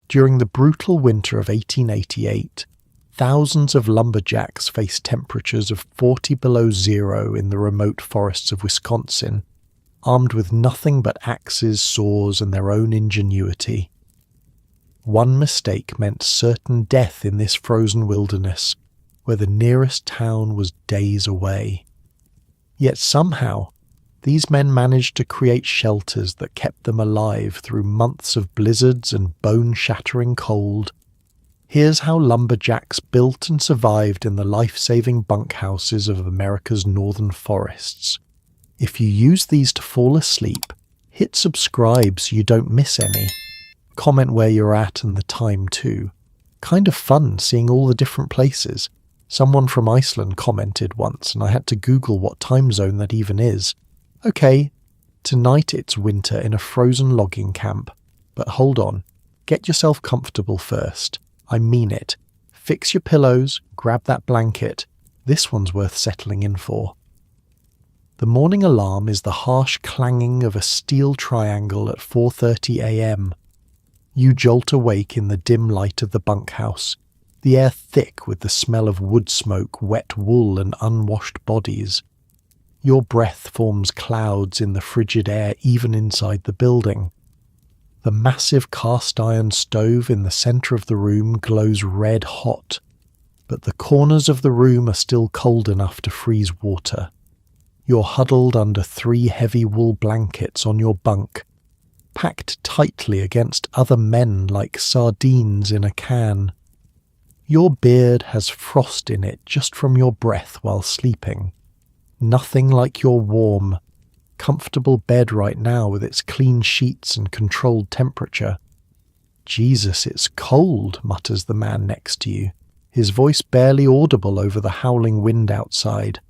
During the brutal winter of 1888, thousands of lumberjacks faced temperatures of 40 below zero in the remote forests of Wisconsin, armed with nothing but axes, saws, and their own ingenuity. One mistake meant certain death in this frozen wilderness, where the nearest town was days away. Yet somehow, these men managed to create shelters that kept them alive through months of blizzards and bone-shattering cold. Here's how lumberjacks built and survived in the life-saving bunkhouses of America's northern forests. If you use these to fall asleep, hit subscribe so you don't miss any. Comment where you're at and the time too. Kind of fun seeing all the different places. Someone from Iceland commented once and I had to Google what time zone that even is. Okay, tonight it's winter in a frozen logging camp. But hold on, get yourself comfortable first. I mean it. Fix your pillows, grab that blanket. This one's worth settling in for. The morning alarm is the harsh clanging of a steel triangle at 4:30 a.m. You jolt awake in the dim light of the bunkhouse, the air thick with the smell of wood smoke, wet wool and unwashed bodies. Your breath forms clouds in the frigid air even inside the building. The massive cast-iron stove in the centre of the room glows red hot, but the corners of the room are still cold enough to freeze water. You're huddled under 3 heavy wool blankets on your bunk, packed tightly against other men like sardines in a can. Your beard has frost in it just from your breath while sleeping. Nothing like your warm, comfortable bed right now with its clean sheets and controlled temperature. Jesus, it's cold, mutters the man next to you, his voice barely audible over the howling wind outside.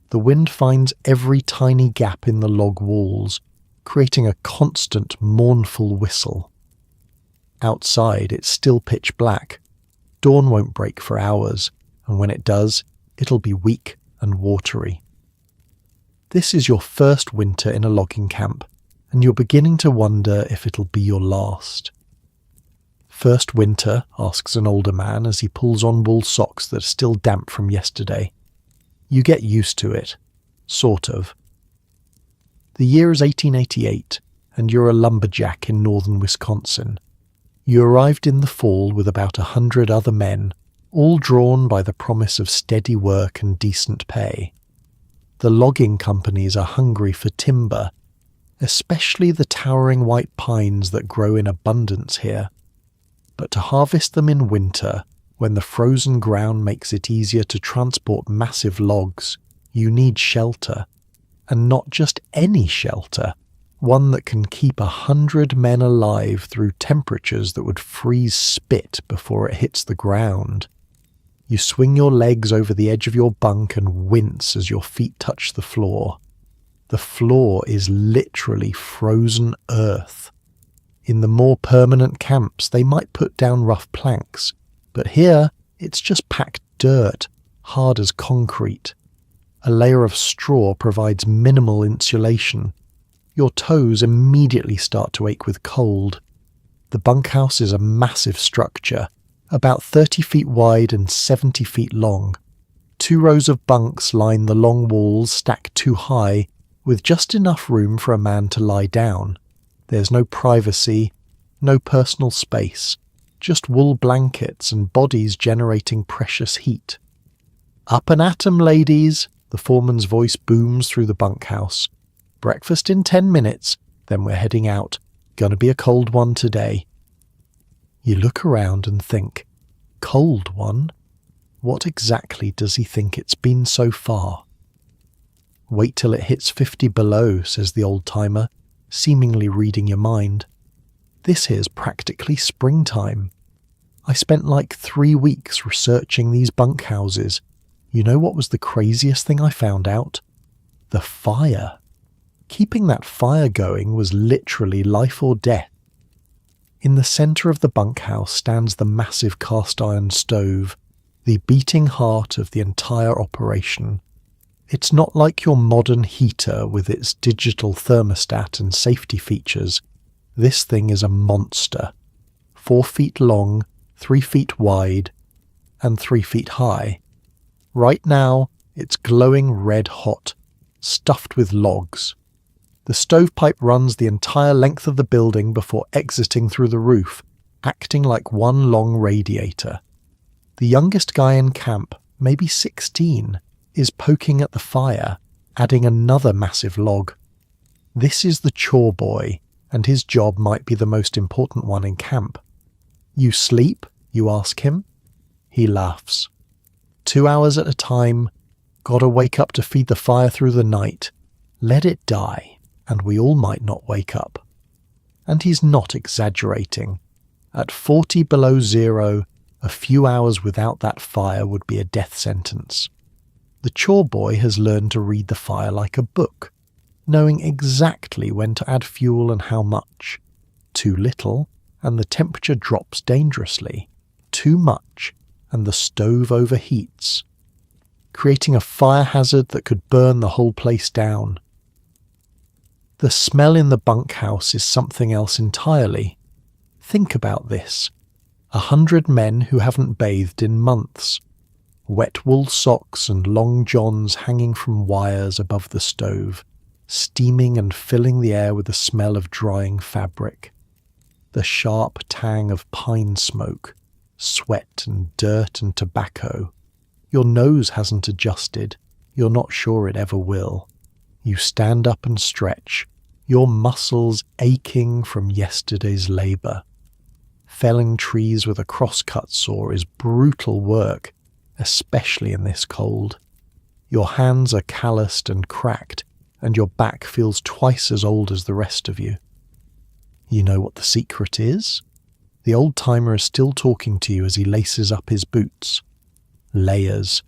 The wind finds every tiny gap in the log walls, creating a constant, mournful whistle. Outside, it's still pitch black. Dawn won't break for hours, and when it does, it'll be weak and watery. This is your first winter in a logging camp, and you're beginning to wonder if it'll be your last. First winter? Asks an older man as he pulls on wool socks that are still damp from yesterday. You get used to it. Sort of. The year is 1888, and you're a lumberjack in northern Wisconsin. You arrived in the fall with about 100 other men, all drawn by the promise of steady work and decent pay. The logging companies are hungry for timber, especially the towering white pines that grow in abundance here. But to harvest them in winter, when the frozen ground makes it easier to transport massive logs, you need shelter. And not just any shelter, one that can keep 100 men alive through temperatures that would freeze spit before it hits the ground. You swing your legs over the edge of your bunk and wince as your feet touch the floor. The floor is literally frozen earth. In the more permanent camps, they might put down rough planks, but here it's just packed dirt, hard as concrete. A layer of straw provides minimal insulation. Your toes immediately start to ache with cold. The bunkhouse is a massive structure, about 30 feet wide and 70 feet long. 2 rows of bunks line the long walls stacked too high, with just enough room for a man to lie down. There's no privacy, no personal space, just wool blankets and bodies generating precious heat. Up and at 'em, ladies, the foreman's voice booms through the bunkhouse. Breakfast in 10 minutes, then we're heading out. Gonna be a cold one today. You look around and think, cold one? What exactly does he think it's been so far? Wait till it hits 50 below, says the old-timer, seemingly reading your mind. This here's practically springtime. I spent like 3 weeks researching these bunkhouses. You know what was the craziest thing I found out? The fire. Keeping that fire going was literally life or death. In the centre of the bunkhouse stands the massive cast-iron stove, the beating heart of the entire operation. It's not like your modern heater with its digital thermostat and safety features. This thing is a monster. 4 feet long, 3 feet wide, and 3 feet high. Right now, it's glowing red hot, stuffed with logs. The stovepipe runs the entire length of the building before exiting through the roof, acting like one long radiator. The youngest guy in camp, maybe 16, is poking at the fire, adding another massive log. This is the chore boy, and his job might be the most important one in camp. "You sleep?" you ask him. He laughs. 2 hours at a time, gotta wake up to feed the fire through the night. Let it die, and we all might not wake up. And he's not exaggerating. At 40 below zero, a few hours without that fire would be a death sentence. The chore boy has learned to read the fire like a book, knowing exactly when to add fuel and how much. Too little, and the temperature drops dangerously. Too much, and the stove overheats, creating a fire hazard that could burn the whole place down. The smell in the bunkhouse is something else entirely. Think about this. 100 men who haven't bathed in months. Wet wool socks and long johns hanging from wires above the stove, steaming and filling the air with the smell of drying fabric. The sharp tang of pine smoke, sweat and dirt and tobacco. Your nose hasn't adjusted. You're not sure it ever will. You stand up and stretch, your muscles aching from yesterday's labour. Felling trees with a crosscut saw is brutal work, especially in this cold. Your hands are calloused and cracked, and your back feels twice as old as the rest of you. You know what the secret is? The old-timer is still talking to you as he laces up his boots. Layers.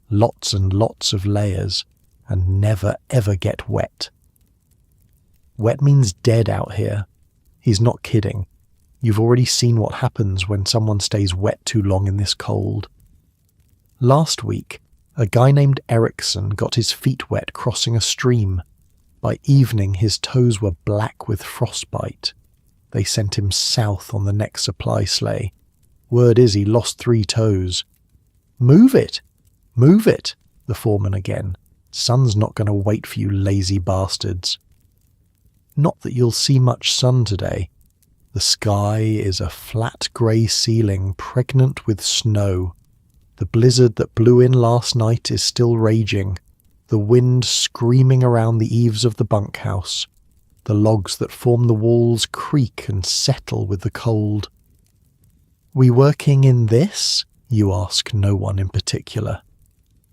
Lots and lots of layers, and never ever get wet. Wet means dead out here. He's not kidding. You've already seen what happens when someone stays wet too long in this cold. Last week, a guy named Erickson got his feet wet crossing a stream. By evening, his toes were black with frostbite. They sent him south on the next supply sleigh. Word is he lost 3 toes. "Move it! Move it!" the foreman again. "Sun's not going to wait for you lazy bastards." Not that you'll see much sun today. The sky is a flat grey ceiling pregnant with snow. The blizzard that blew in last night is still raging, the wind screaming around the eaves of the bunkhouse. The logs that form the walls creak and settle with the cold. "We working in this?" you ask no one in particular.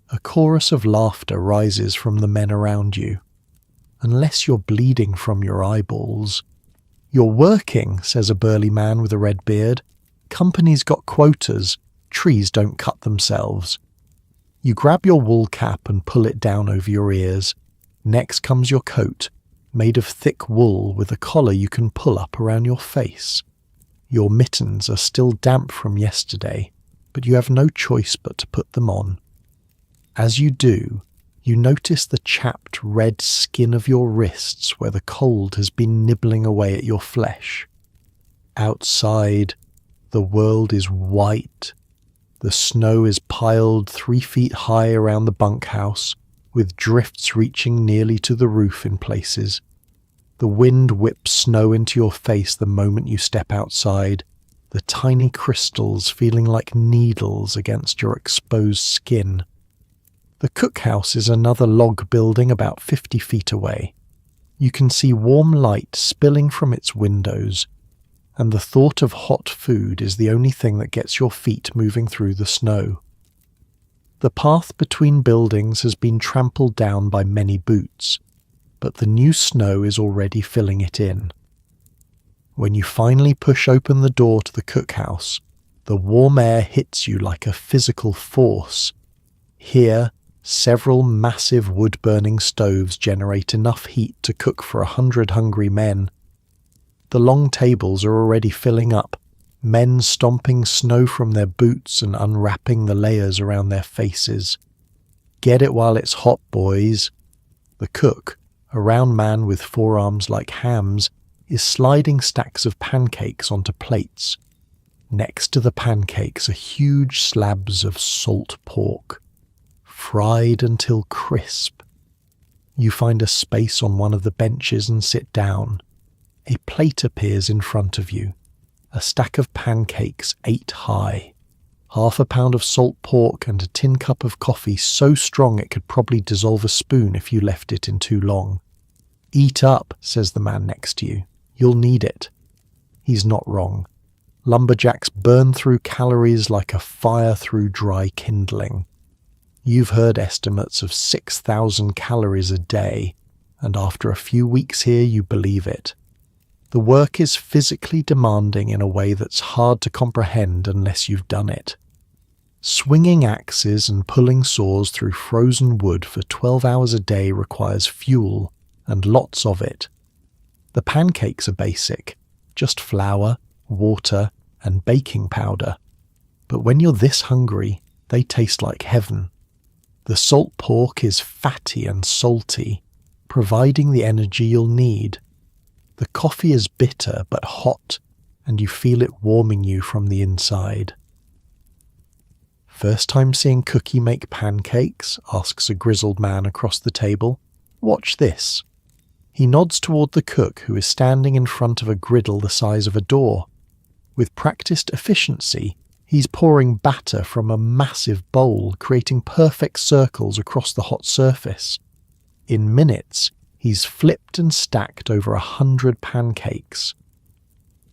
A chorus of laughter rises from the men around you. Unless you're bleeding from your eyeballs. "You're working," says a burly man with a red beard. "Company's got quotas. Trees don't cut themselves." You grab your wool cap and pull it down over your ears. Next comes your coat, made of thick wool with a collar you can pull up around your face. Your mittens are still damp from yesterday, but you have no choice but to put them on. As you do, you notice the chapped red skin of your wrists where the cold has been nibbling away at your flesh. Outside, the world is white. The snow is piled 3 feet high around the bunkhouse, with drifts reaching nearly to the roof in places. The wind whips snow into your face the moment you step outside, the tiny crystals feeling like needles against your exposed skin. The cookhouse is another log building about 50 feet away. You can see warm light spilling from its windows, and the thought of hot food is the only thing that gets your feet moving through the snow. The path between buildings has been trampled down by many boots, but the new snow is already filling it in. When you finally push open the door to the cookhouse, the warm air hits you like a physical force. Here, several massive wood-burning stoves generate enough heat to cook for 100 hungry men. The long tables are already filling up, men stomping snow from their boots and unwrapping the layers around their faces. Get it while it's hot, boys. The cook, a round man with forearms like hams, is sliding stacks of pancakes onto plates. Next to the pancakes are huge slabs of salt pork, fried until crisp. You find a space on one of the benches and sit down. A plate appears in front of you, a stack of pancakes 8 high, half a pound of salt pork and a tin cup of coffee so strong it could probably dissolve a spoon if you left it in too long. "Eat up," says the man next to you. "You'll need it." He's not wrong. Lumberjacks burn through calories like a fire through dry kindling. You've heard estimates of 6,000 calories a day, and after a few weeks here you believe it. The work is physically demanding in a way that's hard to comprehend unless you've done it. Swinging axes and pulling saws through frozen wood for 12 hours a day requires fuel, and lots of it. The pancakes are basic, just flour, water, and baking powder. But when you're this hungry, they taste like heaven. The salt pork is fatty and salty, providing the energy you'll need. The coffee is bitter but hot, and you feel it warming you from the inside. "First time seeing Cookie make pancakes?" asks a grizzled man across the table. "Watch this." He nods toward the cook who is standing in front of a griddle the size of a door. With practiced efficiency, he's pouring batter from a massive bowl, creating perfect circles across the hot surface. In minutes, he's flipped and stacked over 100 pancakes.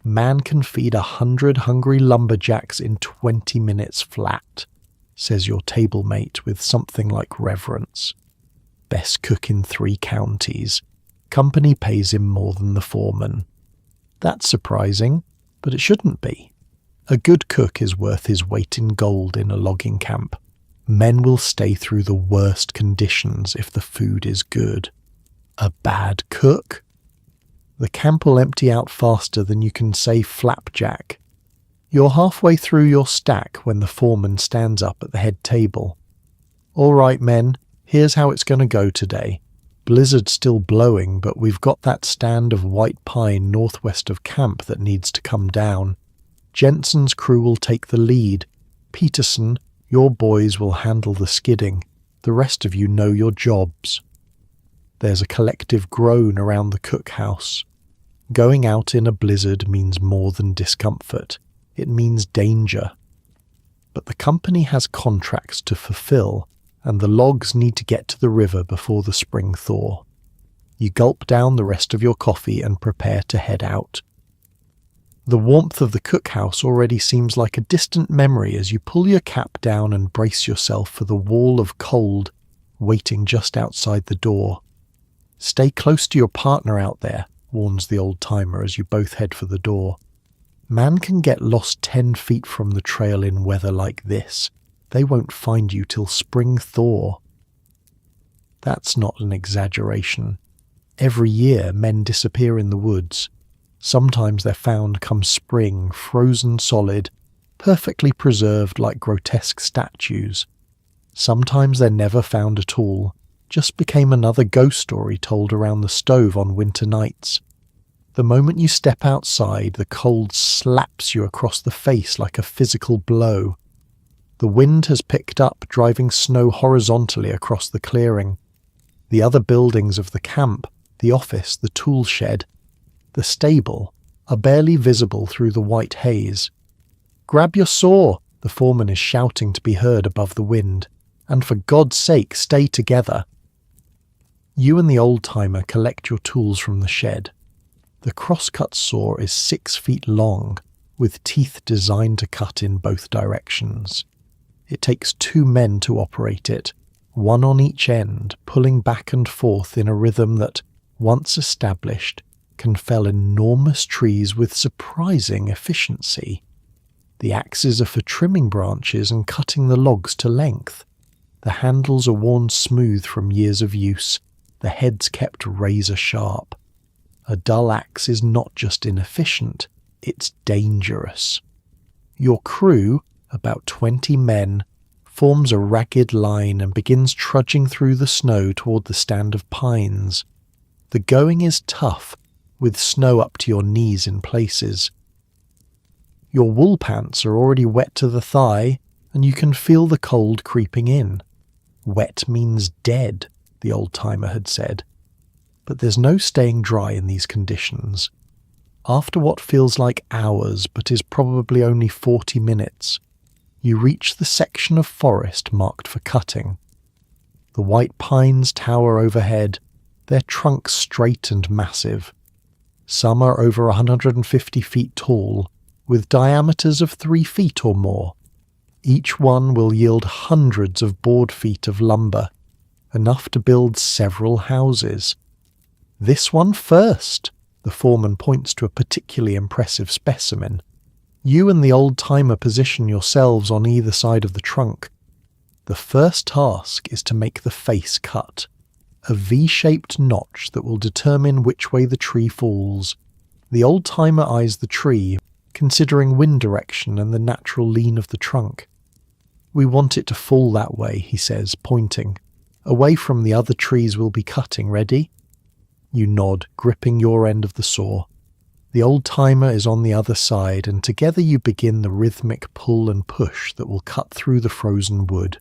"Man can feed 100 hungry lumberjacks in 20 minutes flat," says your table mate with something like reverence. "Best cook in 3 counties. Company pays him more than the foreman." That's surprising, but it shouldn't be. A good cook is worth his weight in gold in a logging camp. Men will stay through the worst conditions if the food is good. A bad cook? The camp will empty out faster than you can say flapjack. You're halfway through your stack when the foreman stands up at the head table. "All right, men, here's how it's going to go today. Blizzard's still blowing, but we've got that stand of white pine northwest of camp that needs to come down. Jensen's crew will take the lead. Peterson, your boys will handle the skidding. The rest of you know your jobs." There's a collective groan around the cookhouse. Going out in a blizzard means more than discomfort. It means danger. But the company has contracts to fulfill, and the logs need to get to the river before the spring thaw. You gulp down the rest of your coffee and prepare to head out. The warmth of the cookhouse already seems like a distant memory as you pull your cap down and brace yourself for the wall of cold waiting just outside the door. "Stay close to your partner out there," warns the old-timer as you both head for the door. Man can get lost 10 feet from the trail in weather like this. They won't find you till spring thaw. That's not an exaggeration. Every year men disappear in the woods. Sometimes they're found come spring, frozen solid, perfectly preserved like grotesque statues. Sometimes they're never found at all, just became another ghost story told around the stove on winter nights. The moment you step outside, the cold slaps you across the face like a physical blow. The wind has picked up, driving snow horizontally across the clearing. The other buildings of the camp, the office, the tool shed, the stable, are barely visible through the white haze. "Grab your saw," the foreman is shouting to be heard above the wind, "and for God's sake, stay together." You and the old-timer collect your tools from the shed. The crosscut saw is 6 feet long, with teeth designed to cut in both directions. It takes 2 men to operate it, one on each end, pulling back and forth in a rhythm that, once established, can fell enormous trees with surprising efficiency. The axes are for trimming branches and cutting the logs to length. The handles are worn smooth from years of use, the heads kept razor sharp. A dull axe is not just inefficient, it's dangerous. Your crew, about 20 men, forms a ragged line and begins trudging through the snow toward the stand of pines. The going is tough, with snow up to your knees in places. Your wool pants are already wet to the thigh, and you can feel the cold creeping in. Wet means dead, the old-timer had said. But there's no staying dry in these conditions. After what feels like hours but is probably only 40 minutes, you reach the section of forest marked for cutting. The white pines tower overhead, their trunks straight and massive. Some are over 150 feet tall, with diameters of 3 feet or more. Each one will yield hundreds of board feet of lumber, enough to build several houses. This one first, the foreman points to a particularly impressive specimen. You and the old-timer position yourselves on either side of the trunk. The first task is to make the face cut, a V-shaped notch that will determine which way the tree falls. The old-timer eyes the tree, considering wind direction and the natural lean of the trunk. We want it to fall that way, he says, pointing. Away from the other trees we'll be cutting, ready? You nod, gripping your end of the saw. The old-timer is on the other side, and together you begin the rhythmic pull and push that will cut through the frozen wood.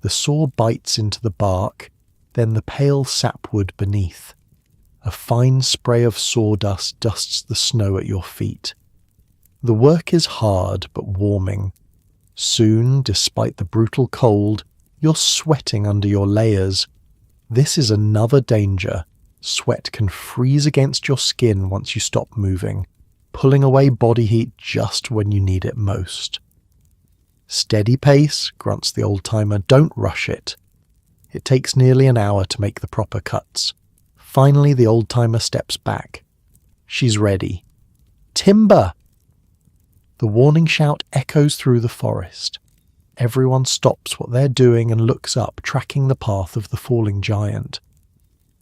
The saw bites into the bark, then the pale sapwood beneath. A fine spray of sawdust dusts the snow at your feet. The work is hard but warming. Soon, despite the brutal cold, you're sweating under your layers. This is another danger. Sweat can freeze against your skin once you stop moving, pulling away body heat just when you need it most. Steady pace, grunts the old-timer, don't rush it. It takes nearly an hour to make the proper cuts. Finally, the old-timer steps back. She's ready. Timber! The warning shout echoes through the forest. Everyone stops what they're doing and looks up, tracking the path of the falling giant.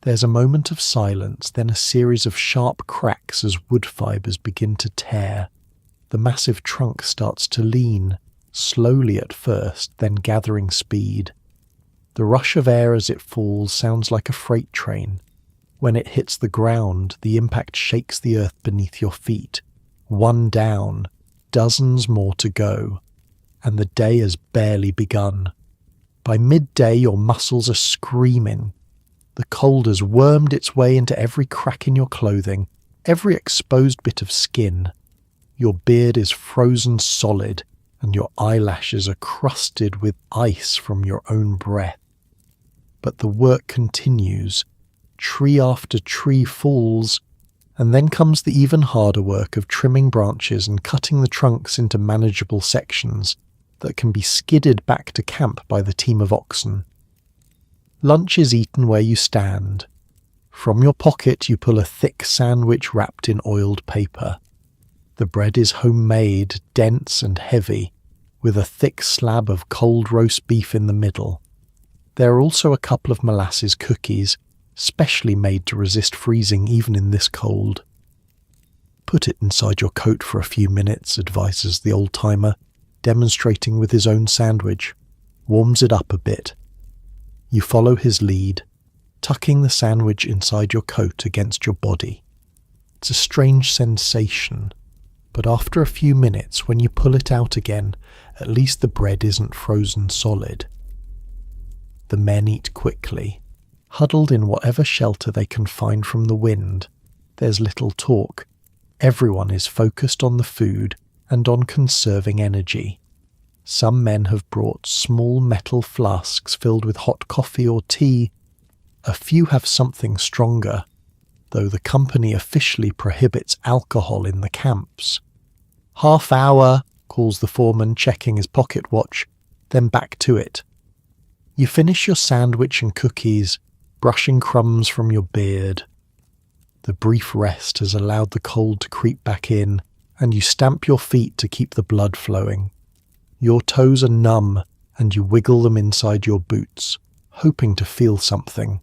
There's a moment of silence, then a series of sharp cracks as wood fibres begin to tear. The massive trunk starts to lean, slowly at first, then gathering speed. The rush of air as it falls sounds like a freight train. When it hits the ground, the impact shakes the earth beneath your feet. One down, dozens more to go, and the day has barely begun. By midday, your muscles are screaming. The cold has wormed its way into every crack in your clothing, every exposed bit of skin. Your beard is frozen solid, and your eyelashes are crusted with ice from your own breath. But the work continues. Tree after tree falls, and then comes the even harder work of trimming branches and cutting the trunks into manageable sections that can be skidded back to camp by the team of oxen. Lunch is eaten where you stand. From your pocket you pull a thick sandwich wrapped in oiled paper. The bread is homemade, dense and heavy, with a thick slab of cold roast beef in the middle. There are also a couple of molasses cookies, specially made to resist freezing even in this cold. Put it inside your coat for a few minutes, advises the old-timer, demonstrating with his own sandwich. Warms it up a bit. You follow his lead, tucking the sandwich inside your coat against your body. It's a strange sensation, but after a few minutes, when you pull it out again, at least the bread isn't frozen solid. The men eat quickly, huddled in whatever shelter they can find from the wind. There's little talk. Everyone is focused on the food and on conserving energy. Some men have brought small metal flasks filled with hot coffee or tea. A few have something stronger, though the company officially prohibits alcohol in the camps. "Half hour," calls the foreman, checking his pocket watch, then back to it. You finish your sandwich and cookies, brushing crumbs from your beard. The brief rest has allowed the cold to creep back in, and you stamp your feet to keep the blood flowing. Your toes are numb, and you wiggle them inside your boots, hoping to feel something.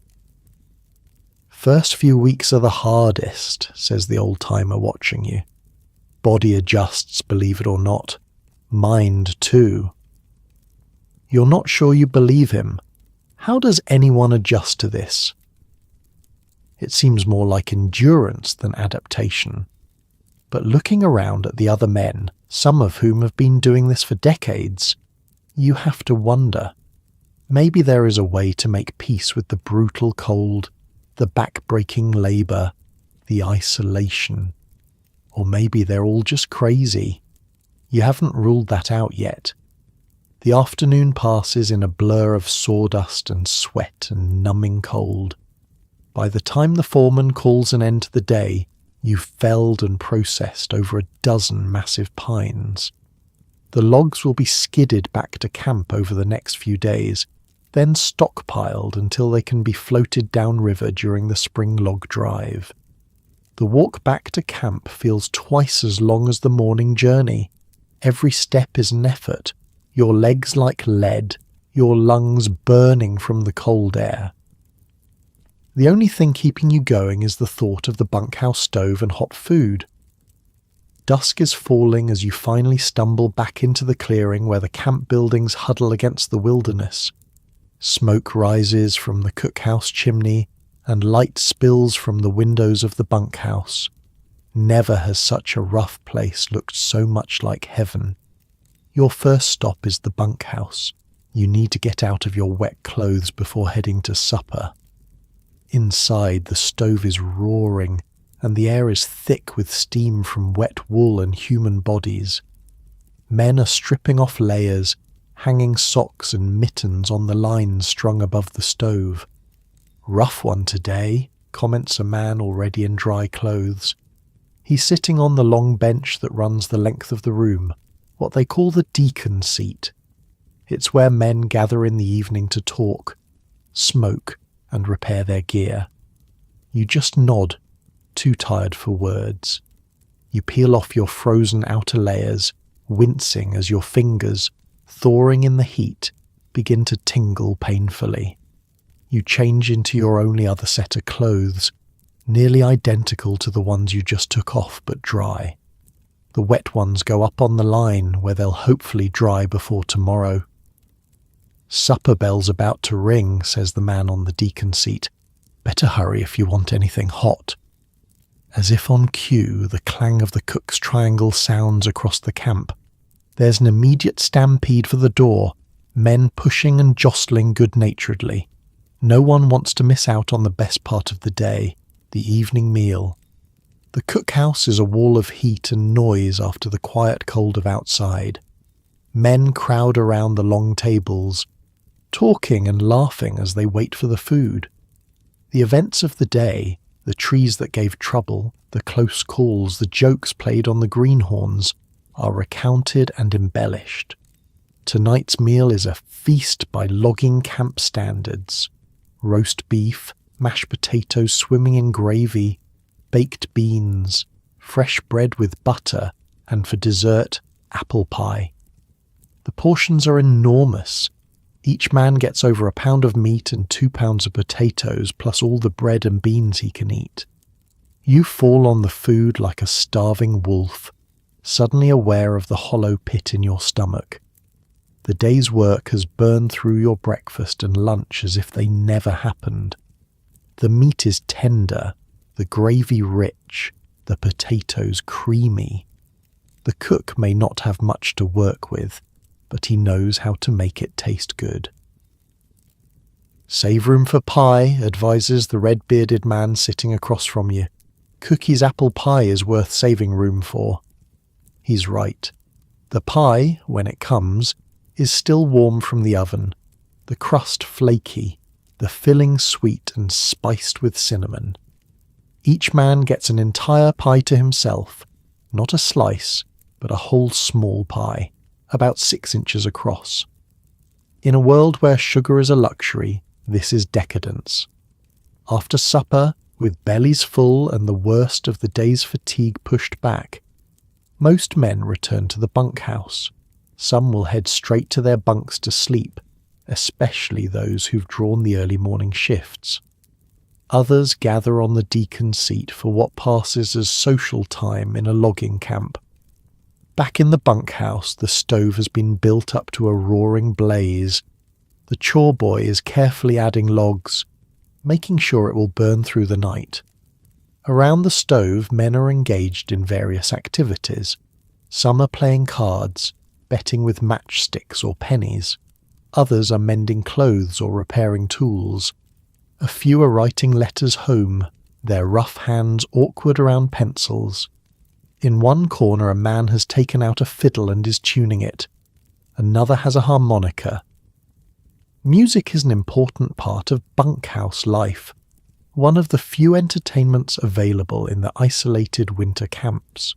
"First few weeks are the hardest," says the old-timer watching you. Body adjusts, believe it or not. Mind too. You're not sure you believe him. How does anyone adjust to this? It seems more like endurance than adaptation. But looking around at the other men, some of whom have been doing this for decades, you have to wonder, maybe there is a way to make peace with the brutal cold, the back-breaking labour, the isolation. Or maybe they're all just crazy. You haven't ruled that out yet. The afternoon passes in a blur of sawdust and sweat and numbing cold. By the time the foreman calls an end to the day, you've felled and processed over a dozen massive pines. The logs will be skidded back to camp over the next few days, then stockpiled until they can be floated downriver during the spring log drive. The walk back to camp feels twice as long as the morning journey. Every step is an effort, your legs like lead, your lungs burning from the cold air. The only thing keeping you going is the thought of the bunkhouse stove and hot food. Dusk is falling as you finally stumble back into the clearing where the camp buildings huddle against the wilderness. Smoke rises from the cookhouse chimney and light spills from the windows of the bunkhouse. Never has such a rough place looked so much like heaven. Your first stop is the bunkhouse. You need to get out of your wet clothes before heading to supper. Inside, the stove is roaring, and the air is thick with steam from wet wool and human bodies. Men are stripping off layers, hanging socks and mittens on the lines strung above the stove. "Rough one today," comments a man already in dry clothes. He's sitting on the long bench that runs the length of the room, what they call the deacon seat. It's where men gather in the evening to talk, smoke, and repair their gear. You just nod, too tired for words. You peel off your frozen outer layers, wincing as your fingers, thawing in the heat, begin to tingle painfully. You change into your only other set of clothes, nearly identical to the ones you just took off but dry. The wet ones go up on the line where they'll hopefully dry before tomorrow. "Supper bell's about to ring," says the man on the deacon seat. "Better hurry if you want anything hot." As if on cue, the clang of the cook's triangle sounds across the camp. There's an immediate stampede for the door, men pushing and jostling good-naturedly. No one wants to miss out on the best part of the day, the evening meal. The cookhouse is a wall of heat and noise after the quiet cold of outside. Men crowd around the long tables, talking and laughing as they wait for the food. The events of the day, the trees that gave trouble, the close calls, the jokes played on the greenhorns, are recounted and embellished. Tonight's meal is a feast by logging camp standards. Roast beef, mashed potatoes swimming in gravy, baked beans, fresh bread with butter, and for dessert, apple pie. The portions are enormous. Each man gets over a pound of meat and 2 pounds of potatoes, plus all the bread and beans he can eat. You fall on the food like a starving wolf, suddenly aware of the hollow pit in your stomach. The day's work has burned through your breakfast and lunch as if they never happened. The meat is tender, the gravy rich, the potatoes creamy. The cook may not have much to work with, but he knows how to make it taste good. "Save room for pie," advises the red-bearded man sitting across from you. "Cookie's apple pie is worth saving room for." He's right. The pie, when it comes, is still warm from the oven, the crust flaky, the filling sweet and spiced with cinnamon. Each man gets an entire pie to himself, not a slice, but a whole small pie, about 6 inches across. In a world where sugar is a luxury, this is decadence. After supper, with bellies full and the worst of the day's fatigue pushed back, most men return to the bunkhouse. Some will head straight to their bunks to sleep, especially those who've drawn the early morning shifts. Others gather on the deacon's seat for what passes as social time in a logging camp. Back in the bunkhouse, the stove has been built up to a roaring blaze. The chore boy is carefully adding logs, making sure it will burn through the night. Around the stove, men are engaged in various activities. Some are playing cards, betting with matchsticks or pennies. Others are mending clothes or repairing tools. A few are writing letters home, their rough hands awkward around pencils. In one corner a man has taken out a fiddle and is tuning it. Another has a harmonica. Music is an important part of bunkhouse life, one of the few entertainments available in the isolated winter camps.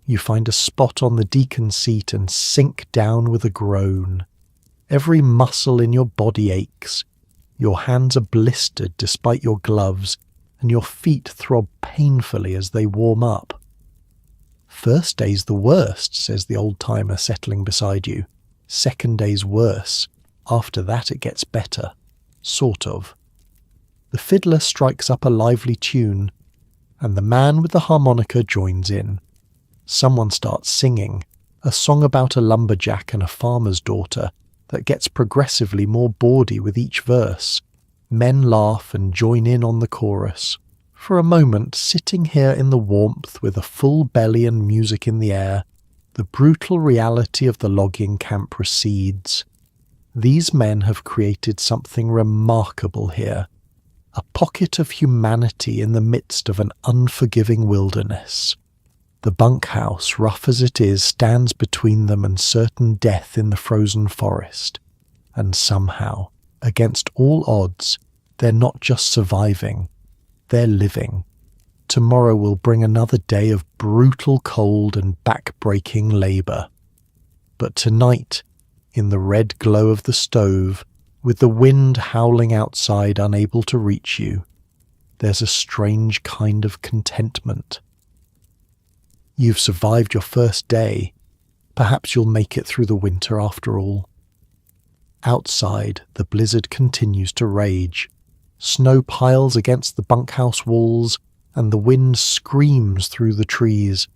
You find a spot on the deacon seat and sink down with a groan. Every muscle in your body aches. Your hands are blistered despite your gloves, and your feet throb painfully as they warm up. First day's the worst, says the old-timer settling beside you. Second day's worse. After that it gets better. Sort of. The fiddler strikes up a lively tune, and the man with the harmonica joins in. Someone starts singing, a song about a lumberjack and a farmer's daughter that gets progressively more bawdy with each verse. Men laugh and join in on the chorus. For a moment, sitting here in the warmth with a full belly and music in the air, the brutal reality of the logging camp recedes. These men have created something remarkable here, a pocket of humanity in the midst of an unforgiving wilderness. The bunkhouse, rough as it is, stands between them and certain death in the frozen forest. And somehow, against all odds, they're not just surviving, they're living. Tomorrow will bring another day of brutal cold and back-breaking labour. But tonight, in the red glow of the stove, with the wind howling outside unable to reach you, there's a strange kind of contentment. You've survived your first day. Perhaps you'll make it through the winter after all. Outside, the blizzard continues to rage. Snow piles against the bunkhouse walls, and the wind screams through the trees.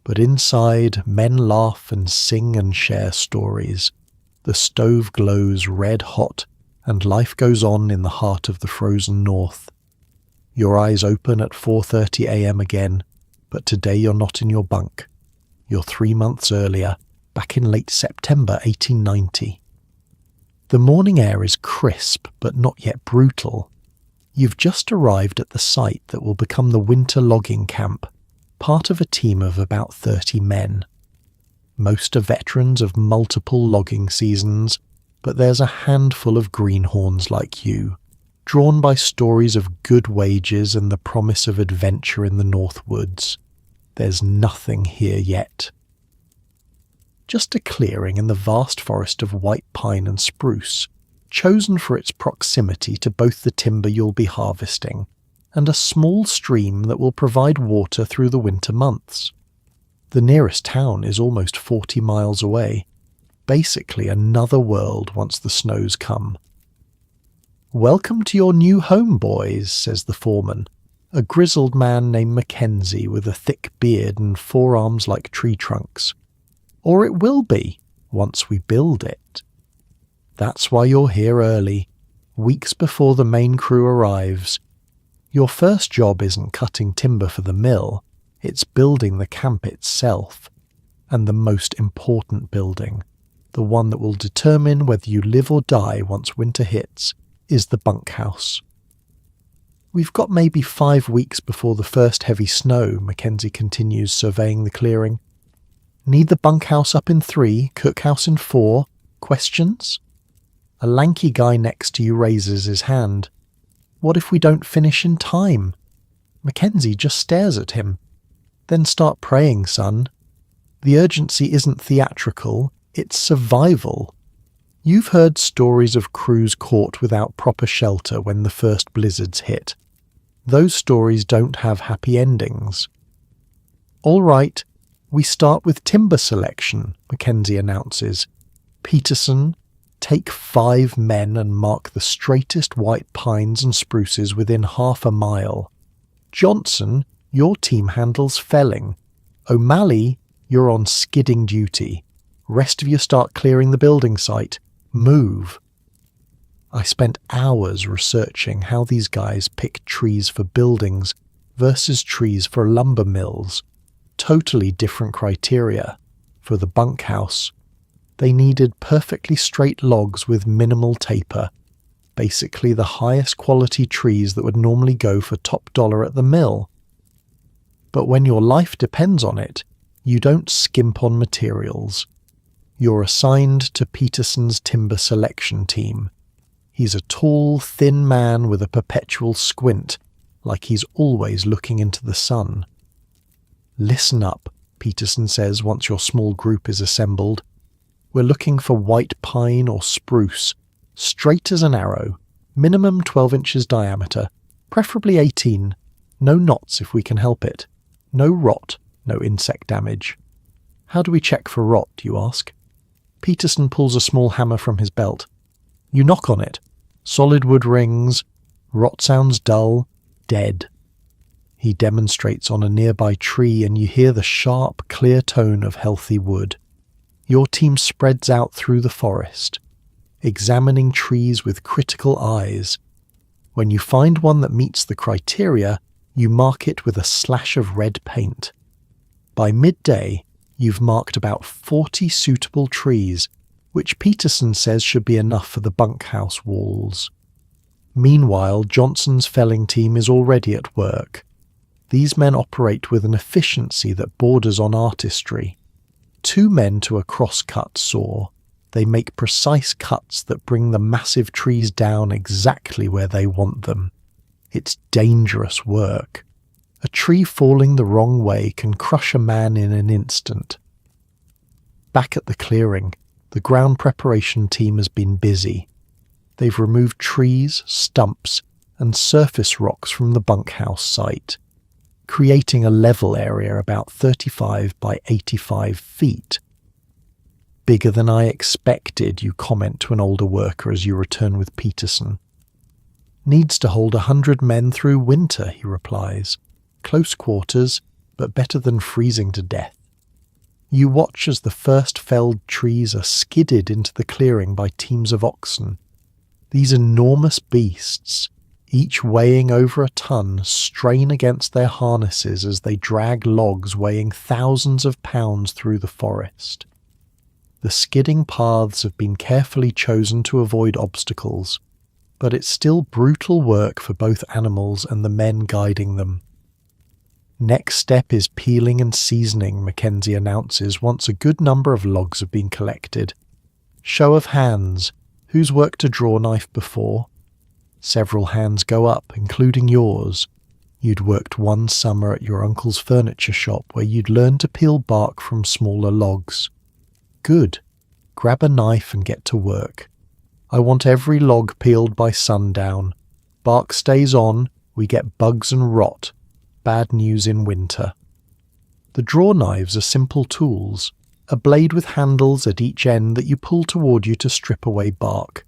But inside, men laugh and sing and share stories. The stove glows red hot, and life goes on in the heart of the frozen north. Your eyes open at 4:30 a.m. again, but today you're not in your bunk. You're 3 months earlier, back in late September 1890. The morning air is crisp, but not yet brutal. You've just arrived at the site that will become the winter logging camp, part of a team of about 30 men. Most are veterans of multiple logging seasons, but there's a handful of greenhorns like you, drawn by stories of good wages and the promise of adventure in the North Woods. There's nothing here yet. Just a clearing in the vast forest of white pine and spruce, chosen for its proximity to both the timber you'll be harvesting and a small stream that will provide water through the winter months. The nearest town is almost 40 miles away, basically another world once the snows come. "Welcome to your new home, boys," says the foreman, a grizzled man named Mackenzie with a thick beard and forearms like tree trunks. "Or it will be, once we build it. That's why you're here early, weeks before the main crew arrives. Your first job isn't cutting timber for the mill, it's building the camp itself, and the most important building, the one that will determine whether you live or die once winter hits, is the bunkhouse." "We've got maybe 5 weeks before the first heavy snow," Mackenzie continues, surveying the clearing. "Need the bunkhouse up in 3, cookhouse in 4? Questions?" A lanky guy next to you raises his hand. "What if we don't finish in time?" Mackenzie just stares at him. "Then start praying, son. The urgency isn't theatrical, it's survival. You've heard stories of crews caught without proper shelter when the first blizzards hit. Those stories don't have happy endings." "All right, we start with timber selection," Mackenzie announces. "Peterson, take 5 men and mark the straightest white pines and spruces within half a mile. Johnson, your team handles felling. O'Malley, you're on skidding duty. Rest of you start clearing the building site. Move." I spent hours researching how these guys pick trees for buildings, versus trees for lumber mills. Totally different criteria. For the bunkhouse, they needed perfectly straight logs with minimal taper, basically the highest quality trees that would normally go for top dollar at the mill. But when your life depends on it, you don't skimp on materials. You're assigned to Peterson's timber selection team. He's a tall, thin man with a perpetual squint, like he's always looking into the sun. "Listen up," Peterson says once your small group is assembled. "We're looking for white pine or spruce, straight as an arrow, minimum 12 inches diameter, preferably 18. No knots if we can help it. No rot, no insect damage." "How do we check for rot?" you ask. Peterson pulls a small hammer from his belt. You knock on it. Solid wood rings. Rot sounds dull. Dead. He demonstrates on a nearby tree and you hear the sharp, clear tone of healthy wood. Your team spreads out through the forest, examining trees with critical eyes. When you find one that meets the criteria, you mark it with a slash of red paint. By midday, you've marked about 40 suitable trees, which Peterson says should be enough for the bunkhouse walls. Meanwhile, Johnson's felling team is already at work. These men operate with an efficiency that borders on artistry. 2 men to a cross-cut saw. They make precise cuts that bring the massive trees down exactly where they want them. It's dangerous work. A tree falling the wrong way can crush a man in an instant. Back at the clearing, the ground preparation team has been busy. They've removed trees, stumps, and surface rocks from the bunkhouse site, creating a level area about 35 by 85 feet. "Bigger than I expected," you comment to an older worker as you return with Peterson. "Needs to hold 100 men through winter," he replies. "Close quarters, but better than freezing to death." You watch as the first felled trees are skidded into the clearing by teams of oxen. These enormous beasts, each weighing over a ton, strain against their harnesses as they drag logs weighing thousands of pounds through the forest. The skidding paths have been carefully chosen to avoid obstacles, but it's still brutal work for both animals and the men guiding them. "Next step is peeling and seasoning," Mackenzie announces once a good number of logs have been collected. "Show of hands. Who's worked a draw knife before?" Several hands go up, including yours. You'd worked one summer at your uncle's furniture shop where you'd learned to peel bark from smaller logs. Good. Grab a knife and get to work. I want every log peeled by sundown. Bark stays on, we get bugs and rot. Bad news in winter. The draw knives are simple tools, a blade with handles at each end that you pull toward you to strip away bark.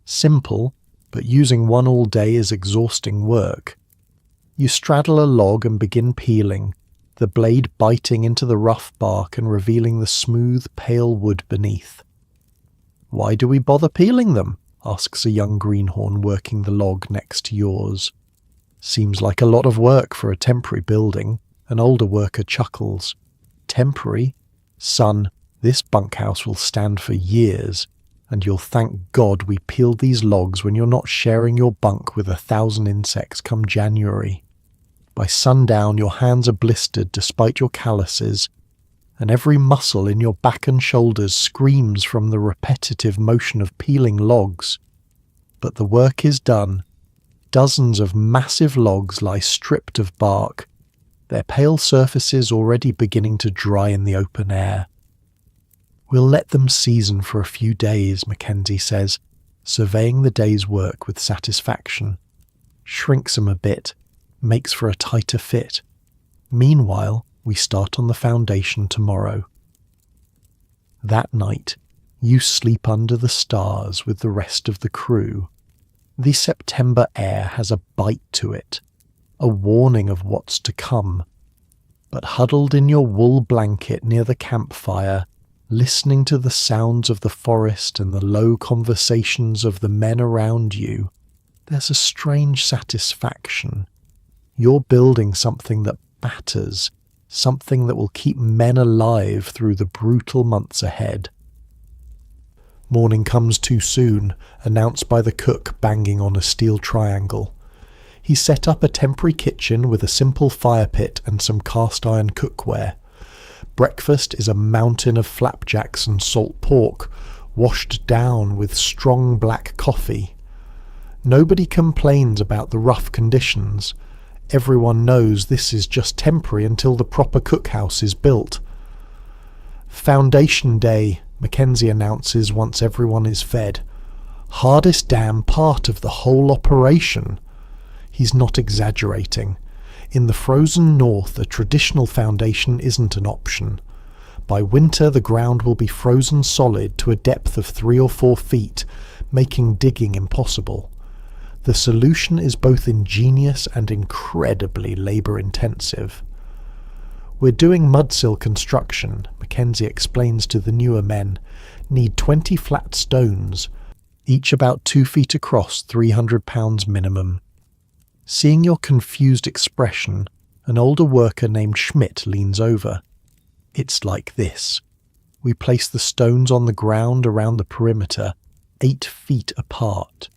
Simple, but using one all day is exhausting work. You straddle a log and begin peeling, the blade biting into the rough bark and revealing the smooth, pale wood beneath. "Why do we bother peeling them?" asks a young greenhorn working the log next to yours. "Seems like a lot of work for a temporary building." An older worker chuckles. "Temporary? Son, this bunkhouse will stand for years, and you'll thank God we peeled these logs when you're not sharing your bunk with 1,000 insects come January. By sundown your hands are blistered despite your calluses, and every muscle in your back and shoulders screams from the repetitive motion of peeling logs. But the work is done. Dozens of massive logs lie stripped of bark, their pale surfaces already beginning to dry in the open air. "We'll let them season for a few days," Mackenzie says, surveying the day's work with satisfaction. "Shrinks them a bit, makes for a tighter fit. Meanwhile, we start on the foundation tomorrow." That night, you sleep under the stars with the rest of the crew. The September air has a bite to it, a warning of what's to come. But huddled in your wool blanket near the campfire, listening to the sounds of the forest and the low conversations of the men around you, there's a strange satisfaction. You're building something that matters, something that will keep men alive through the brutal months ahead. Morning comes too soon, announced by the cook banging on a steel triangle. He set up a temporary kitchen with a simple fire pit and some cast-iron cookware. Breakfast is a mountain of flapjacks and salt pork, washed down with strong black coffee. Nobody complains about the rough conditions. Everyone knows this is just temporary until the proper cookhouse is built. Foundation day, Mackenzie announces once everyone is fed. Hardest damn part of the whole operation. He's not exaggerating. In the frozen north, a traditional foundation isn't an option. By winter, the ground will be frozen solid to a depth of 3 or 4 feet, making digging impossible. The solution is both ingenious and incredibly labour-intensive. We're doing mudsill construction, Mackenzie explains to the newer men. Need 20 flat stones, each about 2 feet across, 300 pounds minimum. Seeing your confused expression, an older worker named Schmidt leans over. It's like this. We place the stones on the ground around the perimeter, 8 feet apart.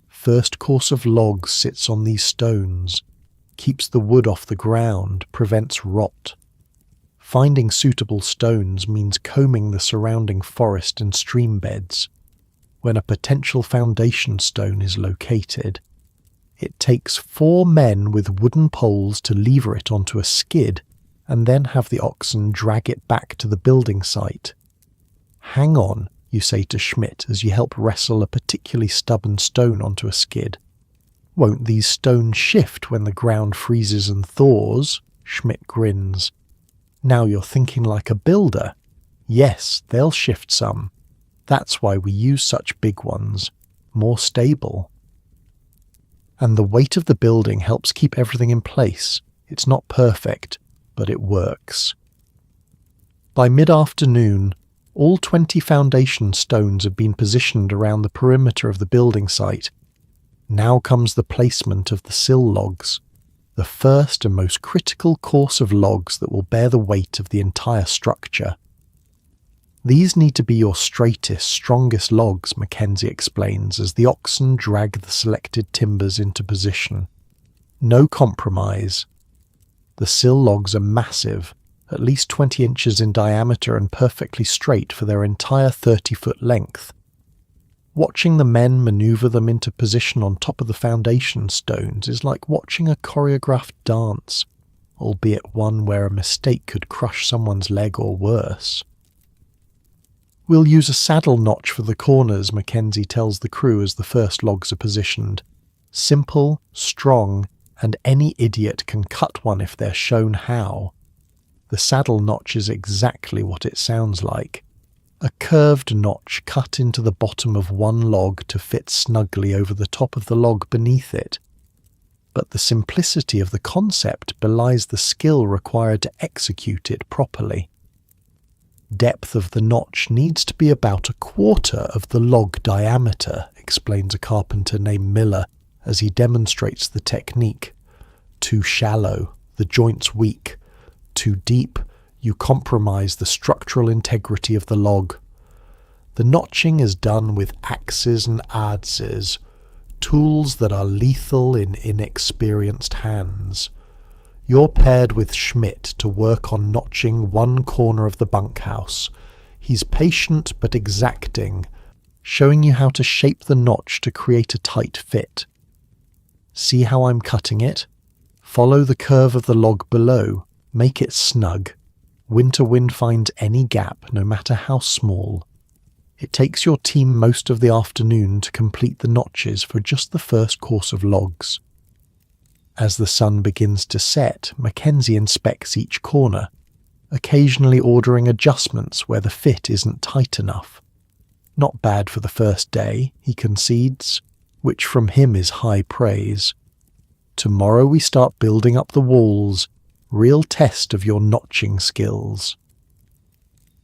First course of logs sits on these stones, keeps the wood off the ground, prevents rot. Finding suitable stones means combing the surrounding forest and stream beds. When a potential foundation stone is located, it takes 4 men with wooden poles to lever it onto a skid and then have the oxen drag it back to the building site. Hang on, you say to Schmidt as you help wrestle a particularly stubborn stone onto a skid. Won't these stones shift when the ground freezes and thaws? Schmidt grins. Now you're thinking like a builder. Yes, they'll shift some. That's why we use such big ones. More stable. And the weight of the building helps keep everything in place. It's not perfect, but it works. By mid-afternoon, all 20 foundation stones have been positioned around the perimeter of the building site. Now comes the placement of the sill logs, the first and most critical course of logs that will bear the weight of the entire structure. These need to be your straightest, strongest logs, Mackenzie explains as the oxen drag the selected timbers into position. No compromise. The sill logs are massive, at least 20 inches in diameter and perfectly straight for their entire 30-foot length. Watching the men maneuver them into position on top of the foundation stones is like watching a choreographed dance, albeit one where a mistake could crush someone's leg or worse. We'll use a saddle notch for the corners, Mackenzie tells the crew as the first logs are positioned. Simple, strong, and any idiot can cut one if they're shown how. The saddle notch is exactly what it sounds like. A curved notch cut into the bottom of one log to fit snugly over the top of the log beneath it. But the simplicity of the concept belies the skill required to execute it properly. Depth of the notch needs to be about 1/4 of the log diameter, explains a carpenter named Miller as he demonstrates the technique. Too shallow, the joint's weak. Too deep, you compromise the structural integrity of the log. The notching is done with axes and adzes, tools that are lethal in inexperienced hands. You're paired with Schmidt to work on notching one corner of the bunkhouse. He's patient but exacting, showing you how to shape the notch to create a tight fit. See how I'm cutting it? Follow the curve of the log below. Make it snug. Winter wind finds any gap, no matter how small. It takes your team most of the afternoon to complete the notches for just the first course of logs. As the sun begins to set, Mackenzie inspects each corner, occasionally ordering adjustments where the fit isn't tight enough. Not bad for the first day, he concedes, which from him is high praise. Tomorrow we start building up the walls, real test of your notching skills.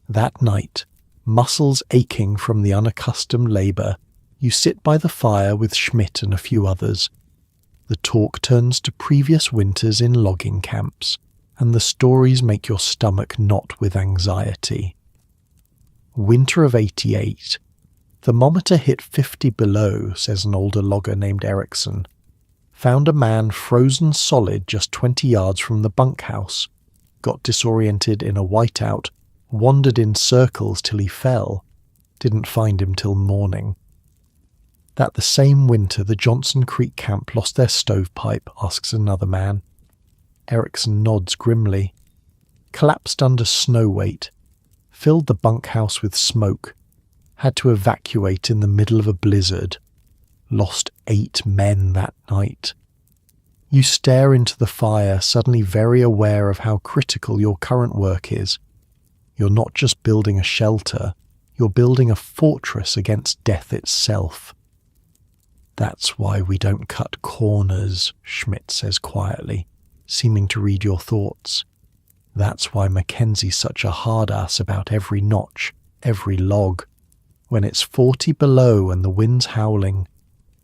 That night, muscles aching from the unaccustomed labour, you sit by the fire with Schmidt and a few others. the talk turns to previous winters in logging camps, and the stories make your stomach knot with anxiety. Winter of 88. Thermometer hit 50 below, says an older logger named Erickson. Found a man frozen solid just 20 yards from the bunkhouse. Got disoriented in a whiteout, wandered in circles till he fell. Didn't find him till morning. That the same winter the Johnson Creek camp lost their stovepipe, asks another man. Erickson nods grimly. Collapsed under snow weight. Filled the bunkhouse with smoke. Had to evacuate in the middle of a blizzard. Lost 8 men that night. You stare into the fire, suddenly very aware of how critical your current work is. You're not just building a shelter, you're building a fortress against death itself. That's why we don't cut corners, Schmidt says quietly, seeming to read your thoughts. That's why Mackenzie's such a hard-ass about every notch, every log. When it's 40 below and the wind's howling,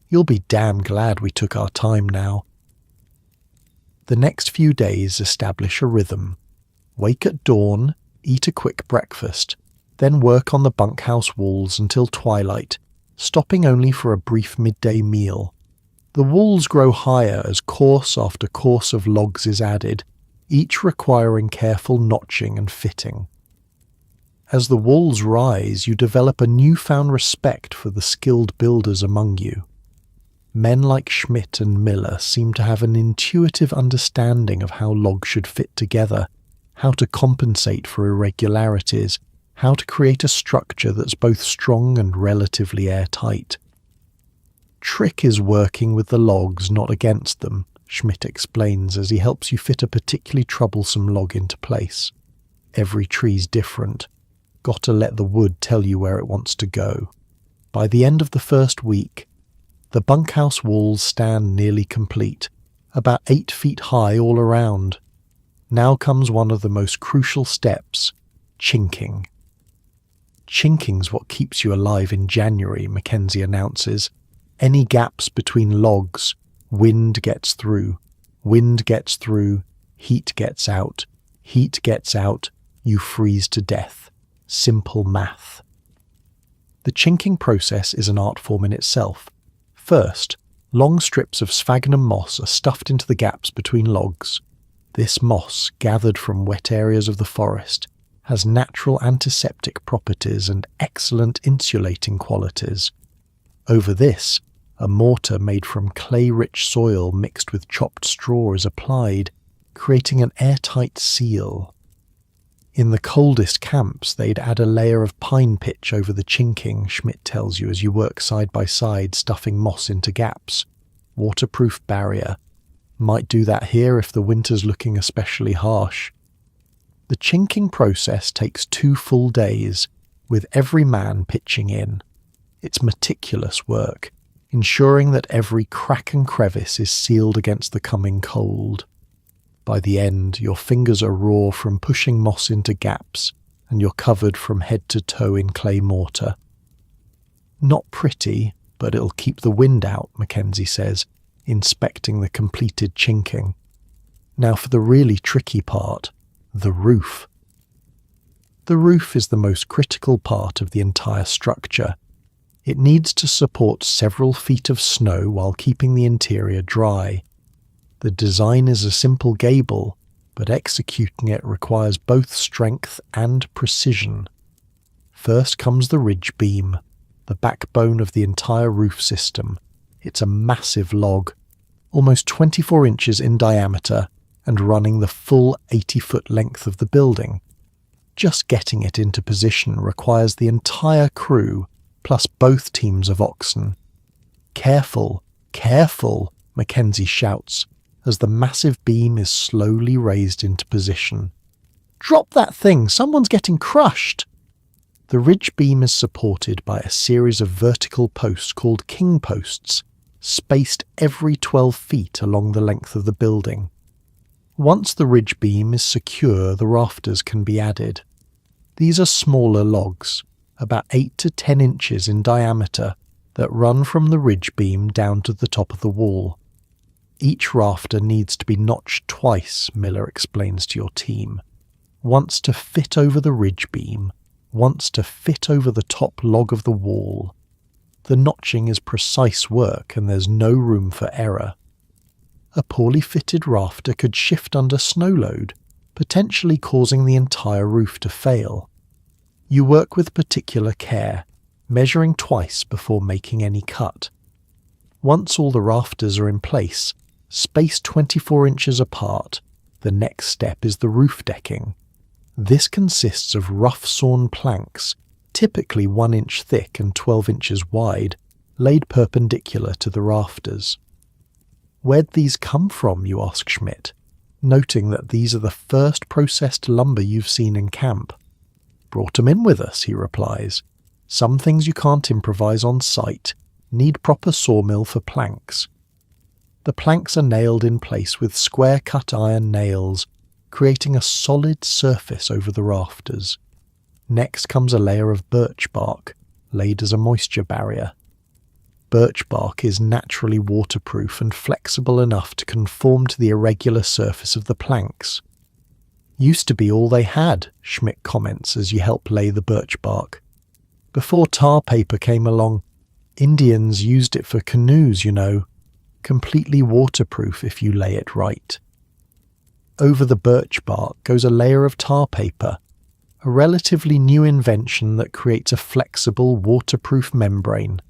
you'll be damn glad we took our time now. The next few days establish a rhythm. Wake at dawn, eat a quick breakfast, then work on the bunkhouse walls until twilight, stopping only for a brief midday meal. The walls grow higher as course after course of logs is added, each requiring careful notching and fitting. As the walls rise, you develop a newfound respect for the skilled builders among you. Men like Schmidt and Miller seem to have an intuitive understanding of how logs should fit together, how to compensate for irregularities, how to create a structure that's both strong and relatively airtight. Trick is working with the logs, not against them, Schmidt explains as he helps you fit a particularly troublesome log into place. Every tree's different. Got to let the wood tell you where it wants to go. By the end of the first week, the bunkhouse walls stand nearly complete, about 8 feet high all around. Now comes one of the most crucial steps, chinking. Chinking's what keeps you alive in January, Mackenzie announces. Any gaps between logs, wind gets through, heat gets out, you freeze to death. Simple math. The chinking process is an art form in itself. First, long strips of sphagnum moss are stuffed into the gaps between logs. This moss, gathered from wet areas of the forest, has natural antiseptic properties and excellent insulating qualities. Over this, a mortar made from clay-rich soil mixed with chopped straw is applied, creating an airtight seal. In the coldest camps, they'd add a layer of pine pitch over the chinking, Schmidt tells you as you work side by side stuffing moss into gaps. Waterproof barrier. Might do that here if the winter's looking especially harsh. The chinking process takes 2 full days, with every man pitching in. It's meticulous work, ensuring that every crack and crevice is sealed against the coming cold. By the end, your fingers are raw from pushing moss into gaps, and you're covered from head to toe in clay mortar. Not pretty, but it'll keep the wind out, Mackenzie says, inspecting the completed chinking. Now for the really tricky part, the roof. The roof is the most critical part of the entire structure. It needs to support several feet of snow while keeping the interior dry. The design is a simple gable, but executing it requires both strength and precision. First comes the ridge beam, the backbone of the entire roof system. It's a massive log, almost 24 inches in diameter and running the full 80-foot length of the building. Just getting it into position requires the entire crew, plus both teams of oxen. Careful, careful, Mackenzie shouts, as the massive beam is slowly raised into position. Drop that thing, someone's getting crushed! The ridge beam is supported by a series of vertical posts called king posts, spaced every 12 feet along the length of the building. Once the ridge beam is secure, the rafters can be added. These are smaller logs, about 8 to 10 inches in diameter, that run from the ridge beam down to the top of the wall. Each rafter needs to be notched twice, Miller explains to your team. Once to fit over the ridge beam, once to fit over the top log of the wall. The notching is precise work and there's no room for error. A poorly fitted rafter could shift under snow load, potentially causing the entire roof to fail. You work with particular care, measuring twice before making any cut. Once all the rafters are in place, spaced 24 inches apart, the next step is the roof decking. This consists of rough sawn planks, typically 1 inch thick and 12 inches wide, laid perpendicular to the rafters. Where'd these come from, you ask Schmidt, noting that these are the first processed lumber you've seen in camp. Brought 'em in with us, he replies. Some things you can't improvise on site, need proper sawmill for planks. The planks are nailed in place with square-cut iron nails, creating a solid surface over the rafters. Next comes a layer of birch bark, laid as a moisture barrier. Birch bark is naturally waterproof and flexible enough to conform to the irregular surface of the planks. Used to be all they had, Schmidt comments as you help lay the birch bark. Before tar paper came along, Indians used it for canoes, you know, completely waterproof if you lay it right. Over the birch bark goes a layer of tar paper, a relatively new invention that creates a flexible, waterproof membrane.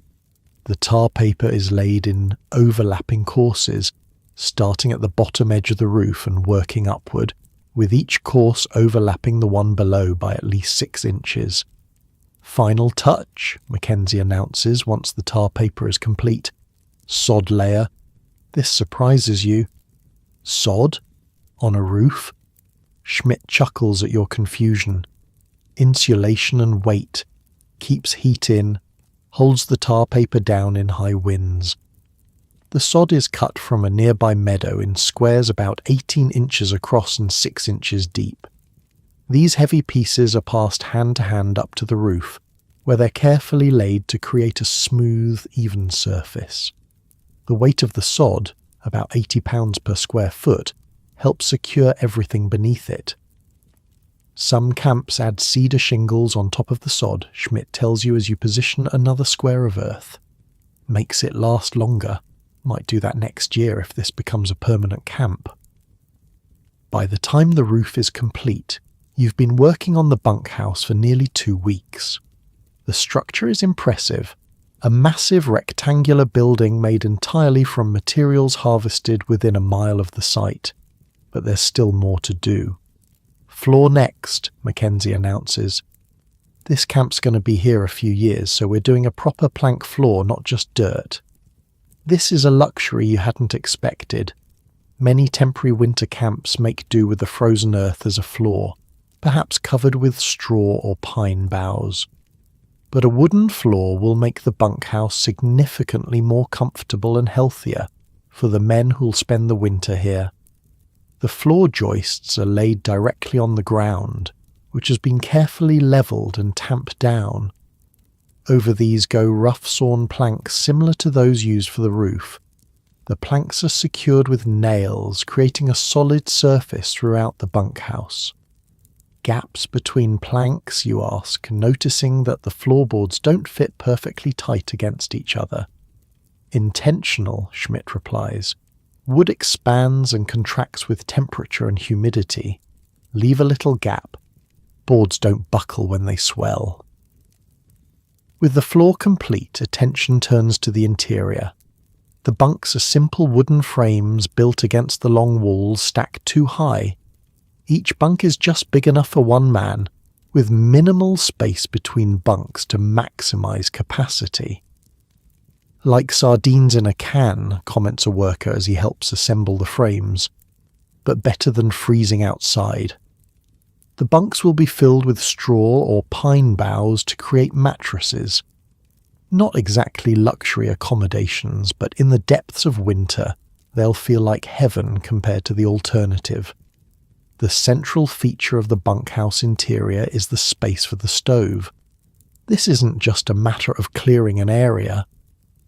The tar paper is laid in overlapping courses, starting at the bottom edge of the roof and working upward, with each course overlapping the one below by at least 6 inches. Final touch, Mackenzie announces once the tar paper is complete. Sod layer. This surprises you. Sod? On a roof? Schmidt chuckles at your confusion. Insulation and weight. Keeps heat in. Holds the tar paper down in high winds. The sod is cut from a nearby meadow in squares about 18 inches across and 6 inches deep. These heavy pieces are passed hand to hand up to the roof, where they're carefully laid to create a smooth, even surface. The weight of the sod, about 80 pounds per square foot, helps secure everything beneath it. Some camps add cedar shingles on top of the sod, Schmidt tells you as you position another square of earth. Makes it last longer. Might do that next year if this becomes a permanent camp. By the time the roof is complete, you've been working on the bunkhouse for nearly 2 weeks. The structure is impressive, a massive rectangular building made entirely from materials harvested within a mile of the site. But there's still more to do. Floor next, Mackenzie announces. This camp's going to be here a few years, so we're doing a proper plank floor, not just dirt. This is a luxury you hadn't expected. Many temporary winter camps make do with the frozen earth as a floor, perhaps covered with straw or pine boughs. But a wooden floor will make the bunkhouse significantly more comfortable and healthier for the men who'll spend the winter here. The floor joists are laid directly on the ground, which has been carefully levelled and tamped down. Over these go rough-sawn planks similar to those used for the roof. The planks are secured with nails, creating a solid surface throughout the bunkhouse. Gaps between planks, you ask, noticing that the floorboards don't fit perfectly tight against each other. Intentional, Schmidt replies. Wood expands and contracts with temperature and humidity. Leave a little gap. Boards don't buckle when they swell. With the floor complete, attention turns to the interior. The bunks are simple wooden frames built against the long walls stacked too high. Each bunk is just big enough for one man, with minimal space between bunks to maximize capacity. Like sardines in a can, comments a worker as he helps assemble the frames, but better than freezing outside. The bunks will be filled with straw or pine boughs to create mattresses. Not exactly luxury accommodations, but in the depths of winter, they'll feel like heaven compared to the alternative. The central feature of the bunkhouse interior is the space for the stove. This isn't just a matter of clearing an area.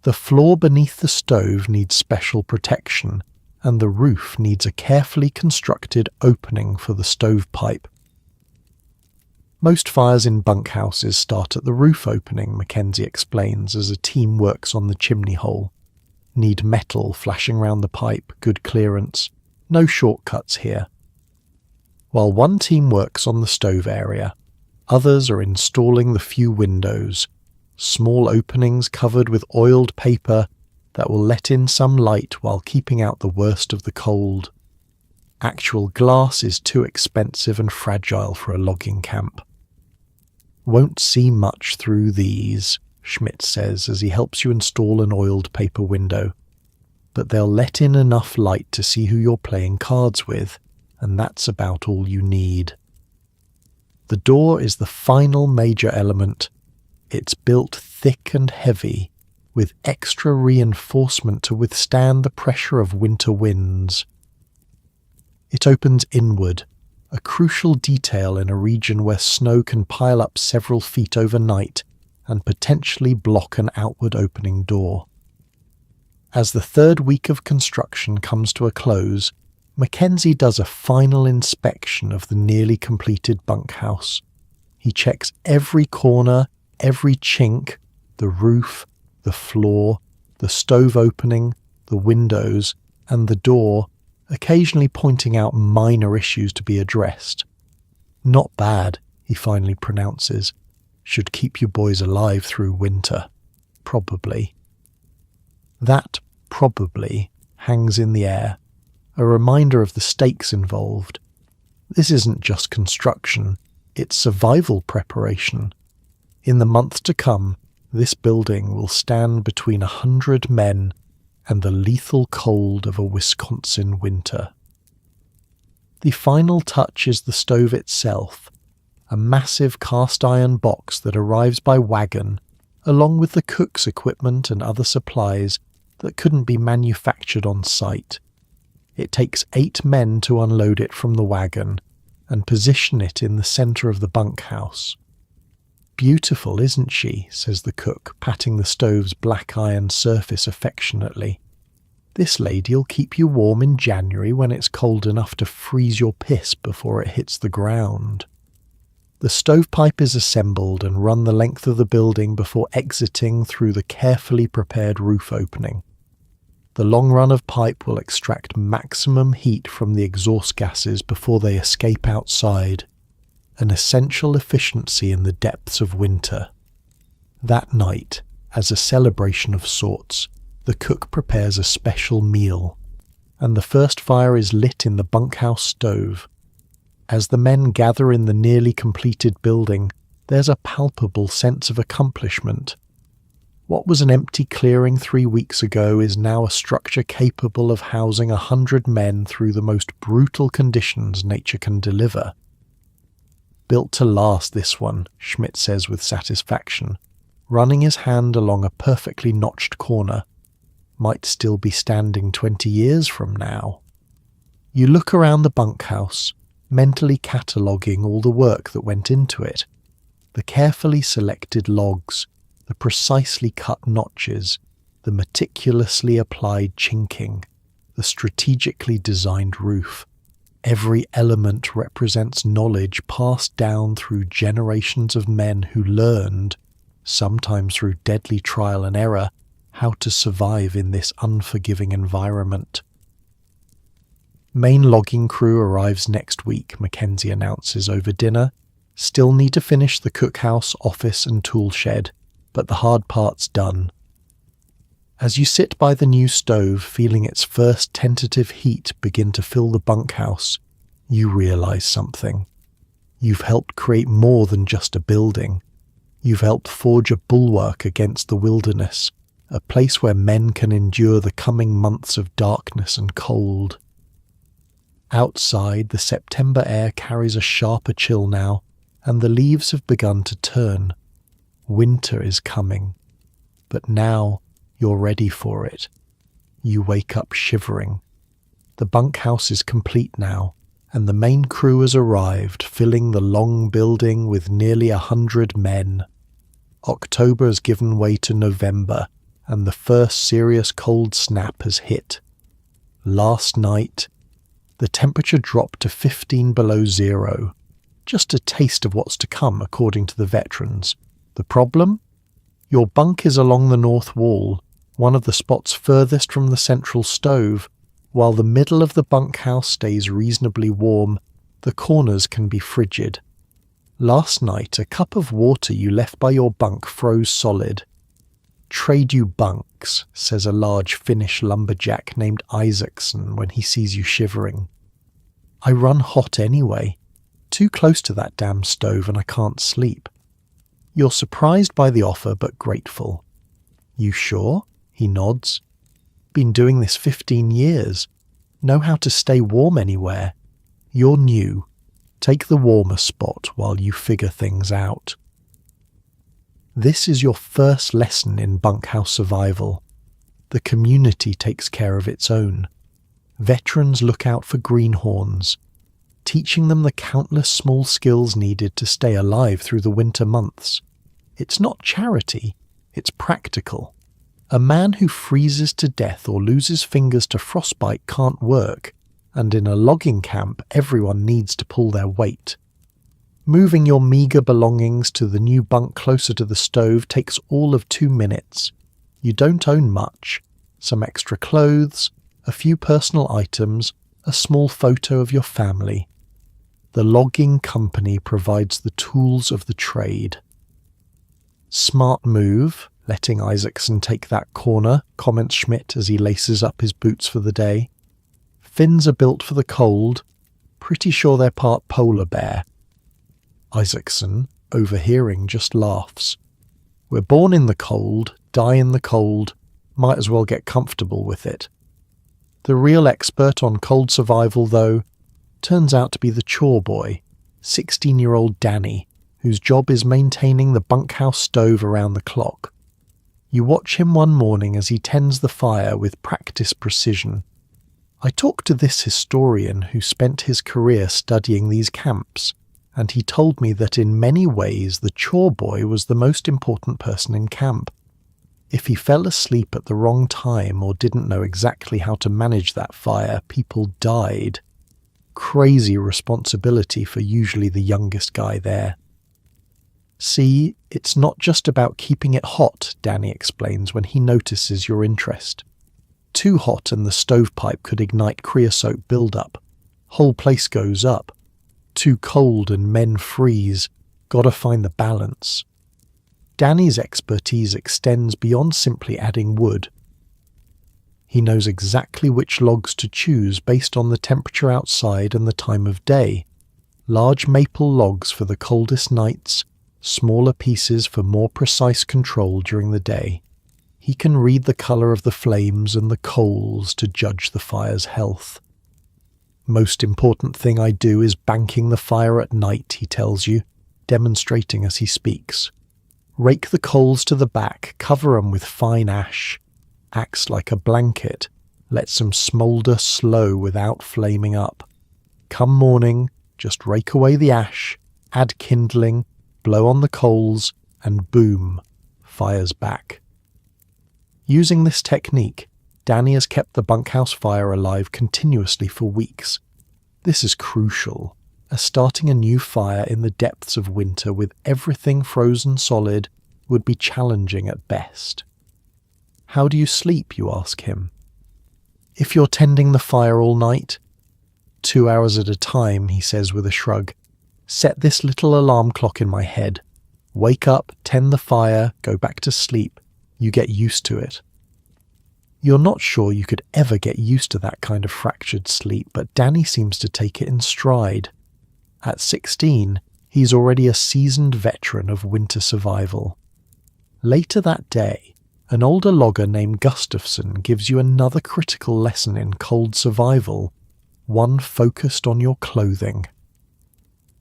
The floor beneath the stove needs special protection, and the roof needs a carefully constructed opening for the stovepipe. Most fires in bunkhouses start at the roof opening, Mackenzie explains as a team works on the chimney hole. Need metal flashing round the pipe, good clearance. No shortcuts here. While one team works on the stove area, others are installing the few windows, small openings covered with oiled paper that will let in some light while keeping out the worst of the cold. Actual glass is too expensive and fragile for a logging camp. Won't see much through these, Schmidt says as he helps you install an oiled paper window, but they'll let in enough light to see who you're playing cards with, and that's about all you need. The door is the final major element. It's built thick and heavy, with extra reinforcement to withstand the pressure of winter winds. It opens inward, a crucial detail in a region where snow can pile up several feet overnight and potentially block an outward opening door. As the third week of construction comes to a close, Mackenzie does a final inspection of the nearly completed bunkhouse. He checks every corner, every chink, the roof, the floor, the stove opening, the windows, and the door, occasionally pointing out minor issues to be addressed. Not bad, he finally pronounces. Should keep you boys alive through winter. Probably. That probably hangs in the air, a reminder of the stakes involved. This isn't just construction, it's survival preparation. In the months to come, this building will stand between 100 men and the lethal cold of a Wisconsin winter. The final touch is the stove itself, a massive cast-iron box that arrives by wagon, along with the cook's equipment and other supplies that couldn't be manufactured on site. It takes 8 men to unload it from the wagon and position it in the centre of the bunkhouse. "Beautiful, isn't she?" says the cook, patting the stove's black iron surface affectionately. "This lady'll keep you warm in January when it's cold enough to freeze your piss before it hits the ground." The stovepipe is assembled and run the length of the building before exiting through the carefully prepared roof opening. The long run of pipe will extract maximum heat from the exhaust gases before they escape outside, an essential efficiency in the depths of winter. That night, as a celebration of sorts, the cook prepares a special meal, and the first fire is lit in the bunkhouse stove. As the men gather in the nearly completed building, there's a palpable sense of accomplishment. What was an empty clearing 3 weeks ago is now a structure capable of housing 100 men through the most brutal conditions nature can deliver. "Built to last, this one," Schmidt says with satisfaction, running his hand along a perfectly notched corner. "Might still be standing 20 years from now." You look around the bunkhouse, mentally cataloguing all the work that went into it. The carefully selected logs, the precisely cut notches, the meticulously applied chinking, the strategically designed roof. Every element represents knowledge passed down through generations of men who learned, sometimes through deadly trial and error, how to survive in this unforgiving environment. Main logging crew arrives next week, Mackenzie announces over dinner. Still need to finish the cookhouse, office and tool shed, but the hard part's done. As you sit by the new stove, feeling its first tentative heat begin to fill the bunkhouse, you realize something. You've helped create more than just a building. You've helped forge a bulwark against the wilderness, a place where men can endure the coming months of darkness and cold. Outside, the September air carries a sharper chill now, and the leaves have begun to turn. Winter is coming, but now you're ready for it. You wake up shivering. The bunkhouse is complete now, and the main crew has arrived, filling the long building with nearly 100 men. October has given way to November, and the first serious cold snap has hit. Last night, the temperature dropped to 15 below zero. Just a taste of what's to come, according to the veterans. The problem? Your bunk is along the north wall, one of the spots furthest from the central stove. While the middle of the bunkhouse stays reasonably warm, the corners can be frigid. Last night, a cup of water you left by your bunk froze solid. "Trade you bunks," says a large Finnish lumberjack named Isaacson when he sees you shivering. "I run hot anyway. Too close to that damn stove and I can't sleep." You're surprised by the offer but grateful. "You sure?" He nods. "Been doing this 15 years. Know how to stay warm anywhere. You're new. Take the warmer spot while you figure things out." This is your first lesson in bunkhouse survival. The community takes care of its own. Veterans look out for greenhorns, teaching them the countless small skills needed to stay alive through the winter months. It's not charity, it's practical. A man who freezes to death or loses fingers to frostbite can't work, and in a logging camp everyone needs to pull their weight. Moving your meagre belongings to the new bunk closer to the stove takes all of 2 minutes. You don't own much. Some extra clothes, a few personal items, a small photo of your family. The logging company provides the tools of the trade. "Smart move, letting Isaacson take that corner," comments Schmidt as he laces up his boots for the day. "Fins are built for the cold. Pretty sure they're part polar bear." Isaacson, overhearing, just laughs. "We're born in the cold, die in the cold, might as well get comfortable with it." The real expert on cold survival, though, turns out to be the chore boy, 16-year-old Danny, whose job is maintaining the bunkhouse stove around the clock. You watch him one morning as he tends the fire with practiced precision. I talked to this historian who spent his career studying these camps, and he told me that in many ways the chore boy was the most important person in camp. If he fell asleep at the wrong time or didn't know exactly how to manage that fire, people died. Crazy responsibility for usually the youngest guy there. "See, it's not just about keeping it hot," Danny explains when he notices your interest. "Too hot and the stovepipe could ignite creosote buildup. Whole place goes up. Too cold and men freeze. Gotta find the balance." Danny's expertise extends beyond simply adding wood. He knows exactly which logs to choose based on the temperature outside and the time of day. Large maple logs for the coldest nights, smaller pieces for more precise control during the day. He can read the colour of the flames and the coals to judge the fire's health. "Most important thing I do is banking the fire at night," he tells you, demonstrating as he speaks. "Rake the coals to the back, cover 'em with fine ash. Acts like a blanket, lets 'em smoulder slow without flaming up. Come morning, just rake away the ash, add kindling, blow on the coals, and boom, fire's back." Using this technique, Danny has kept the bunkhouse fire alive continuously for weeks. This is crucial, as starting a new fire in the depths of winter with everything frozen solid would be challenging at best. "How do you sleep?" you ask him. "If you're tending the fire all night?" 2 hours at a time, he says with a shrug. "Set this little alarm clock in my head. Wake up, tend the fire, go back to sleep. You get used to it." You're not sure you could ever get used to that kind of fractured sleep, but Danny seems to take it in stride. At 16, he's already a seasoned veteran of winter survival. Later that day, an older logger named Gustafson gives you another critical lesson in cold survival, one focused on your clothing.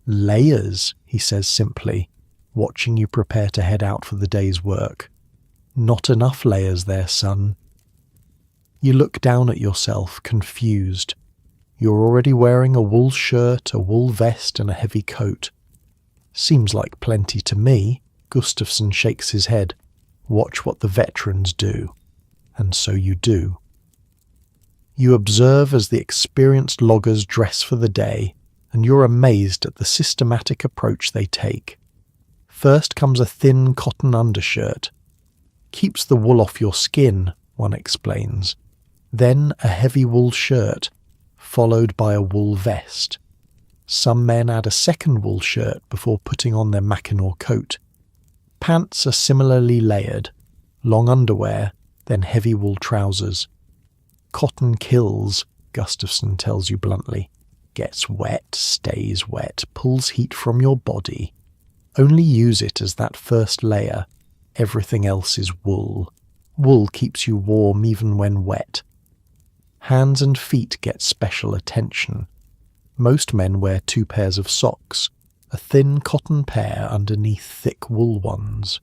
"Layers," he says simply, watching you prepare to head out for the day's work. "Not enough layers there, son." You look down at yourself, confused. You're already wearing a wool shirt, a wool vest, and a heavy coat. "Seems like plenty to me." Gustafson shakes his head. "Watch what the veterans do." And so you do. You observe as the experienced loggers dress for the day, and you're amazed at the systematic approach they take. First comes a thin cotton undershirt. Keeps the wool off your skin, one explains. Then a heavy wool shirt, followed by a wool vest. Some men add a second wool shirt before putting on their mackinaw coat. Pants are similarly layered, long underwear, then heavy wool trousers. Cotton kills, Gustafson tells you bluntly. Gets wet, stays wet, pulls heat from your body. Only use it as that first layer. Everything else is wool. Wool keeps you warm even when wet. Hands and feet get special attention. Most men wear 2 pairs of socks, a thin cotton pair underneath thick wool ones.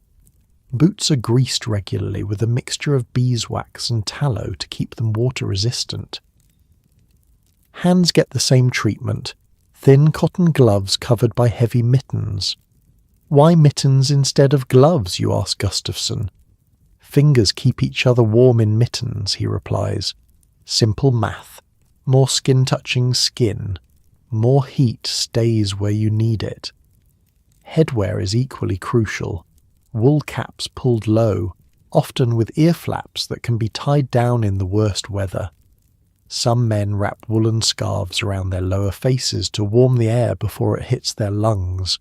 Boots are greased regularly with a mixture of beeswax and tallow to keep them water resistant. Hands get the same treatment, thin cotton gloves covered by heavy mittens. Why mittens instead of gloves, you ask Gustafson. Fingers keep each other warm in mittens, he replies. Simple math. More skin touching skin. More heat stays where you need it. Headwear is equally crucial. Wool caps pulled low, often with ear flaps that can be tied down in the worst weather. Some men wrap woolen scarves around their lower faces to warm the air before it hits their lungs.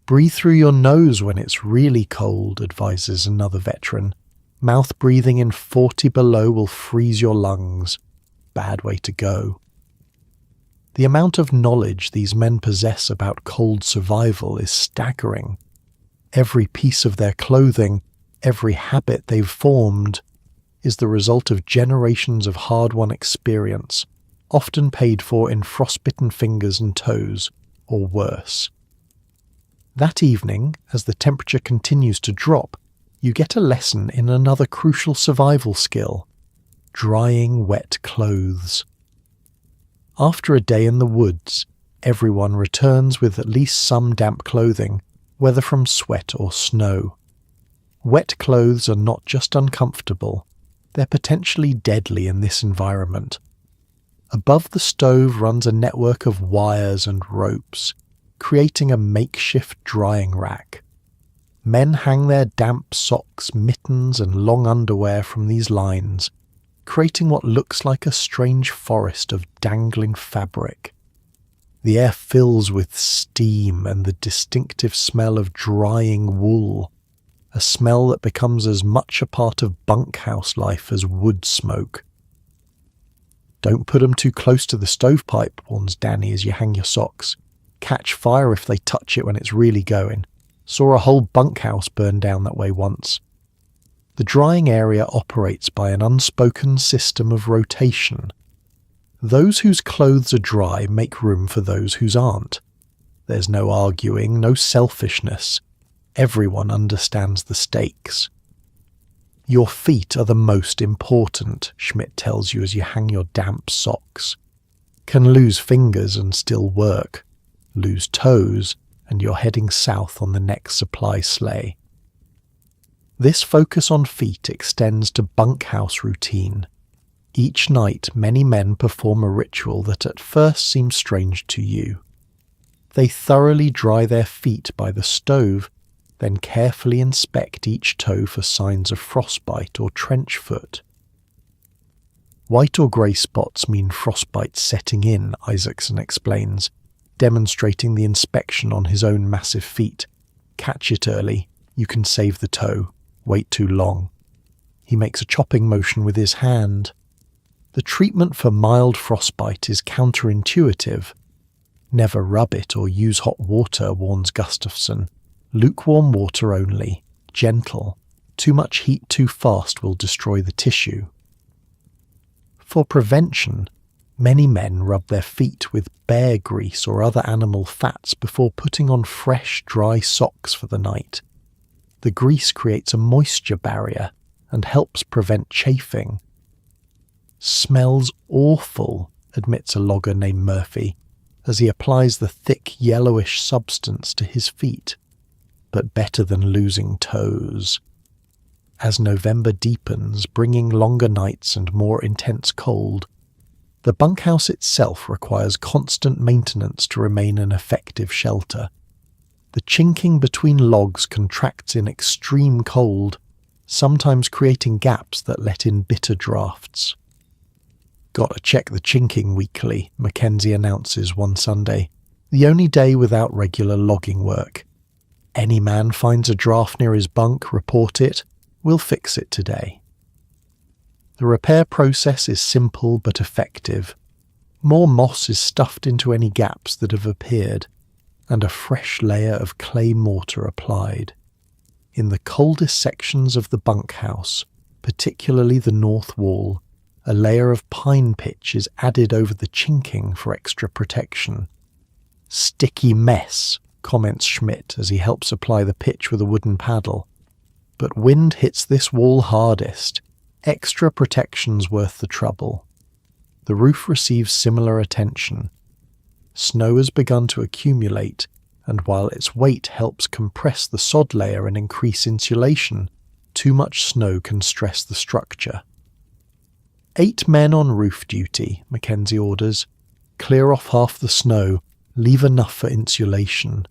Breathe through your nose when it's really cold, advises another veteran. Mouth breathing in 40 below will freeze your lungs. Bad way to go. The amount of knowledge these men possess about cold survival is staggering. Every piece of their clothing, every habit they've formed, is the result of generations of hard-won experience, often paid for in frostbitten fingers and toes, or worse. That evening, as the temperature continues to drop, you get a lesson in another crucial survival skill: drying wet clothes. After a day in the woods, everyone returns with at least some damp clothing, whether from sweat or snow. Wet clothes are not just uncomfortable, they're potentially deadly in this environment. Above the stove runs a network of wires and ropes, creating a makeshift drying rack. Men hang their damp socks, mittens, and long underwear from these lines, creating what looks like a strange forest of dangling fabric. The air fills with steam and the distinctive smell of drying wool, a smell that becomes as much a part of bunkhouse life as wood smoke. Don't put 'em too close to the stovepipe, warns Danny as you hang your socks. Catch fire if they touch it when it's really going. Saw a whole bunkhouse burn down that way once. The drying area operates by an unspoken system of rotation. Those whose clothes are dry make room for those whose aren't. There's no arguing, no selfishness. Everyone understands the stakes. Your feet are the most important, Schmidt tells you as you hang your damp socks. Can lose fingers and still work. Lose toes, and you're heading south on the next supply sleigh. This focus on feet extends to bunkhouse routine. Each night, many men perform a ritual that at first seems strange to you. They thoroughly dry their feet by the stove, then carefully inspect each toe for signs of frostbite or trench foot. White or grey spots mean frostbite setting in, Isaacson explains, demonstrating the inspection on his own massive feet. Catch it early, you can save the toe. Wait too long. He makes a chopping motion with his hand. The treatment for mild frostbite is counterintuitive. Never rub it or use hot water, warns Gustafson. Lukewarm water only, gentle. Too much heat too fast will destroy the tissue. For prevention, many men rub their feet with bear grease or other animal fats before putting on fresh, dry socks for the night. The grease creates a moisture barrier and helps prevent chafing. Smells awful, admits a logger named Murphy, as he applies the thick yellowish substance to his feet. But better than losing toes. As November deepens, bringing longer nights and more intense cold, The bunkhouse itself requires constant maintenance to remain an effective shelter. The chinking between logs contracts in extreme cold, sometimes creating gaps that let in bitter drafts. "Gotta check the chinking weekly," Mackenzie announces one Sunday, the only day without regular logging work. "Any man finds a draft near his bunk, report it. We'll fix it today." The repair process is simple but effective. More moss is stuffed into any gaps that have appeared, and a fresh layer of clay mortar applied. In the coldest sections of the bunkhouse, particularly the north wall, a layer of pine pitch is added over the chinking for extra protection. "Sticky mess," comments Schmidt as he helps apply the pitch with a wooden paddle. "But wind hits this wall hardest. Extra protection's worth the trouble." The roof receives similar attention. Snow has begun to accumulate, and while its weight helps compress the sod layer and increase insulation, too much snow can stress the structure. 8 men on roof duty, Mackenzie orders. "Clear off half the snow, leave enough for insulation.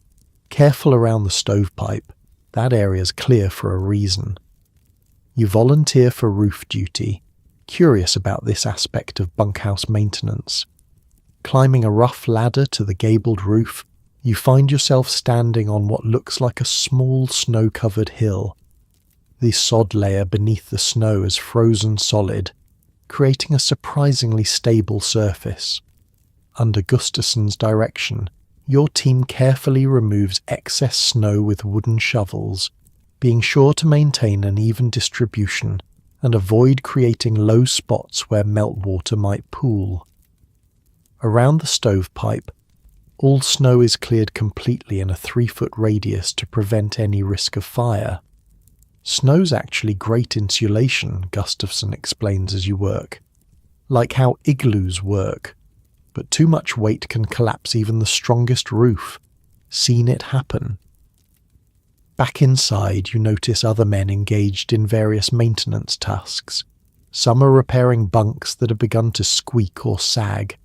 Careful around the stovepipe, that area's clear for a reason." You volunteer for roof duty, curious about this aspect of bunkhouse maintenance. Climbing a rough ladder to the gabled roof, you find yourself standing on what looks like a small snow-covered hill. The sod layer beneath the snow is frozen solid, creating a surprisingly stable surface. Under Gustafson's direction, your team carefully removes excess snow with wooden shovels, being sure to maintain an even distribution and avoid creating low spots where meltwater might pool. Around the stovepipe, all snow is cleared completely in a 3-foot radius to prevent any risk of fire. "Snow's actually great insulation," Gustafson explains as you work. "Like how igloos work. But too much weight can collapse even the strongest roof. Seen it happen." Back inside, you notice other men engaged in various maintenance tasks. Some are repairing bunks that have begun to squeak or sag.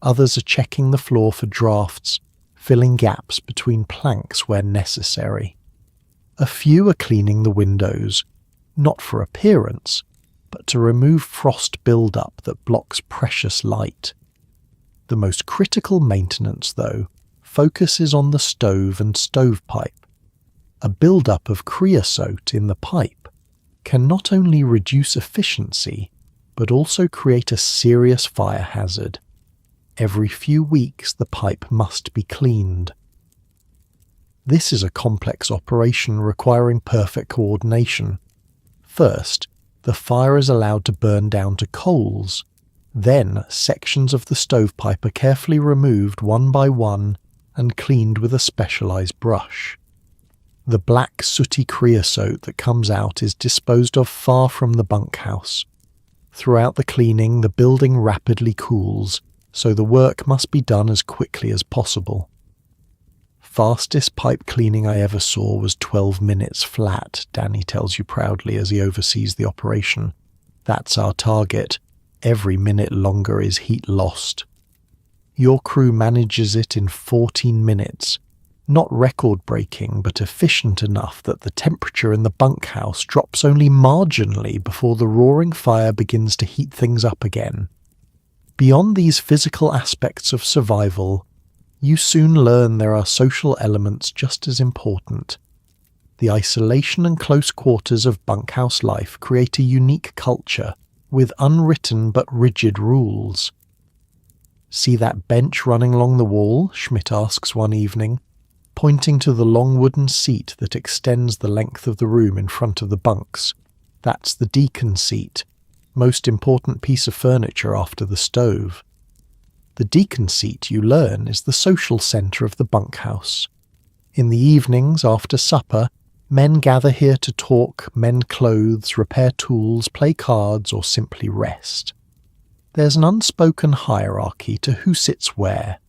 Others are checking the floor for drafts, filling gaps between planks where necessary. A few are cleaning the windows, not for appearance, but to remove frost build-up that blocks precious light. The most critical maintenance, though, focuses on the stove and stovepipe. A build-up of creosote in the pipe can not only reduce efficiency, but also create a serious fire hazard. Every few weeks the pipe must be cleaned. This is a complex operation requiring perfect coordination. First, the fire is allowed to burn down to coals. Then, sections of the stovepipe are carefully removed one by one and cleaned with a specialized brush. The black sooty creosote that comes out is disposed of far from the bunkhouse. Throughout the cleaning, the building rapidly cools, so the work must be done as quickly as possible. "Fastest pipe cleaning I ever saw was 12 minutes flat," Danny tells you proudly as he oversees the operation. "That's our target. Every minute longer is heat lost." Your crew manages it in 14 minutes. Not record-breaking, but efficient enough that the temperature in the bunkhouse drops only marginally before the roaring fire begins to heat things up again. Beyond these physical aspects of survival, you soon learn there are social elements just as important. The isolation and close quarters of bunkhouse life create a unique culture with unwritten but rigid rules. "See that bench running along the wall?" Schmidt asks one evening, pointing to the long wooden seat that extends the length of the room in front of the bunks. "That's the deacon seat, most important piece of furniture after the stove." The deacon seat, you learn, is the social centre of the bunkhouse. In the evenings, after supper, men gather here to talk, mend clothes, repair tools, play cards, or simply rest. There's an unspoken hierarchy to who sits where.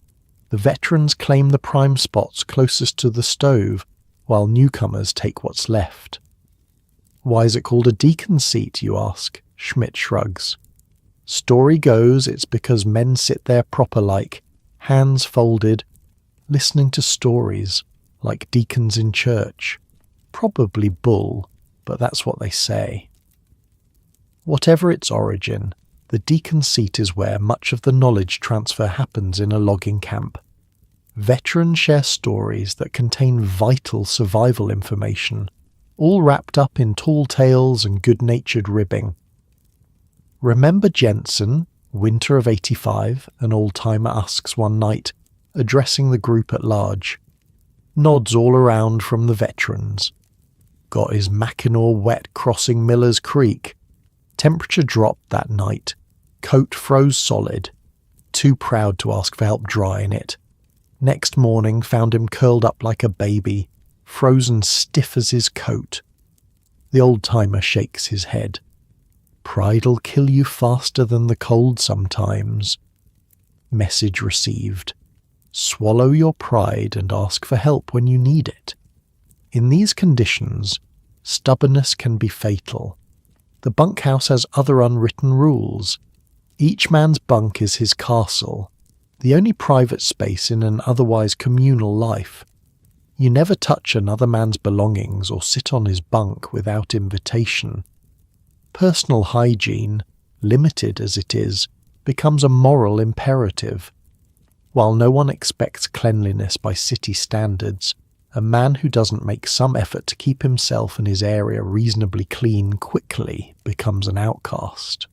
The veterans claim the prime spots closest to the stove, while newcomers take what's left. "Why is it called a deacon seat, you ask?" Schmidt shrugs. Story goes it's because men sit there proper-like, hands folded, listening to stories, like deacons in church. Probably bull, but that's what they say. Whatever its origin, the deacon seat is where much of the knowledge transfer happens in a logging camp. Veterans share stories that contain vital survival information, all wrapped up in tall tales and good-natured ribbing. Remember Jensen, winter of '85, an old-timer asks one night, addressing the group at large. Nods all around from the veterans. Got his Mackinaw wet crossing Miller's Creek. Temperature dropped that night. Coat froze solid. Too proud to ask for help drying it. Next morning found him curled up like a baby, frozen stiff as his coat. The old-timer shakes his head. Pride'll kill you faster than the cold sometimes. Message received. Swallow your pride and ask for help when you need it. In these conditions, stubbornness can be fatal. The bunkhouse has other unwritten rules. Each man's bunk is his castle, the only private space in an otherwise communal life. You never touch another man's belongings or sit on his bunk without invitation. Personal hygiene, limited as it is, becomes a moral imperative. While no one expects cleanliness by city standards, a man who doesn't make some effort to keep himself and his area reasonably clean quickly becomes an outcast.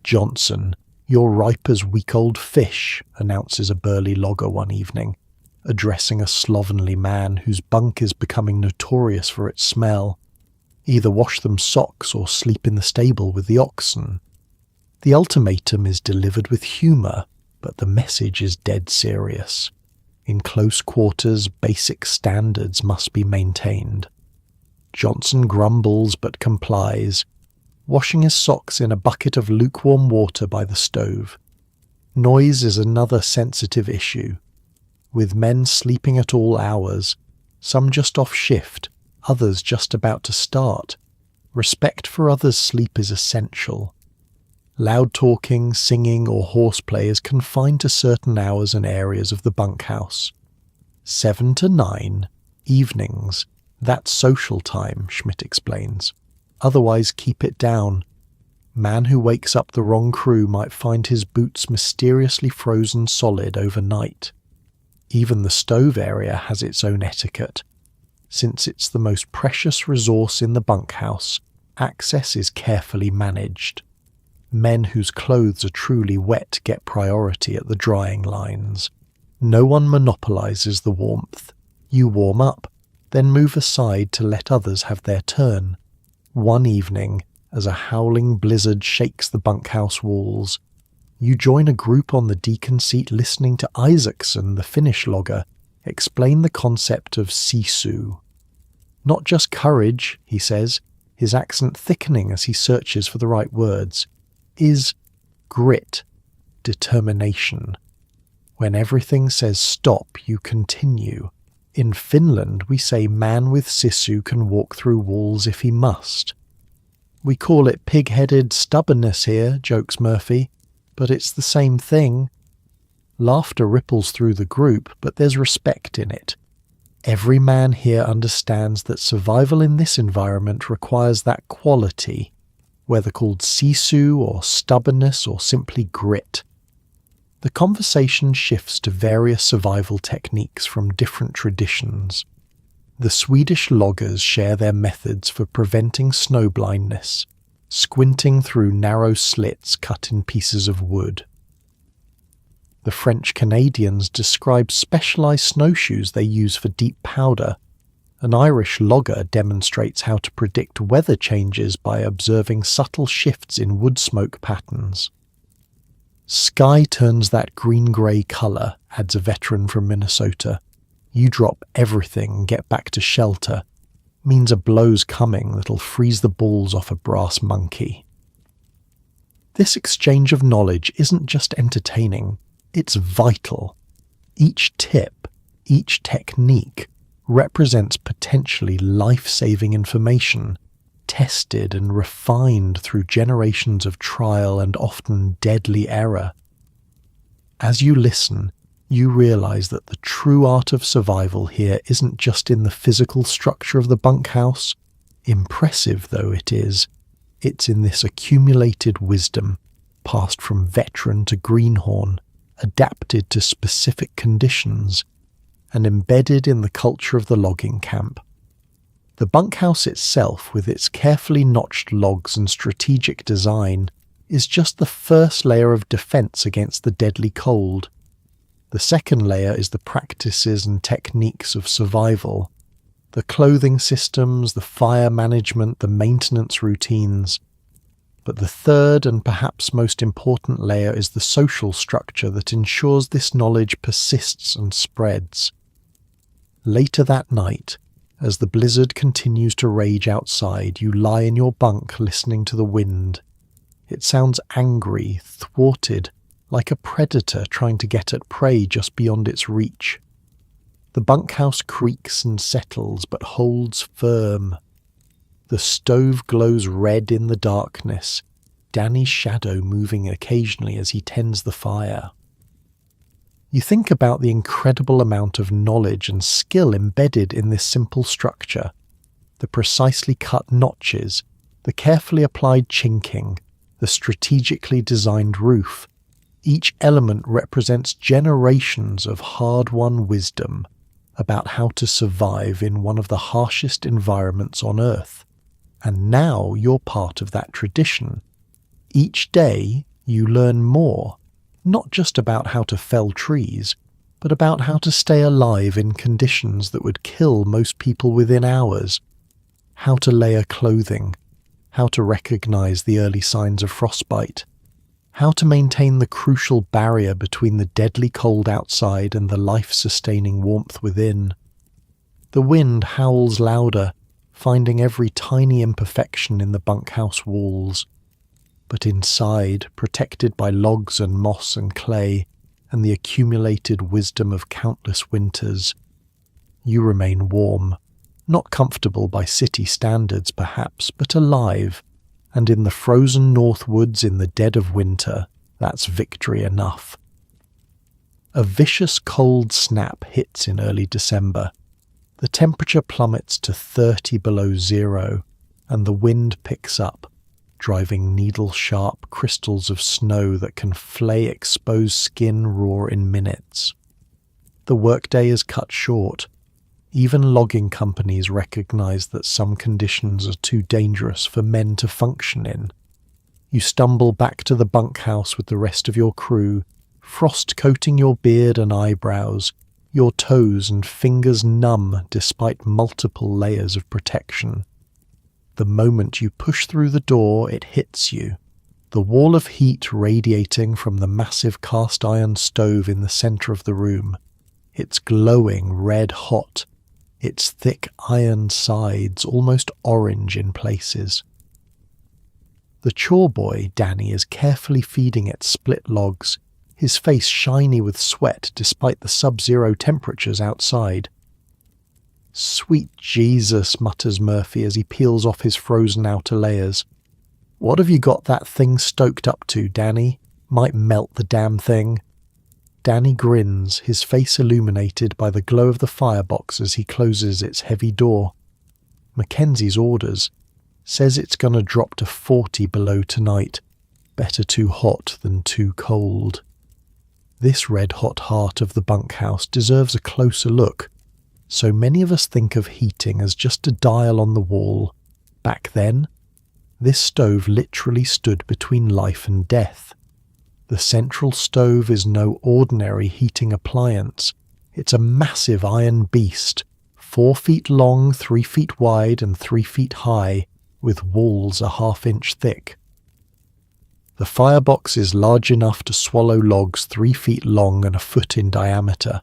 Johnson, you're ripe as week-old fish, announces a burly logger one evening, addressing a slovenly man whose bunk is becoming notorious for its smell. Either wash them socks or sleep in the stable with the oxen. The ultimatum is delivered with humour, but the message is dead serious. In close quarters, basic standards must be maintained. Johnson grumbles but complies, washing his socks in a bucket of lukewarm water by the stove. Noise is another sensitive issue. With men sleeping at all hours, some just off shift, others just about to start, respect for others' sleep is essential. Loud talking, singing or horseplay is confined to certain hours and areas of the bunkhouse. 7 to 9, evenings, that's social time, Schmidt explains. Otherwise keep it down. Man who wakes up the wrong crew might find his boots mysteriously frozen solid overnight. Even the stove area has its own etiquette. Since it's the most precious resource in the bunkhouse, access is carefully managed. Men whose clothes are truly wet get priority at the drying lines. No one monopolizes the warmth. You warm up, then move aside to let others have their turn. One evening, as a howling blizzard shakes the bunkhouse walls, you join a group on the deacon seat listening to Isaacson, the Finnish logger, explain the concept of sisu. Not just courage, he says, his accent thickening as he searches for the right words, is grit, determination. When everything says stop, you continue. In Finland, we say man with sisu can walk through walls if he must. We call it pig-headed stubbornness here, jokes Murphy, but it's the same thing. Laughter ripples through the group, but there's respect in it. Every man here understands that survival in this environment requires that quality, whether called sisu or stubbornness or simply grit. The conversation shifts to various survival techniques from different traditions. The Swedish loggers share their methods for preventing snow blindness, squinting through narrow slits cut in pieces of wood. The French Canadians describe specialized snowshoes they use for deep powder. An Irish logger demonstrates how to predict weather changes by observing subtle shifts in wood smoke patterns. Sky turns that green-grey colour, adds a veteran from Minnesota. You drop everything and get back to shelter. Means a blow's coming that'll freeze the balls off a brass monkey. This exchange of knowledge isn't just entertaining, it's vital. Each tip, each technique, represents potentially life-saving information, tested and refined through generations of trial and often deadly error. As you listen, you realize that the true art of survival here isn't just in the physical structure of the bunkhouse, impressive though it is. It's in this accumulated wisdom, passed from veteran to greenhorn, adapted to specific conditions, and embedded in the culture of the logging camp. The bunkhouse itself, with its carefully notched logs and strategic design, is just the first layer of defense against the deadly cold. The second layer is the practices and techniques of survival, the clothing systems, the fire management, the maintenance routines. But the third and perhaps most important layer is the social structure that ensures this knowledge persists and spreads. Later that night, as the blizzard continues to rage outside, you lie in your bunk listening to the wind. It sounds angry, thwarted, like a predator trying to get at prey just beyond its reach. The bunkhouse creaks and settles, but holds firm. The stove glows red in the darkness, Danny's shadow moving occasionally as he tends the fire. You think about the incredible amount of knowledge and skill embedded in this simple structure, the precisely cut notches, the carefully applied chinking, the strategically designed roof. Each element represents generations of hard-won wisdom about how to survive in one of the harshest environments on Earth. And now you're part of that tradition. Each day you learn more, not just about how to fell trees, but about how to stay alive in conditions that would kill most people within hours, how to layer clothing, how to recognize the early signs of frostbite, how to maintain the crucial barrier between the deadly cold outside and the life-sustaining warmth within. The wind howls louder, finding every tiny imperfection in the bunkhouse walls. But inside, protected by logs and moss and clay, and the accumulated wisdom of countless winters, you remain warm, not comfortable by city standards perhaps, but alive. And in the frozen north woods in the dead of winter, that's victory enough. A vicious cold snap hits in early December. The temperature plummets to 30 below zero, and the wind picks up, driving needle-sharp crystals of snow that can flay exposed skin raw in minutes. The workday is cut short. Even logging companies recognize that some conditions are too dangerous for men to function in. You stumble back to the bunkhouse with the rest of your crew, frost coating your beard and eyebrows, your toes and fingers numb despite multiple layers of protection. The moment you push through the door, it hits you. The wall of heat radiating from the massive cast iron stove in the center of the room. It's glowing red hot, its thick iron sides almost orange in places. The chore boy, Danny, is carefully feeding it split logs, his face shiny with sweat despite the sub-zero temperatures outside. "Sweet Jesus," mutters Murphy as he peels off his frozen outer layers. "What have you got that thing stoked up to, Danny? Might melt the damn thing." Danny grins, his face illuminated by the glow of the firebox as he closes its heavy door. Mackenzie's orders. Says it's gonna drop to 40 below tonight. Better too hot than too cold. This red-hot heart of the bunkhouse deserves a closer look. So many of us think of heating as just a dial on the wall. Back then, this stove literally stood between life and death. The central stove is no ordinary heating appliance. It's a massive iron beast, 4 feet long, 3 feet wide, and 3 feet high, with walls a half-inch thick. The firebox is large enough to swallow logs 3 feet long and a foot in diameter.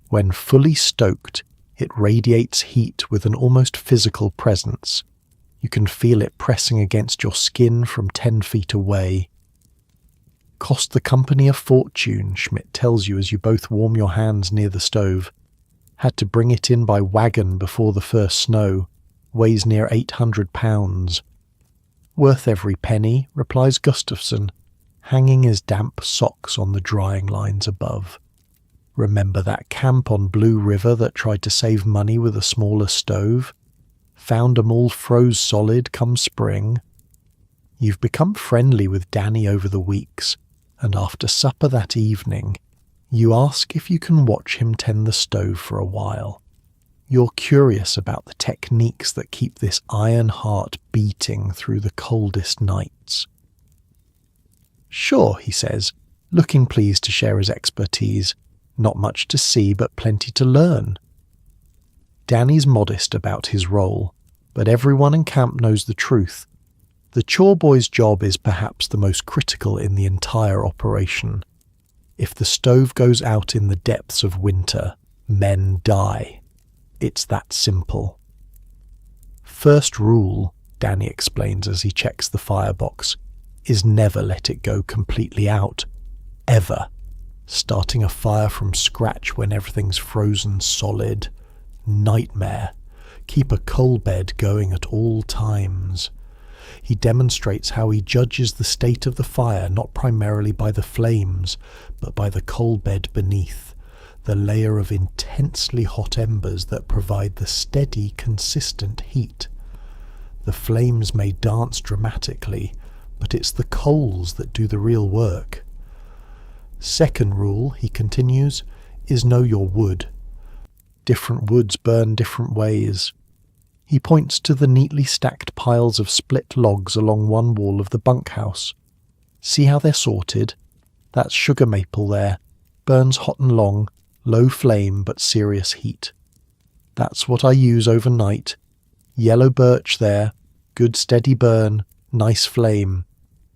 When fully stoked, it radiates heat with an almost physical presence. You can feel it pressing against your skin from 10 feet away. Cost the company a fortune, Schmidt tells you as you both warm your hands near the stove. Had to bring it in by wagon before the first snow. weighs near 800 pounds. Worth every penny, replies Gustafsson, hanging his damp socks on the drying lines above. Remember that camp on Blue River that tried to save money with a smaller stove? Found 'em all froze solid come spring. You've become friendly with Danny over the weeks, and after supper that evening, you ask if you can watch him tend the stove for a while. You're curious about the techniques that keep this iron heart beating through the coldest nights. Sure, he says, looking pleased to share his expertise. Not much to see, but plenty to learn. Danny's modest about his role, but everyone in camp knows the truth. The chore boy's job is perhaps the most critical in the entire operation. If the stove goes out in the depths of winter, men die. It's that simple. First rule, Danny explains as he checks the firebox, is never let it go completely out. Ever. Starting a fire from scratch when everything's frozen solid. Nightmare. Keep a coal bed going at all times. He demonstrates how he judges the state of the fire not primarily by the flames, but by the coal bed beneath, the layer of intensely hot embers that provide the steady, consistent heat. The flames may dance dramatically, but it's the coals that do the real work. Second rule, he continues, is know your wood. Different woods burn different ways. He points to the neatly stacked piles of split logs along one wall of the bunkhouse. See how they're sorted? That's sugar maple there. Burns hot and long, low flame but serious heat. That's what I use overnight. Yellow birch there, good steady burn, nice flame.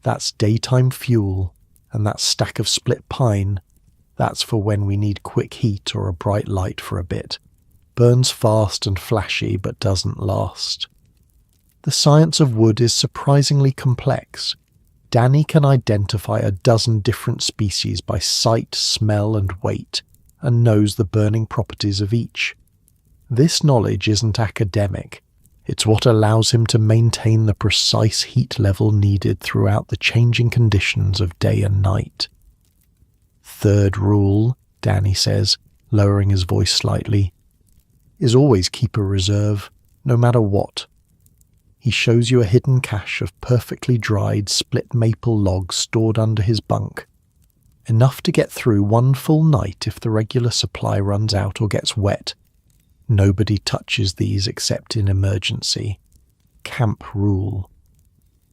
That's daytime fuel. And that stack of split pine, that's for when we need quick heat or a bright light for a bit. Burns fast and flashy but doesn't last. The science of wood is surprisingly complex. Danny can identify a dozen different species by sight, smell and weight, and knows the burning properties of each. This knowledge isn't academic. It's what allows him to maintain the precise heat level needed throughout the changing conditions of day and night. Third rule, Danny says, lowering his voice slightly, is always keep a reserve, no matter what. He shows you a hidden cache of perfectly dried split maple logs stored under his bunk. Enough to get through one full night if the regular supply runs out or gets wet. Nobody touches these except in emergency. Camp rule.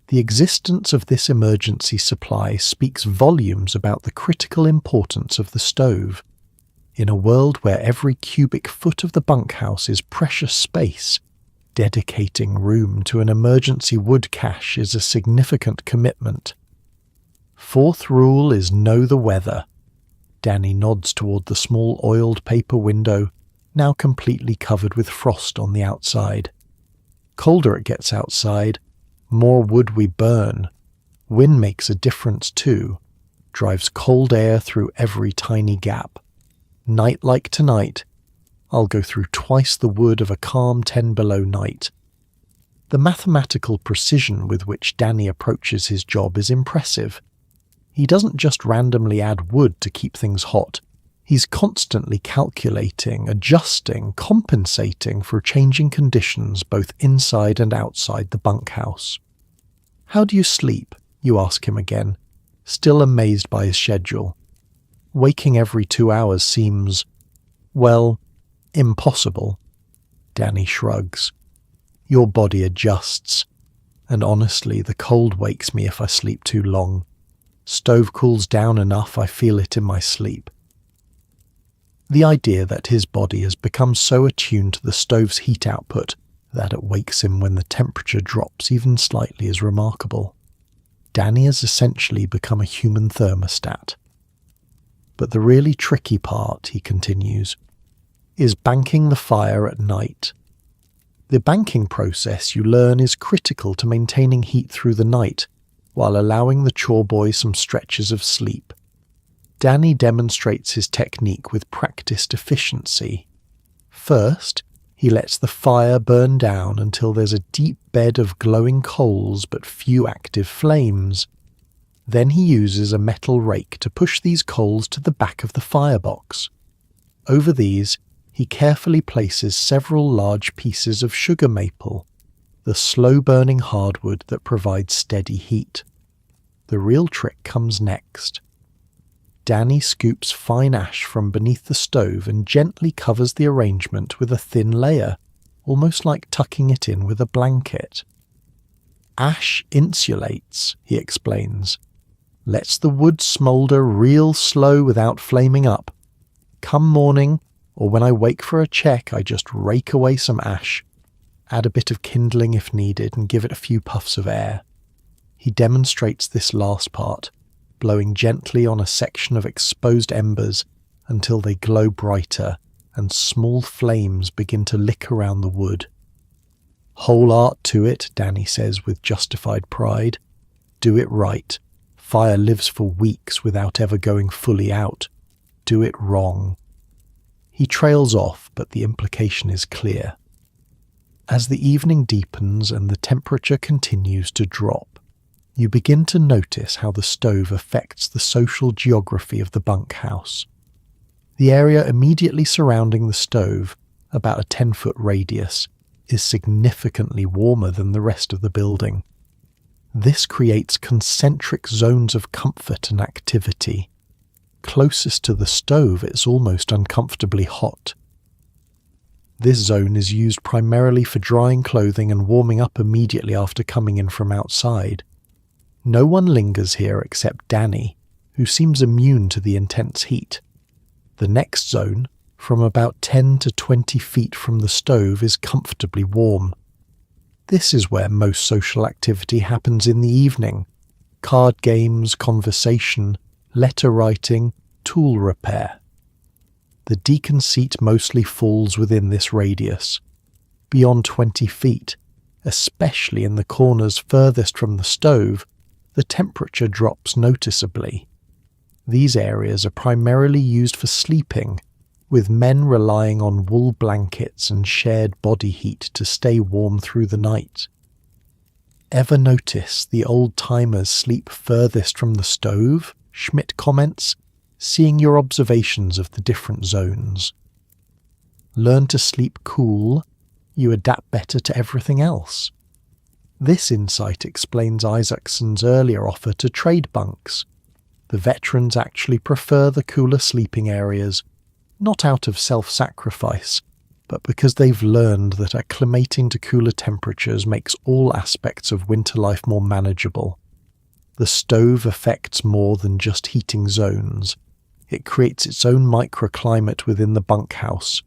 The existence of this emergency supply speaks volumes about the critical importance of the stove. In a world where every cubic foot of the bunkhouse is precious space, dedicating room to an emergency wood cache is a significant commitment. Fourth rule is know the weather. Danny nods toward the small oiled paper window, now completely covered with frost on the outside. Colder it gets outside, more wood we burn. Wind makes a difference too, drives cold air through every tiny gap. Night like tonight, I'll go through twice the wood of a calm 10 below night. The mathematical precision with which Danny approaches his job is impressive. He doesn't just randomly add wood to keep things hot. He's constantly calculating, adjusting, compensating for changing conditions both inside and outside the bunkhouse. How do you sleep? You ask him again, still amazed by his schedule. Waking every 2 hours seems, well, impossible. Danny shrugs. Your body adjusts, and honestly, the cold wakes me if I sleep too long. Stove cools down enough I feel it in my sleep. The idea that his body has become so attuned to the stove's heat output that it wakes him when the temperature drops even slightly is remarkable. Danny has essentially become a human thermostat. But the really tricky part, he continues, is banking the fire at night. The banking process, you learn, is critical to maintaining heat through the night, while allowing the chore boy some stretches of sleep. Danny demonstrates his technique with practiced efficiency. First, He lets the fire burn down until there's a deep bed of glowing coals but few active flames. Then he uses a metal rake to push these coals to the back of the firebox. Over these, he carefully places several large pieces of sugar maple, the slow-burning hardwood that provides steady heat. The real trick comes next. Danny scoops fine ash from beneath the stove and gently covers the arrangement with a thin layer, almost like tucking it in with a blanket. Ash insulates, he explains. Lets the wood smoulder real slow without flaming up. Come morning, or when I wake for a check, I just rake away some ash, add a bit of kindling if needed, and give it a few puffs of air. He demonstrates this last part, blowing gently on a section of exposed embers until they glow brighter and small flames begin to lick around the wood. Whole art to it, Danny says with justified pride. Do it right. Fire lives for weeks without ever going fully out. Do it wrong. He trails off, but the implication is clear. As the evening deepens and the temperature continues to drop, you begin to notice how the stove affects the social geography of the bunkhouse. The area immediately surrounding the stove, about a 10-foot radius, is significantly warmer than the rest of the building. This creates concentric zones of comfort and activity. Closest to the stove, it's almost uncomfortably hot. This zone is used primarily for drying clothing and warming up immediately after coming in from outside. No one lingers here except Danny, who seems immune to the intense heat. The next zone, from about 10 to 20 feet from the stove, is comfortably warm. This is where most social activity happens in the evening. Card games, conversation, letter writing, tool repair. The deacon seat mostly falls within this radius. Beyond 20 feet, especially in the corners furthest from the stove, the temperature drops noticeably. These areas are primarily used for sleeping, with men relying on wool blankets and shared body heat to stay warm through the night. Ever notice the old-timers sleep furthest from the stove? Schmidt comments, seeing your observations of the different zones. Learn to sleep cool, you adapt better to everything else. This insight explains Isaacson's earlier offer to trade bunks. The veterans actually prefer the cooler sleeping areas, not out of self-sacrifice, but because they've learned that acclimating to cooler temperatures makes all aspects of winter life more manageable. The stove affects more than just heating zones. It creates its own microclimate within the bunkhouse.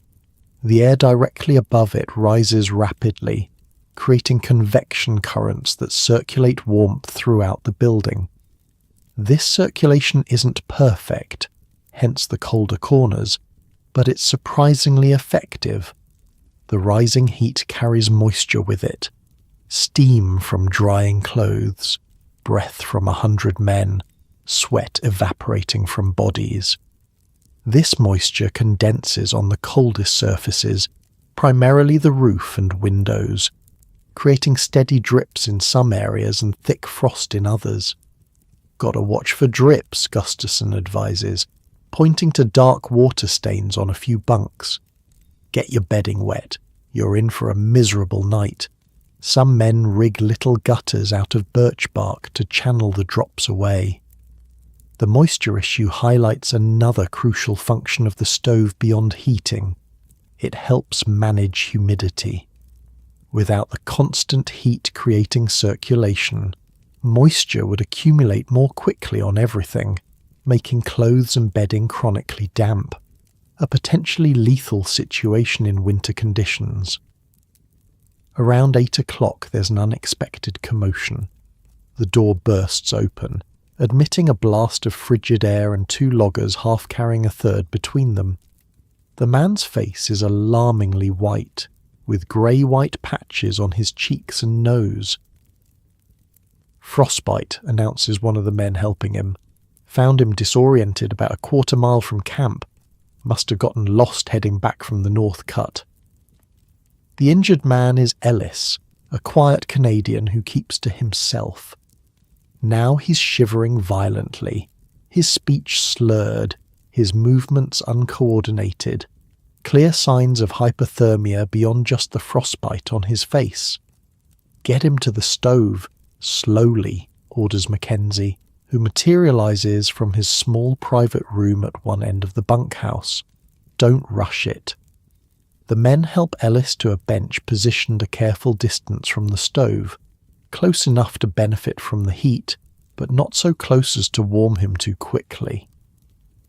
The air directly above it rises rapidly, creating convection currents that circulate warmth throughout the building. This circulation isn't perfect, hence the colder corners, but it's surprisingly effective. The rising heat carries moisture with it, steam from drying clothes, breath from 100 men, sweat evaporating from bodies. This moisture condenses on the coldest surfaces, primarily the roof and windows, creating steady drips in some areas and thick frost in others. Gotta watch for drips, Gustafson advises, pointing to dark water stains on a few bunks. Get your bedding wet. You're in for a miserable night. Some men rig little gutters out of birch bark to channel the drops away. The moisture issue highlights another crucial function of the stove beyond heating. It helps manage humidity. Without the constant heat creating circulation, moisture would accumulate more quickly on everything, making clothes and bedding chronically damp, a potentially lethal situation in winter conditions. Around 8 o'clock there's an unexpected commotion. The door bursts open, admitting a blast of frigid air and 2 loggers half carrying a third between them. The man's face is alarmingly white, with grey-white patches on his cheeks and nose. Frostbite, announces one of the men helping him. Found him disoriented about a quarter-mile from camp. Must have gotten lost heading back from the North Cut. The injured man is Ellis, a quiet Canadian who keeps to himself. Now he's shivering violently, his speech slurred, his movements uncoordinated, clear signs of hypothermia beyond just the frostbite on his face. "Get him to the stove, slowly," orders Mackenzie, who materializes from his small private room at one end of the bunkhouse. "Don't rush it." The men help Ellis to a bench positioned a careful distance from the stove, close enough to benefit from the heat, but not so close as to warm him too quickly.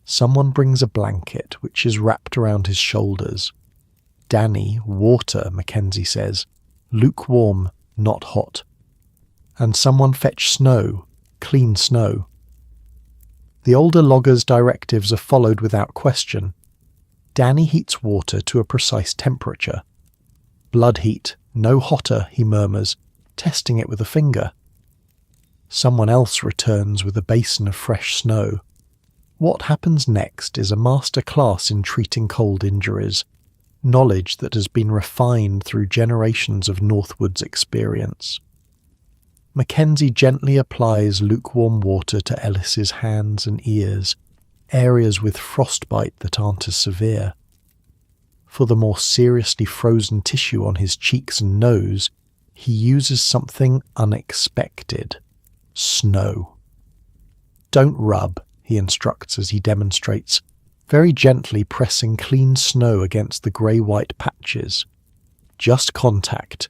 Someone brings a blanket, which is wrapped around his shoulders. "Danny, water," Mackenzie says. "Lukewarm, not hot." And someone fetch snow, clean snow. The older logger's directives are followed without question. Danny heats water to a precise temperature. "Blood heat, no hotter," he murmurs, testing it with a finger. Someone else returns with a basin of fresh snow. What happens next is a master class in treating cold injuries, knowledge that has been refined through generations of Northwoods experience. Mackenzie gently applies lukewarm water to Ellis's hands and ears, areas with frostbite that aren't as severe. For the more seriously frozen tissue on his cheeks and nose, he uses something unexpected: snow. "Don't rub," he instructs as he demonstrates, very gently pressing clean snow against the grey-white patches. "Just contact."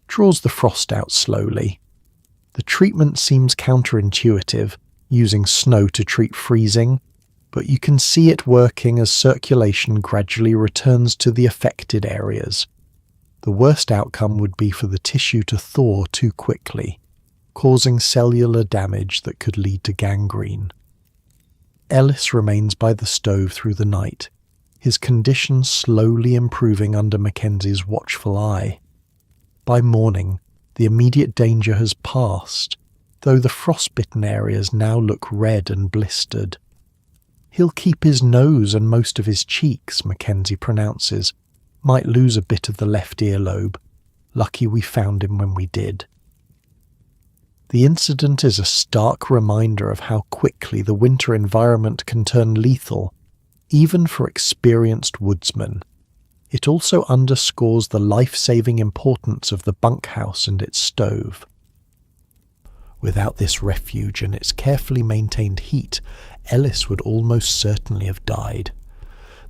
Draws the frost out slowly. The treatment seems counterintuitive, using snow to treat freezing, but you can see it working as circulation gradually returns to the affected areas. The worst outcome would be for the tissue to thaw too quickly, causing cellular damage that could lead to gangrene. Ellis remains by the stove through the night, his condition slowly improving under Mackenzie's watchful eye. By morning, the immediate danger has passed, though the frostbitten areas now look red and blistered. "He'll keep his nose and most of his cheeks," Mackenzie pronounces. "Might lose a bit of the left earlobe. Lucky we found him when we did." The incident is a stark reminder of how quickly the winter environment can turn lethal, even for experienced woodsmen. It also underscores the life-saving importance of the bunkhouse and its stove. Without this refuge and its carefully maintained heat, Ellis would almost certainly have died.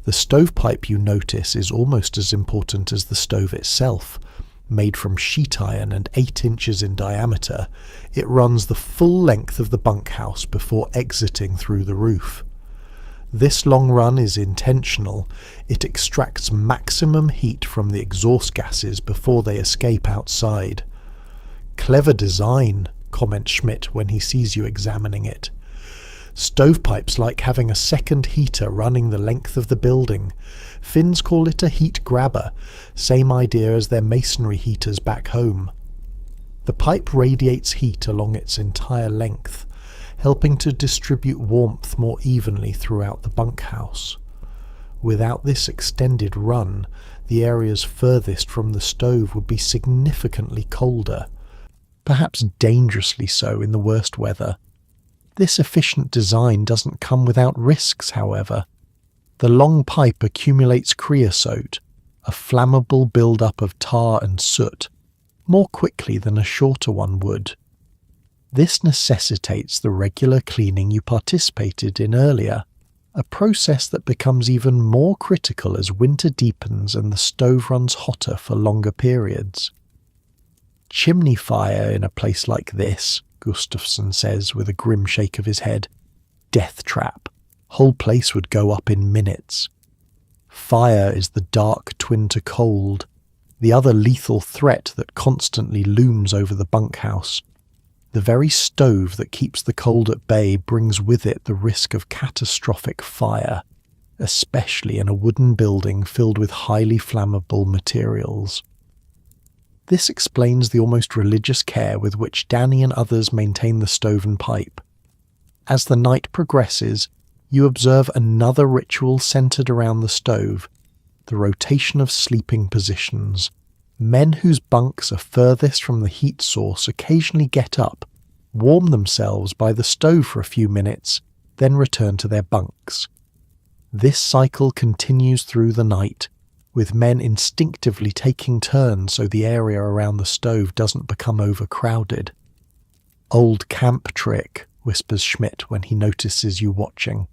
The stovepipe, you notice, is almost as important as the stove itself. Made from sheet iron and 8 inches in diameter, it runs the full length of the bunkhouse before exiting through the roof. This long run is intentional. It extracts maximum heat from the exhaust gases before they escape outside. "Clever design," comments Schmidt when he sees you examining it. "Stovepipes like having a second heater running the length of the building. Finns call it a heat grabber, same idea as their masonry heaters back home. The pipe radiates heat along its entire length, helping to distribute warmth more evenly throughout the bunkhouse. Without this extended run, the areas furthest from the stove would be significantly colder, perhaps dangerously so in the worst weather. This efficient design doesn't come without risks, however. The long pipe accumulates creosote, a flammable build-up of tar and soot, more quickly than a shorter one would. This necessitates the regular cleaning you participated in earlier, a process that becomes even more critical as winter deepens and the stove runs hotter for longer periods. "Chimney fire in a place like this," Gustafsson says with a grim shake of his head. "Death trap. Whole place would go up in minutes. Fire is the dark twin to cold, the other lethal threat that constantly looms over the bunkhouse. The very stove that keeps the cold at bay brings with it the risk of catastrophic fire, especially in a wooden building filled with highly flammable materials." This explains the almost religious care with which Danny and others maintain the stove and pipe. As the night progresses, you observe another ritual centered around the stove, the rotation of sleeping positions, Men whose bunks are furthest from the heat source occasionally get up, warm themselves by the stove for a few minutes, then return to their bunks. This cycle continues through the night, with men instinctively taking turns so the area around the stove doesn't become overcrowded. "Old camp trick," whispers Schmidt when he notices you watching.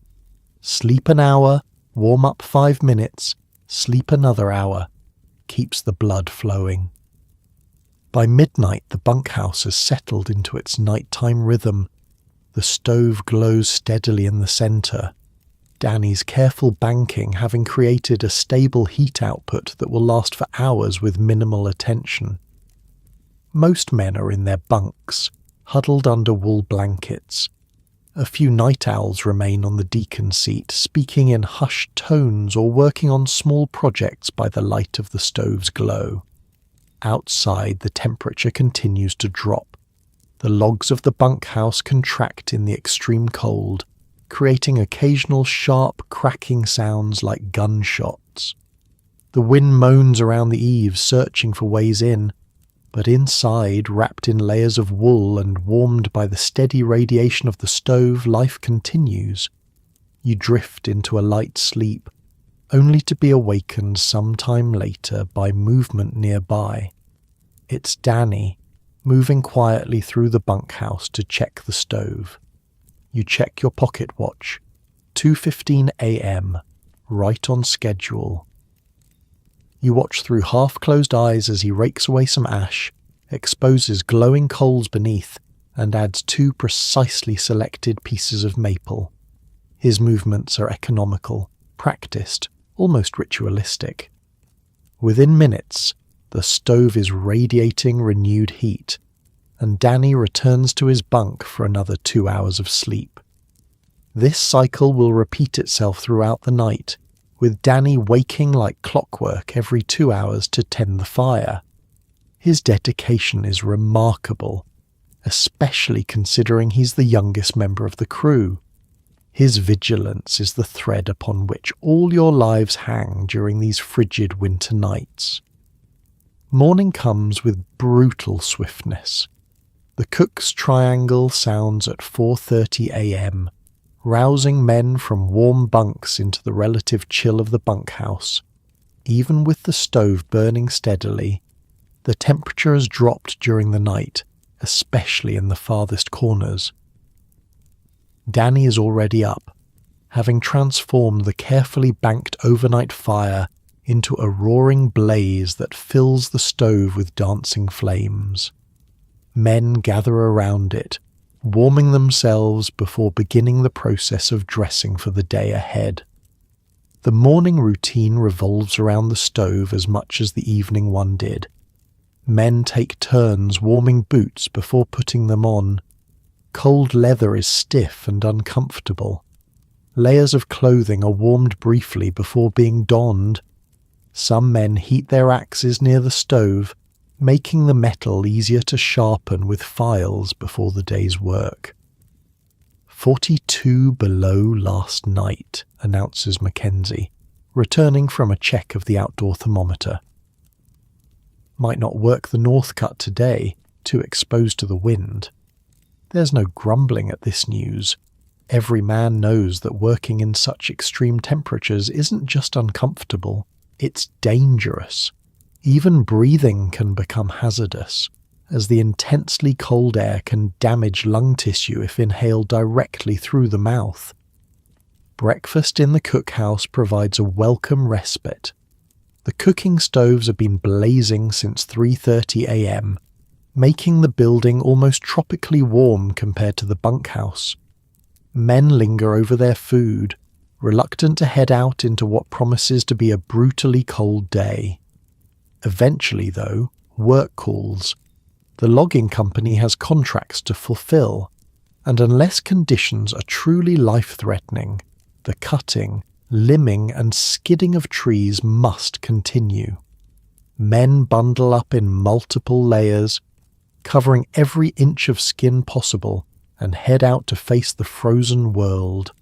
"Sleep an hour, warm up 5 minutes, sleep another hour. Keeps the blood flowing." By midnight, the bunkhouse has settled into its nighttime rhythm. The stove glows steadily in the centre, Danny's careful banking having created a stable heat output that will last for hours with minimal attention. Most men are in their bunks, huddled under wool blankets. A few night owls remain on the deacon seat, speaking in hushed tones or working on small projects by the light of the stove's glow. Outside, the temperature continues to drop. The logs of the bunkhouse contract in the extreme cold, creating occasional sharp, cracking sounds like gunshots. The wind moans around the eaves, searching for ways in, but inside, wrapped in layers of wool and warmed by the steady radiation of the stove, life continues. You drift into a light sleep, only to be awakened some time later by movement nearby. It's Danny, moving quietly through the bunkhouse to check the stove. You check your pocket watch. 2:15 a.m., right on schedule. You watch through half-closed eyes as he rakes away some ash, exposes glowing coals beneath, and adds 2 precisely selected pieces of maple. His movements are economical, practiced, almost ritualistic. Within minutes, the stove is radiating renewed heat, and Danny returns to his bunk for another 2 hours of sleep. This cycle will repeat itself throughout the night, with Danny waking like clockwork every 2 hours to tend the fire. His dedication is remarkable, especially considering he's the youngest member of the crew. His vigilance is the thread upon which all your lives hang during these frigid winter nights. Morning comes with brutal swiftness. The cook's triangle sounds at 4:30 a.m., rousing men from warm bunks into the relative chill of the bunkhouse. Even with the stove burning steadily, the temperature has dropped during the night, especially in the farthest corners. Danny is already up, having transformed the carefully banked overnight fire into a roaring blaze that fills the stove with dancing flames. Men gather around it, warming themselves before beginning the process of dressing for the day ahead. The morning routine revolves around the stove as much as the evening one did. Men take turns warming boots before putting them on. Cold leather is stiff and uncomfortable. Layers of clothing are warmed briefly before being donned. Some men heat their axes near the stove, making the metal easier to sharpen with files before the day's work. 42 below last night, announces Mackenzie, returning from a check of the outdoor thermometer. Might not work the north cut today, too exposed to the wind. There's no grumbling at this news. Every man knows that working in such extreme temperatures isn't just uncomfortable, it's dangerous. Even breathing can become hazardous, as the intensely cold air can damage lung tissue if inhaled directly through the mouth. Breakfast in the cookhouse provides a welcome respite. The cooking stoves have been blazing since 3:30 a.m., making the building almost tropically warm compared to the bunkhouse. Men linger over their food, reluctant to head out into what promises to be a brutally cold day. Eventually, though, work calls. The logging company has contracts to fulfill, and unless conditions are truly life-threatening, the cutting, limbing and skidding of trees must continue. Men bundle up in multiple layers, covering every inch of skin possible, and head out to face the frozen world.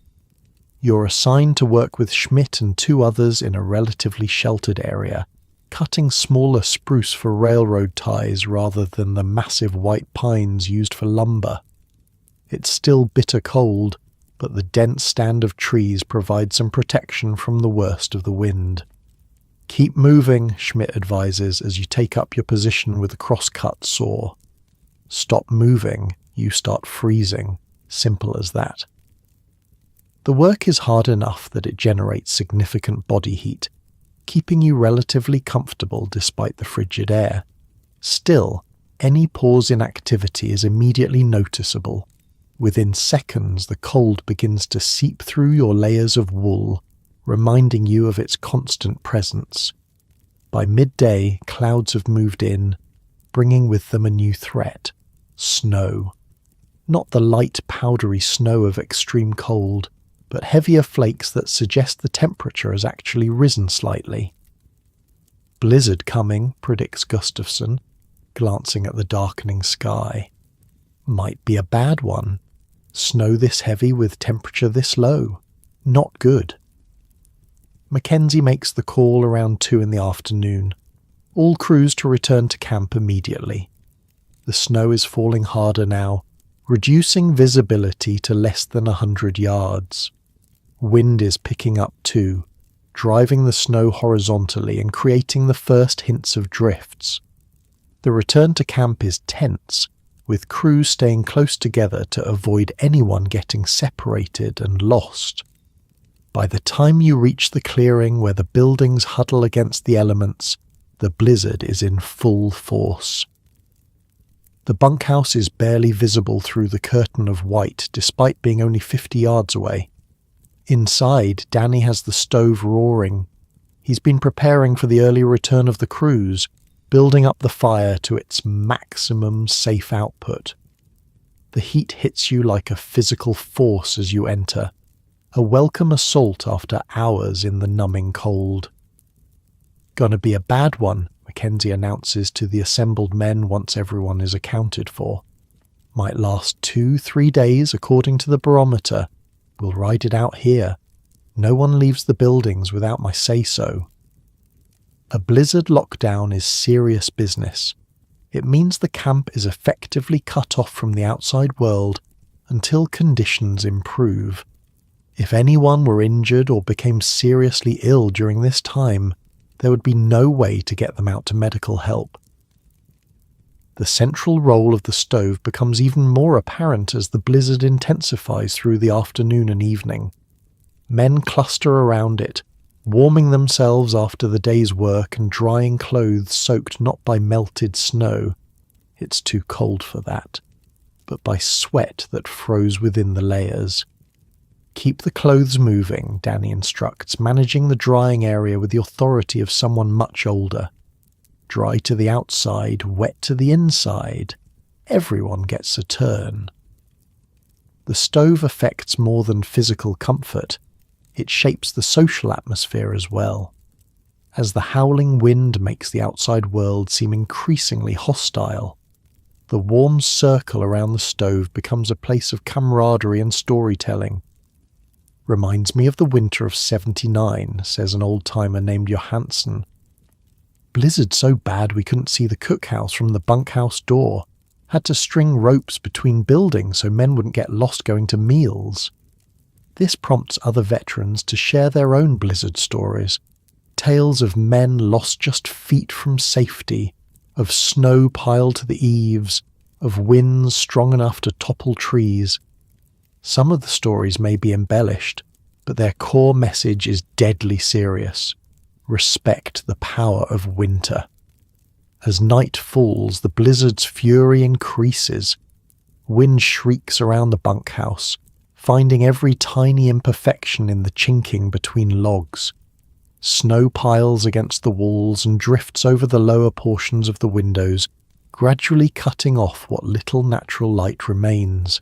You're assigned to work with Schmidt and 2 others in a relatively sheltered area, cutting smaller spruce for railroad ties rather than the massive white pines used for lumber. It's still bitter cold, but the dense stand of trees provides some protection from the worst of the wind. Keep moving, Schmidt advises as you take up your position with a cross-cut saw. Stop moving, you start freezing. Simple as that. The work is hard enough that it generates significant body heat, keeping you relatively comfortable despite the frigid air. Still, any pause in activity is immediately noticeable. Within seconds, the cold begins to seep through your layers of wool, reminding you of its constant presence. By midday, clouds have moved in, bringing with them a new threat: snow. Not the light, powdery snow of extreme cold, but heavier flakes that suggest the temperature has actually risen slightly. Blizzard coming, predicts Gustafsson, glancing at the darkening sky. Might be a bad one. Snow this heavy with temperature this low. Not good. Mackenzie makes the call around 2 in the afternoon. All crews to return to camp immediately. The snow is falling harder now, reducing visibility to less than 100 yards. Wind is picking up too, driving the snow horizontally and creating the first hints of drifts. The return to camp is tense, with crews staying close together to avoid anyone getting separated and lost. By the time you reach the clearing where the buildings huddle against the elements, the blizzard is in full force. The bunkhouse is barely visible through the curtain of white despite being only 50 yards away. Inside, Danny has the stove roaring. He's been preparing for the early return of the crews, building up the fire to its maximum safe output. The heat hits you like a physical force as you enter, a welcome assault after hours in the numbing cold. Gonna be a bad one, Mackenzie announces to the assembled men once everyone is accounted for. Might last 2-3 days according to the barometer. We'll ride it out here. No one leaves the buildings without my say-so. A blizzard lockdown is serious business. It means the camp is effectively cut off from the outside world until conditions improve. If anyone were injured or became seriously ill during this time, there would be no way to get them out to medical help. The central role of the stove becomes even more apparent as the blizzard intensifies through the afternoon and evening. Men cluster around it, warming themselves after the day's work and drying clothes soaked not by melted snow, it's too cold for that, but by sweat that froze within the layers. Keep the clothes moving, Danny instructs, managing the drying area with the authority of someone much older. Dry to the outside, wet to the inside. Everyone gets a turn. The stove affects more than physical comfort. It shapes the social atmosphere as well. As the howling wind makes the outside world seem increasingly hostile, the warm circle around the stove becomes a place of camaraderie and storytelling. Reminds me of the winter of '79, says an old-timer named Johansson. Blizzard so bad we couldn't see the cookhouse from the bunkhouse door. Had to string ropes between buildings so men wouldn't get lost going to meals. This prompts other veterans to share their own blizzard stories. Tales of men lost just feet from safety, of snow piled to the eaves, of winds strong enough to topple trees. Some of the stories may be embellished, but their core message is deadly serious. Respect the power of winter. As night falls, the blizzard's fury increases. Wind shrieks around the bunkhouse, finding every tiny imperfection in the chinking between logs. Snow piles against the walls and drifts over the lower portions of the windows, gradually cutting off what little natural light remains.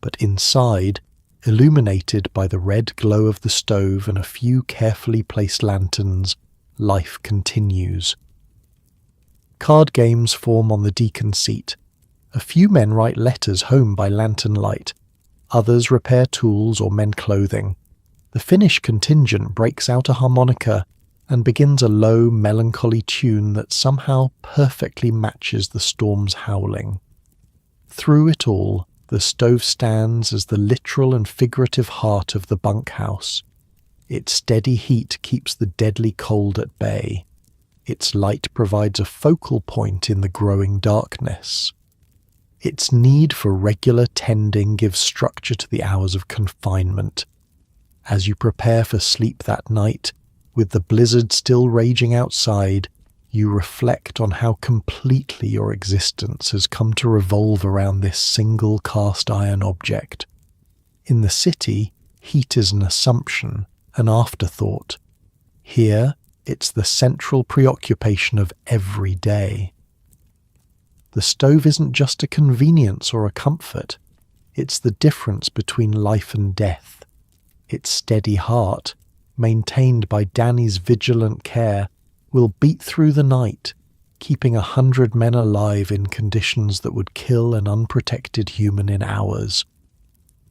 But inside, illuminated by the red glow of the stove and a few carefully placed lanterns, life continues. Card games form on the deacon seat. A few men write letters home by lantern light. Others repair tools or mend clothing. The Finnish contingent breaks out a harmonica, and begins a low, melancholy tune that somehow perfectly matches the storm's howling. Through it all, the stove stands as the literal and figurative heart of the bunkhouse. Its steady heat keeps the deadly cold at bay. Its light provides a focal point in the growing darkness. Its need for regular tending gives structure to the hours of confinement. As you prepare for sleep that night, with the blizzard still raging outside, you reflect on how completely your existence has come to revolve around this single cast iron object. In the city, heat is an assumption, an afterthought. Here, it's the central preoccupation of every day. The stove isn't just a convenience or a comfort. It's the difference between life and death. Its steady heart, maintained by Danny's vigilant care, will beat through the night, keeping 100 men alive in conditions that would kill an unprotected human in hours.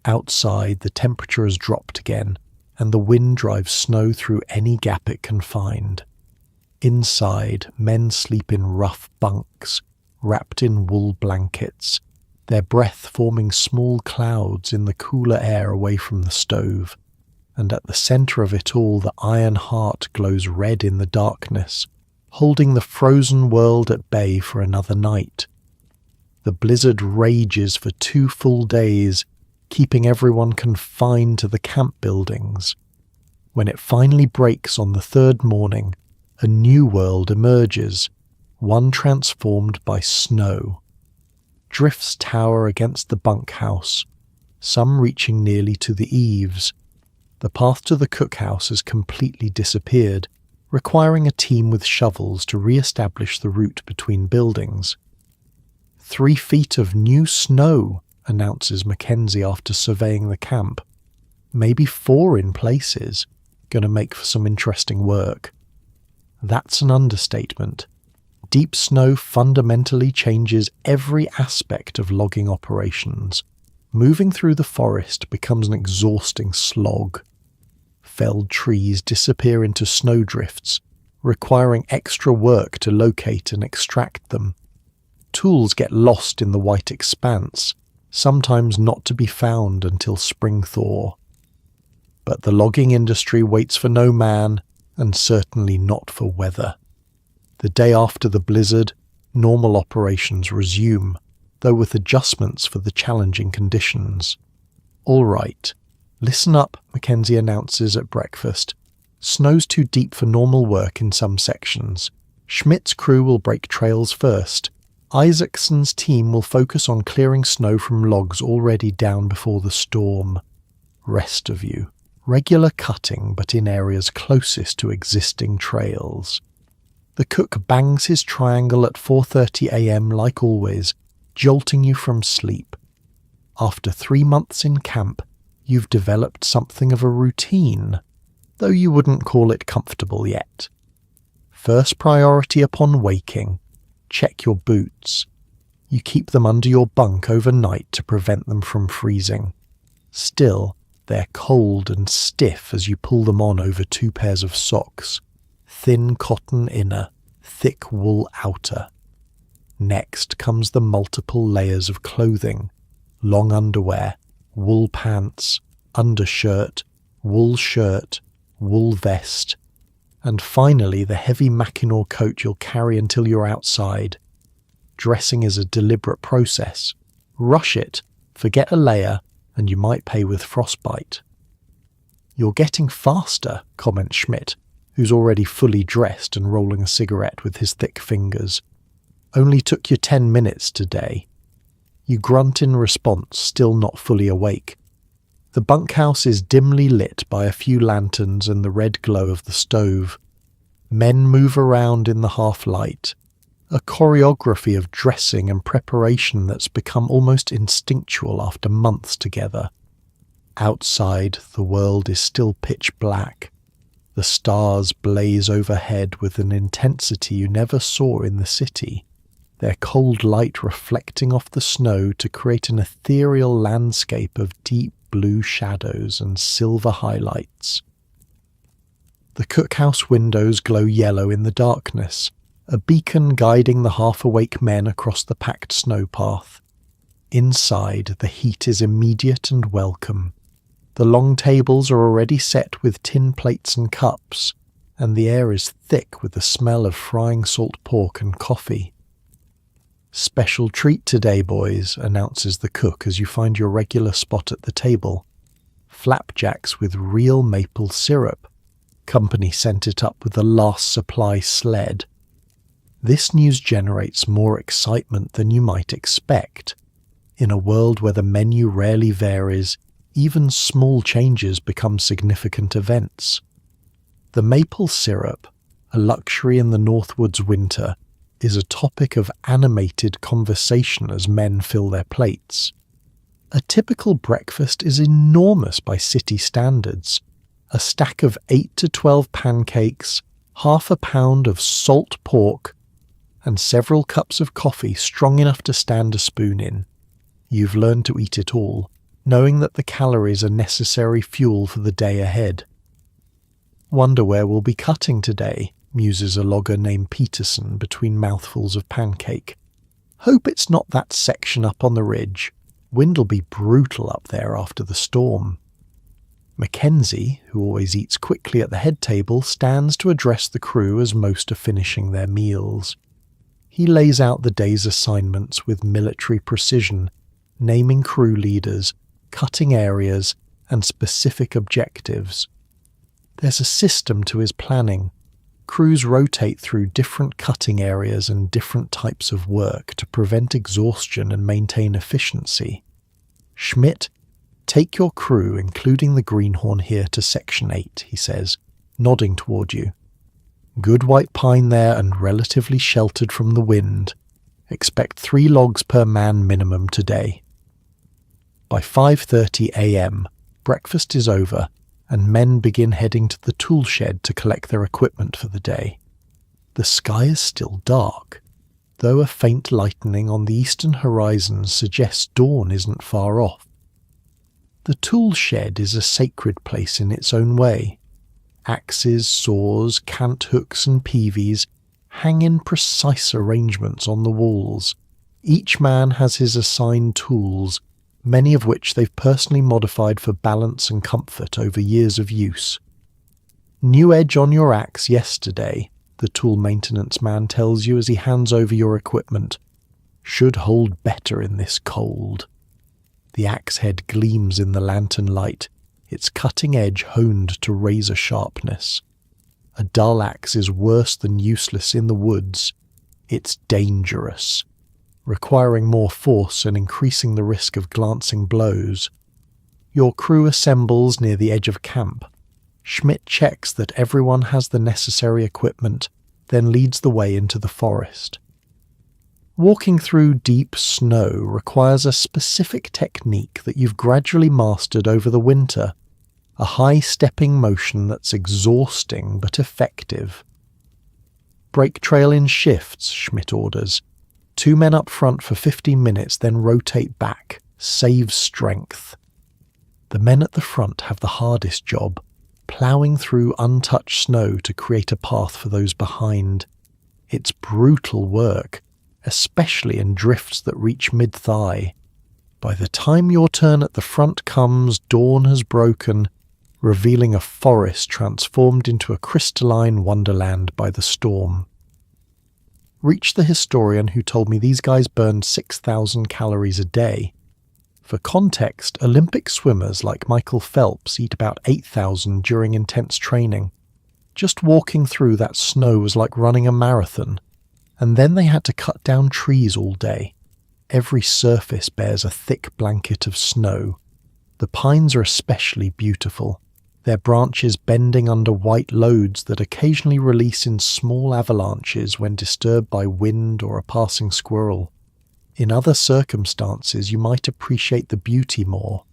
Outside, the temperature has dropped again, and the wind drives snow through any gap it can find. Inside, men sleep in rough bunks, wrapped in wool blankets, their breath forming small clouds in the cooler air away from the stove. And at the centre of it all, the iron heart glows red in the darkness, holding the frozen world at bay for another night. The blizzard rages for 2 full days, keeping everyone confined to the camp buildings. When it finally breaks on the 3rd morning, a new world emerges, one transformed by snow. Drifts tower against the bunkhouse, some reaching nearly to the eaves. The path to the cookhouse has completely disappeared, requiring a team with shovels to re-establish the route between buildings. 3 feet of new snow, announces Mackenzie after surveying the camp. Maybe 4 in places. Gonna make for some interesting work. That's an understatement. Deep snow fundamentally changes every aspect of logging operations. Moving through the forest becomes an exhausting slog. Felled trees disappear into snowdrifts, requiring extra work to locate and extract them. Tools get lost in the white expanse, sometimes not to be found until spring thaw. But the logging industry waits for no man, and certainly not for weather. The day after the blizzard, normal operations resume, though with adjustments for the challenging conditions. "All right, listen up," Mackenzie announces at breakfast. "Snow's too deep for normal work in some sections. Schmidt's crew will break trails first. Isaacson's team will focus on clearing snow from logs already down before the storm. Rest of you, regular cutting but in areas closest to existing trails." The cook bangs his triangle at 4:30 a.m. like always, jolting you from sleep. After 3 months in camp, you've developed something of a routine, though you wouldn't call it comfortable yet. First priority upon waking, check your boots. You keep them under your bunk overnight to prevent them from freezing. Still, they're cold and stiff as you pull them on over 2 pairs of socks. Thin cotton inner, thick wool outer. Next comes the multiple layers of clothing: long underwear, wool pants, undershirt, wool shirt, wool vest, and finally the heavy Mackinaw coat you'll carry until you're outside. Dressing is a deliberate process. Rush it, forget a layer, and you might pay with frostbite. "You're getting faster," comments Schmidt, who's already fully dressed and rolling a cigarette with his thick fingers. "Only took you 10 minutes today." You grunt in response, still not fully awake. The bunkhouse is dimly lit by a few lanterns and the red glow of the stove. Men move around in the half-light, a choreography of dressing and preparation that's become almost instinctual after months together. Outside, the world is still pitch black. The stars blaze overhead with an intensity you never saw in the city, their cold light reflecting off the snow to create an ethereal landscape of deep blue shadows and silver highlights. The cookhouse windows glow yellow in the darkness, a beacon guiding the half-awake men across the packed snowpath. Inside, the heat is immediate and welcome. The long tables are already set with tin plates and cups, and the air is thick with the smell of frying salt pork and coffee. "Special treat today, boys," announces the cook as you find your regular spot at the table. "Flapjacks with real maple syrup. Company sent it up with the last supply sled." This news generates more excitement than you might expect. In a world where the menu rarely varies, even small changes become significant events. The maple syrup, a luxury in the Northwoods winter, is a topic of animated conversation as men fill their plates. A typical breakfast is enormous by city standards. A stack of 8 to 12 pancakes, half a pound of salt pork, and several cups of coffee strong enough to stand a spoon in. You've learned to eat it all, knowing that the calories are necessary fuel for the day ahead. "Wonder where we'll be cutting today," muses a logger named Peterson between mouthfuls of pancake. "Hope it's not that section up on the ridge. Wind'll be brutal up there after the storm." Mackenzie, who always eats quickly at the head table, stands to address the crew as most are finishing their meals. He lays out the day's assignments with military precision, naming crew leaders, cutting areas, and specific objectives. There's a system to his planning. Crews rotate through different cutting areas and different types of work to prevent exhaustion and maintain efficiency. "Schmidt, take your crew, including the greenhorn here, to Section 8, he says, nodding toward you. "Good white pine there and relatively sheltered from the wind. Expect 3 logs per man minimum today." By 5:30 a.m., breakfast is over, and men begin heading to the tool shed to collect their equipment for the day. The sky is still dark, though a faint lightening on the eastern horizon suggests dawn isn't far off. The tool shed is a sacred place in its own way. Axes, saws, cant hooks and peavies hang in precise arrangements on the walls. Each man has his assigned tools, many of which they've personally modified for balance and comfort over years of use. "New edge on your axe yesterday," the tool maintenance man tells you as he hands over your equipment. "Should hold better in this cold." The axe head gleams in the lantern light, its cutting edge honed to razor sharpness. A dull axe is worse than useless in the woods. It's dangerous, requiring more force and increasing the risk of glancing blows. Your crew assembles near the edge of camp. Schmidt checks that everyone has the necessary equipment, then leads the way into the forest. Walking through deep snow requires a specific technique that you've gradually mastered over the winter, a high-stepping motion that's exhausting but effective. "Break trail in shifts," Schmidt orders. 2 men up front for 15 minutes, then rotate back. Save strength. The men at the front have the hardest job, ploughing through untouched snow to create a path for those behind. It's brutal work, especially in drifts that reach mid-thigh. By the time your turn at the front comes, dawn has broken, revealing a forest transformed into a crystalline wonderland by the storm. Reach the historian who told me these guys burned 6,000 calories a day. For context, Olympic swimmers like Michael Phelps eat about 8,000 during intense training. Just walking through that snow was like running a marathon. And then they had to cut down trees all day. Every surface bears a thick blanket of snow. The pines are especially beautiful, their branches bending under white loads that occasionally release in small avalanches when disturbed by wind or a passing squirrel. In other circumstances, you might appreciate the beauty more.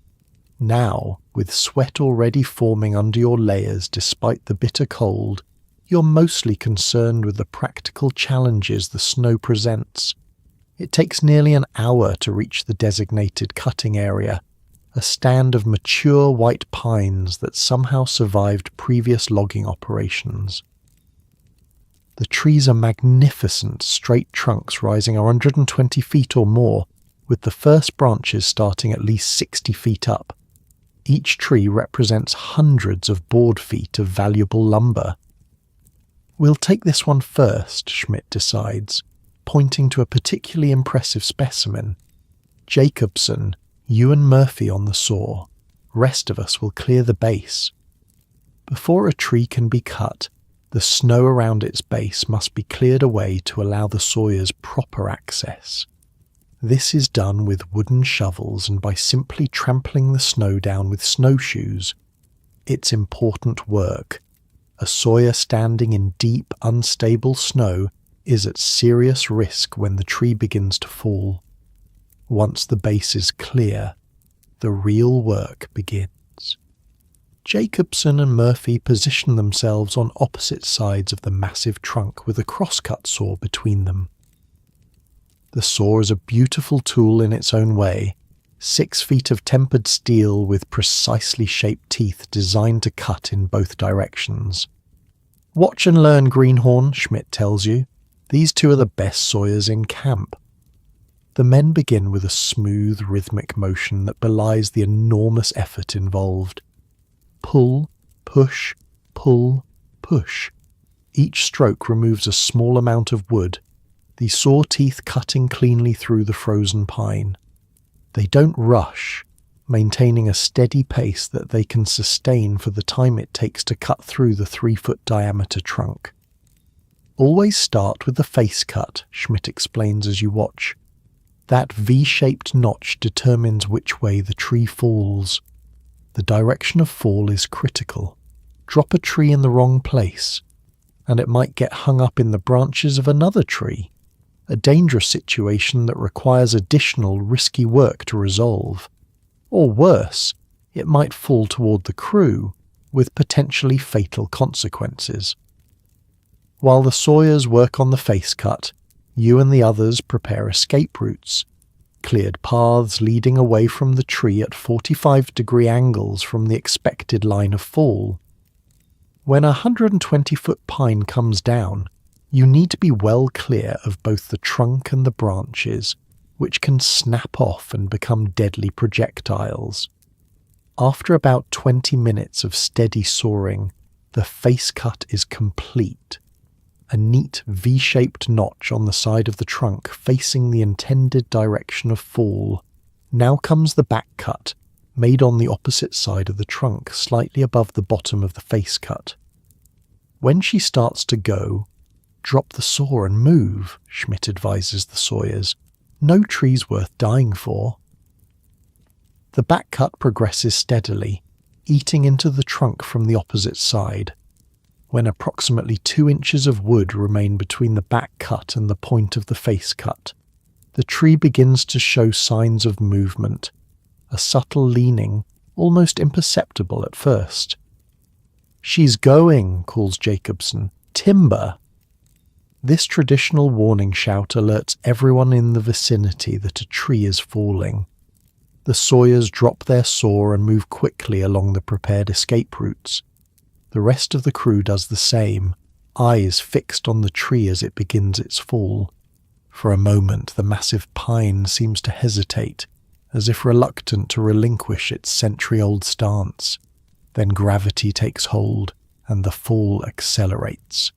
Now, with sweat already forming under your layers despite the bitter cold, you're mostly concerned with the practical challenges the snow presents. It takes nearly an hour to reach the designated cutting area, a stand of mature white pines that somehow survived previous logging operations. The trees are magnificent straight trunks rising 120 feet or more, with the first branches starting at least 60 feet up. Each tree represents hundreds of board feet of valuable lumber. "We'll take this one first," Schmidt decides, pointing to a particularly impressive specimen. "Jacobson, you and Murphy on the saw. Rest of us will clear the base." Before a tree can be cut, the snow around its base must be cleared away to allow the sawyers proper access. This is done with wooden shovels and by simply trampling the snow down with snowshoes. It's important work. A sawyer standing in deep, unstable snow is at serious risk when the tree begins to fall. Once the base is clear, the real work begins. Jacobson and Murphy position themselves on opposite sides of the massive trunk with a crosscut saw between them. The saw is a beautiful tool in its own way, 6 feet of tempered steel with precisely shaped teeth designed to cut in both directions. "Watch and learn, Greenhorn," Schmidt tells you. "These two are the best sawyers in camp." The men begin with a smooth, rhythmic motion that belies the enormous effort involved. Pull, push, pull, push. Each stroke removes a small amount of wood, the saw teeth cutting cleanly through the frozen pine. They don't rush, maintaining a steady pace that they can sustain for the time it takes to cut through the 3-foot diameter trunk. "Always start with the face cut," Schmidt explains as you watch. "That V-shaped notch determines which way the tree falls. The direction of fall is critical. Drop a tree in the wrong place, and it might get hung up in the branches of another tree, a dangerous situation that requires additional risky work to resolve. Or worse, it might fall toward the crew, with potentially fatal consequences." While the sawyers work on the face cut, you and the others prepare escape routes, cleared paths leading away from the tree at 45-degree angles from the expected line of fall. When a 120-foot pine comes down, you need to be well clear of both the trunk and the branches, which can snap off and become deadly projectiles. After about 20 minutes of steady sawing, the face cut is complete. A neat V-shaped notch on the side of the trunk facing the intended direction of fall. Now comes the back cut, made on the opposite side of the trunk, slightly above the bottom of the face cut. When she starts to go, drop the saw and move, Schmidt advises the sawyers. No tree's worth dying for. The back cut progresses steadily, eating into the trunk from the opposite side. When approximately 2 inches of wood remain between the back cut and the point of the face cut, the tree begins to show signs of movement, a subtle leaning, almost imperceptible at first. "She's going," calls Jacobson. "Timber!" This traditional warning shout alerts everyone in the vicinity that a tree is falling. The sawyers drop their saw and move quickly along the prepared escape routes. The rest of the crew does the same, eyes fixed on the tree as it begins its fall. For a moment the massive pine seems to hesitate, as if reluctant to relinquish its century-old stance. Then gravity takes hold, and the fall accelerates.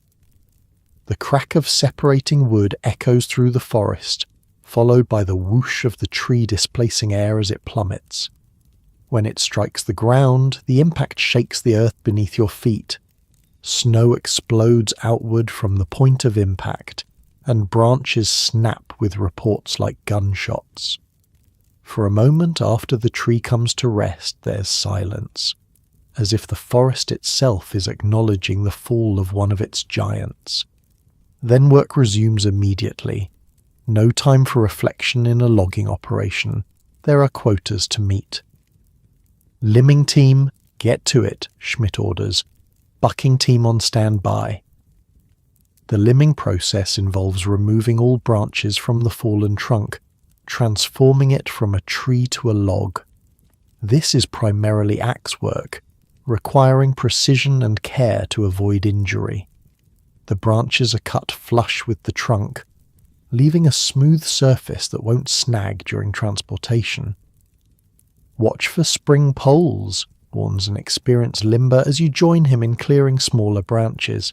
The crack of separating wood echoes through the forest, followed by the whoosh of the tree displacing air as it plummets. When it strikes the ground, the impact shakes the earth beneath your feet. Snow explodes outward from the point of impact, and branches snap with reports like gunshots. For a moment after the tree comes to rest, there's silence, as if the forest itself is acknowledging the fall of one of its giants. Then work resumes immediately. No time for reflection in a logging operation. There are quotas to meet. "Limbing team, get to it," Schmidt orders. "Bucking team on standby." The limbing process involves removing all branches from the fallen trunk, transforming it from a tree to a log. This is primarily axe work, requiring precision and care to avoid injury. The branches are cut flush with the trunk, leaving a smooth surface that won't snag during transportation. "Watch for spring poles," warns an experienced limber as you join him in clearing smaller branches.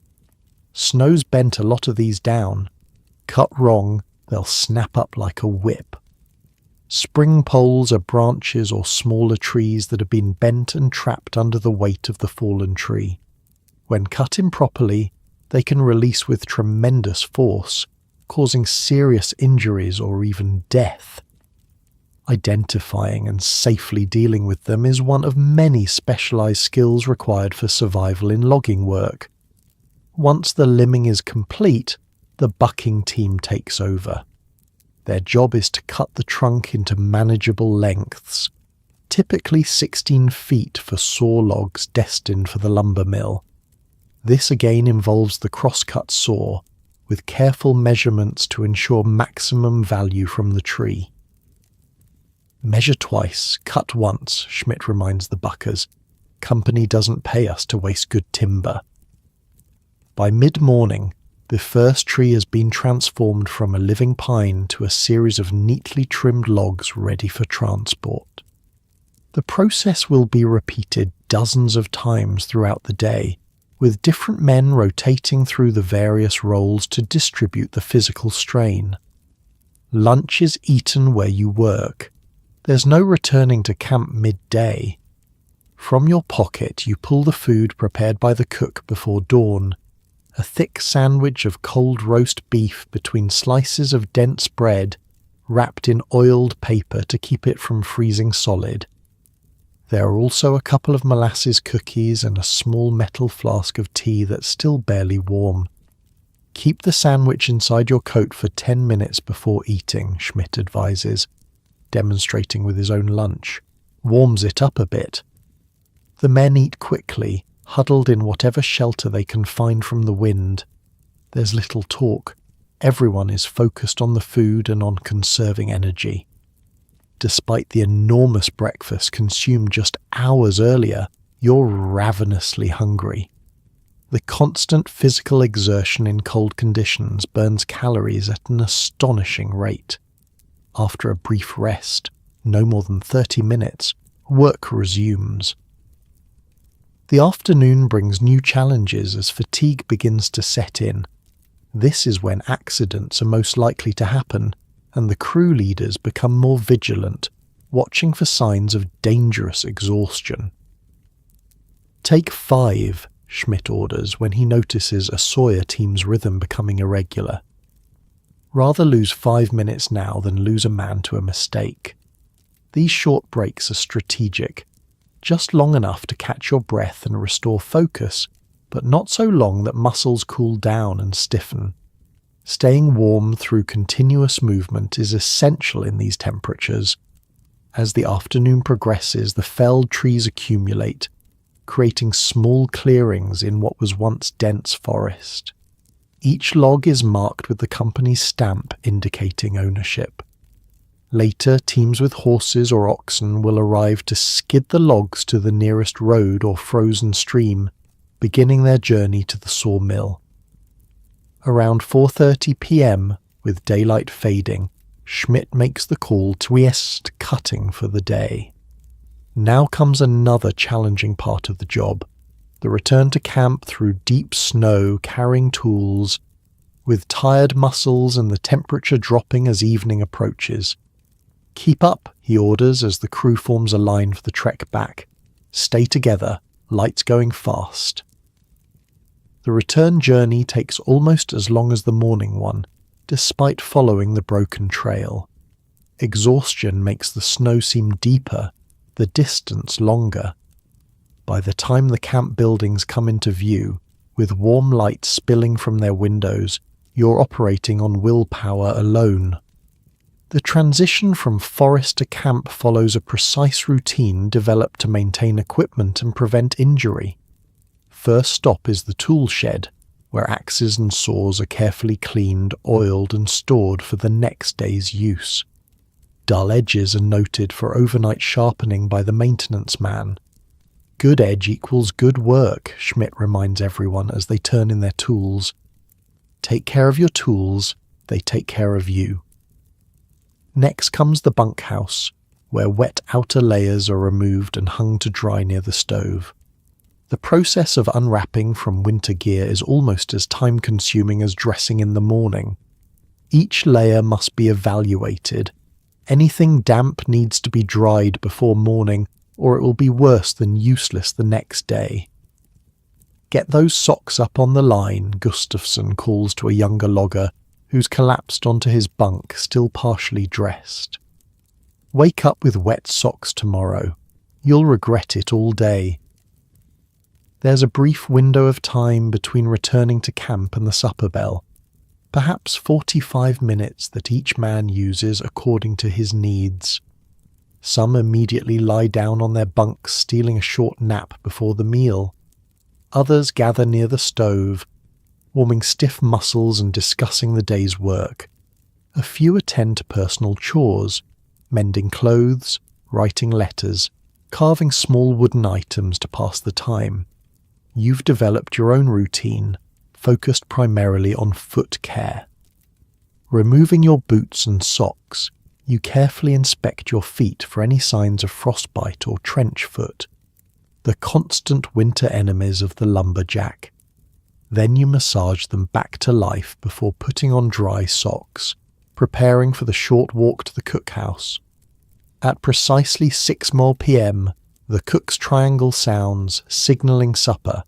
"Snow's bent a lot of these down. Cut wrong, they'll snap up like a whip." Spring poles are branches or smaller trees that have been bent and trapped under the weight of the fallen tree. When cut improperly, they can release with tremendous force, causing serious injuries or even death. Identifying and safely dealing with them is one of many specialized skills required for survival in logging work. Once the limbing is complete, the bucking team takes over. Their job is to cut the trunk into manageable lengths, typically 16 feet for saw logs destined for the lumber mill. This again involves the crosscut saw, with careful measurements to ensure maximum value from the tree. "Measure twice, cut once," Schmidt reminds the buckers. "Company doesn't pay us to waste good timber." By mid-morning, the first tree has been transformed from a living pine to a series of neatly trimmed logs ready for transport. The process will be repeated dozens of times throughout the day, with different men rotating through the various roles to distribute the physical strain. Lunch is eaten where you work. There's no returning to camp midday. From your pocket you pull the food prepared by the cook before dawn, a thick sandwich of cold roast beef between slices of dense bread wrapped in oiled paper to keep it from freezing solid. There are also a couple of molasses cookies and a small metal flask of tea that's still barely warm. "Keep the sandwich inside your coat for 10 minutes before eating," Schmidt advises, demonstrating with his own lunch. "Warms it up a bit." The men eat quickly, huddled in whatever shelter they can find from the wind. There's little talk. Everyone is focused on the food and on conserving energy. Despite the enormous breakfast consumed just hours earlier, you're ravenously hungry. The constant physical exertion in cold conditions burns calories at an astonishing rate. After a brief rest, no more than 30 minutes, work resumes. The afternoon brings new challenges as fatigue begins to set in. This is when accidents are most likely to happen, and the crew leaders become more vigilant, watching for signs of dangerous exhaustion. "Take 5, Schmidt orders when he notices a Sawyer team's rhythm becoming irregular. Rather lose 5 minutes now than lose a man to a mistake. These short breaks are strategic, just long enough to catch your breath and restore focus, but not so long that muscles cool down and stiffen. Staying warm through continuous movement is essential in these temperatures. As the afternoon progresses, the felled trees accumulate, creating small clearings in what was once dense forest. Each log is marked with the company's stamp indicating ownership. Later, teams with horses or oxen will arrive to skid the logs to the nearest road or frozen stream, beginning their journey to the sawmill. Around 4:30 p.m., with daylight fading, Schmidt makes the call to est cutting for the day. Now comes another challenging part of the job, the return to camp through deep snow carrying tools, with tired muscles and the temperature dropping as evening approaches. "Keep up," he orders as the crew forms a line for the trek back. "Stay together, lights going fast." The return journey takes almost as long as the morning one, despite following the broken trail. Exhaustion makes the snow seem deeper, the distance longer. By the time the camp buildings come into view, with warm light spilling from their windows, you're operating on willpower alone. The transition from forest to camp follows a precise routine developed to maintain equipment and prevent injury. First stop is the tool shed, where axes and saws are carefully cleaned, oiled and stored for the next day's use. dull edges are noted for overnight sharpening by the maintenance man. Good edge equals good work, Schmidt reminds everyone as they turn in their tools. Take care of your tools, they take care of you. Next comes the bunkhouse, where wet outer layers are removed and hung to dry near the stove. The process of unwrapping from winter gear is almost as time-consuming as dressing in the morning. Each layer must be evaluated. Anything damp needs to be dried before morning, or it will be worse than useless the next day. Get those socks up on the line, Gustafsson calls to a younger logger who's collapsed onto his bunk, still partially dressed. Wake up with wet socks tomorrow. You'll regret it all day. There's a brief window of time between returning to camp and the supper bell, perhaps 45 minutes that each man uses according to his needs. Some immediately lie down on their bunks, stealing a short nap before the meal. Others gather near the stove, warming stiff muscles and discussing the day's work. A few attend to personal chores, mending clothes, writing letters, carving small wooden items to pass the time. You've developed your own routine, focused primarily on foot care. Removing your boots and socks, you carefully inspect your feet for any signs of frostbite or trench foot, the constant winter enemies of the lumberjack. Then you massage them back to life before putting on dry socks, preparing for the short walk to the cookhouse. At precisely 6 p.m, the cook's triangle sounds, signalling supper.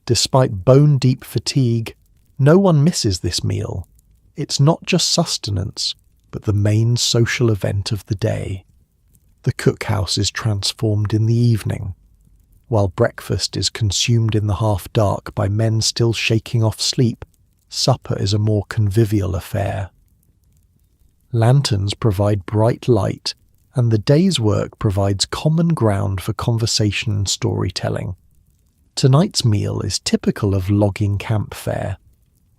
Despite bone-deep fatigue, no one misses this meal. It's not just sustenance, but the main social event of the day. The cookhouse is transformed in the evening. While breakfast is consumed in the half-dark by men still shaking off sleep, supper is a more convivial affair. Lanterns provide bright light, and the day's work provides common ground for conversation and storytelling. Tonight's meal is typical of logging camp fare.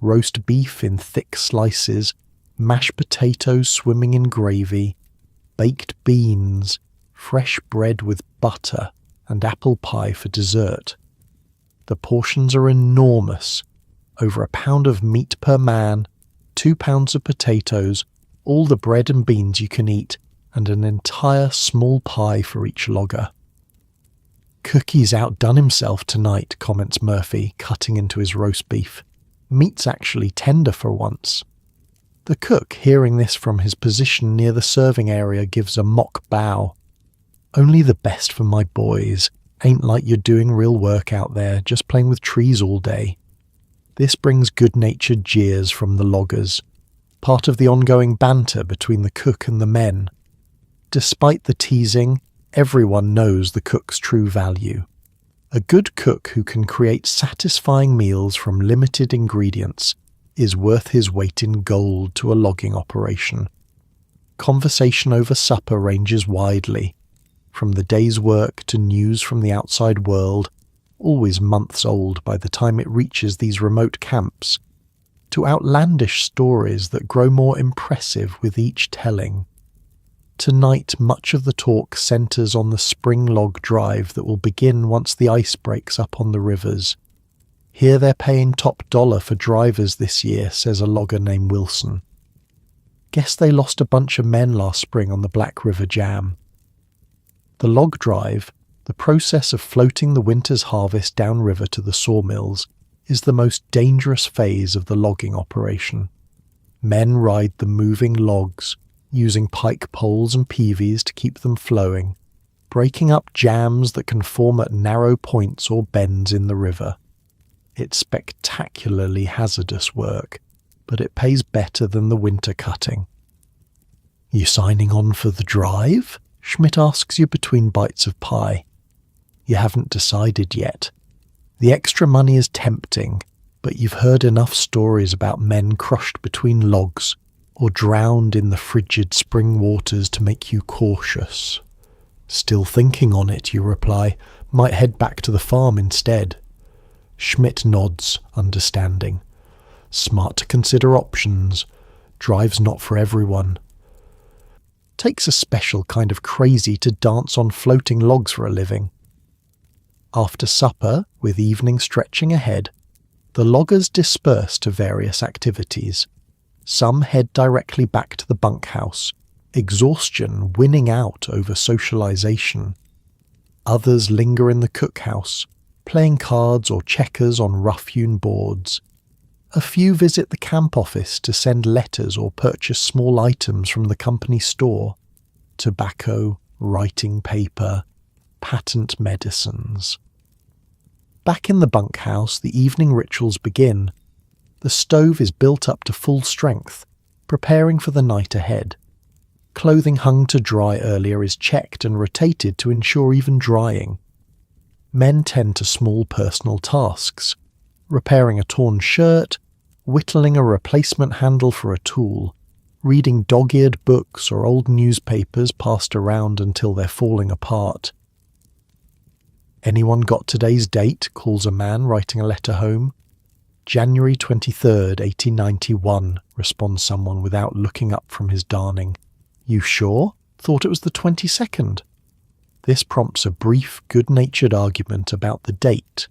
Roast beef in thick slices, mashed potatoes swimming in gravy, baked beans, fresh bread with butter, and apple pie for dessert. The portions are enormous, over a pound of meat per man, 2 pounds of potatoes, all the bread and beans you can eat, and an entire small pie for each logger. Cookie's outdone himself tonight, comments Murphy, cutting into his roast beef. Meat's actually tender for once. The cook, hearing this from his position near the serving area, gives a mock bow. Only the best for my boys. Ain't like you're doing real work out there, just playing with trees all day. This brings good-natured jeers from the loggers, part of the ongoing banter between the cook and the men. Despite the teasing, everyone knows the cook's true value. A good cook who can create satisfying meals from limited ingredients is worth his weight in gold to a logging operation. Conversation over supper ranges widely, from the day's work to news from the outside world, always months old by the time it reaches these remote camps, to outlandish stories that grow more impressive with each telling. Tonight, much of the talk centres on the spring log drive that will begin once the ice breaks up on the rivers. Here they're paying top dollar for drivers this year, says a logger named Wilson. Guess they lost a bunch of men last spring on the Black River Jam. The log drive, the process of floating the winter's harvest downriver to the sawmills, is the most dangerous phase of the logging operation. Men ride the moving logs, using pike poles and peavies to keep them flowing, breaking up jams that can form at narrow points or bends in the river. It's spectacularly hazardous work, but it pays better than the winter cutting. You signing on for the drive? Schmidt asks you between bites of pie. You haven't decided yet. The extra money is tempting, but you've heard enough stories about men crushed between logs or drowned in the frigid spring waters to make you cautious. Still thinking on it, you reply. Might head back to the farm instead. Schmidt nods, understanding. Smart to consider options. Drive's not for everyone. Takes a special kind of crazy to dance on floating logs for a living. After supper, with evening stretching ahead, the loggers disperse to various activities. Some head directly back to the bunkhouse, exhaustion winning out over socialization. Others linger in the cookhouse, playing cards or checkers on rough-hewn boards. A few visit the camp office to send letters or purchase small items from the company store: tobacco, writing paper, patent medicines. Back in the bunkhouse, the evening rituals begin. The stove is built up to full strength, preparing for the night ahead. Clothing hung to dry earlier is checked and rotated to ensure even drying. Men tend to small personal tasks: repairing a torn shirt, whittling a replacement handle for a tool, reading dog-eared books or old newspapers passed around until they're falling apart. "Anyone got today's date?" calls a man writing a letter home. "January 23rd, 1891, responds someone without looking up from his darning. "You sure? Thought it was the 22nd. This prompts a brief, good-natured argument about the date,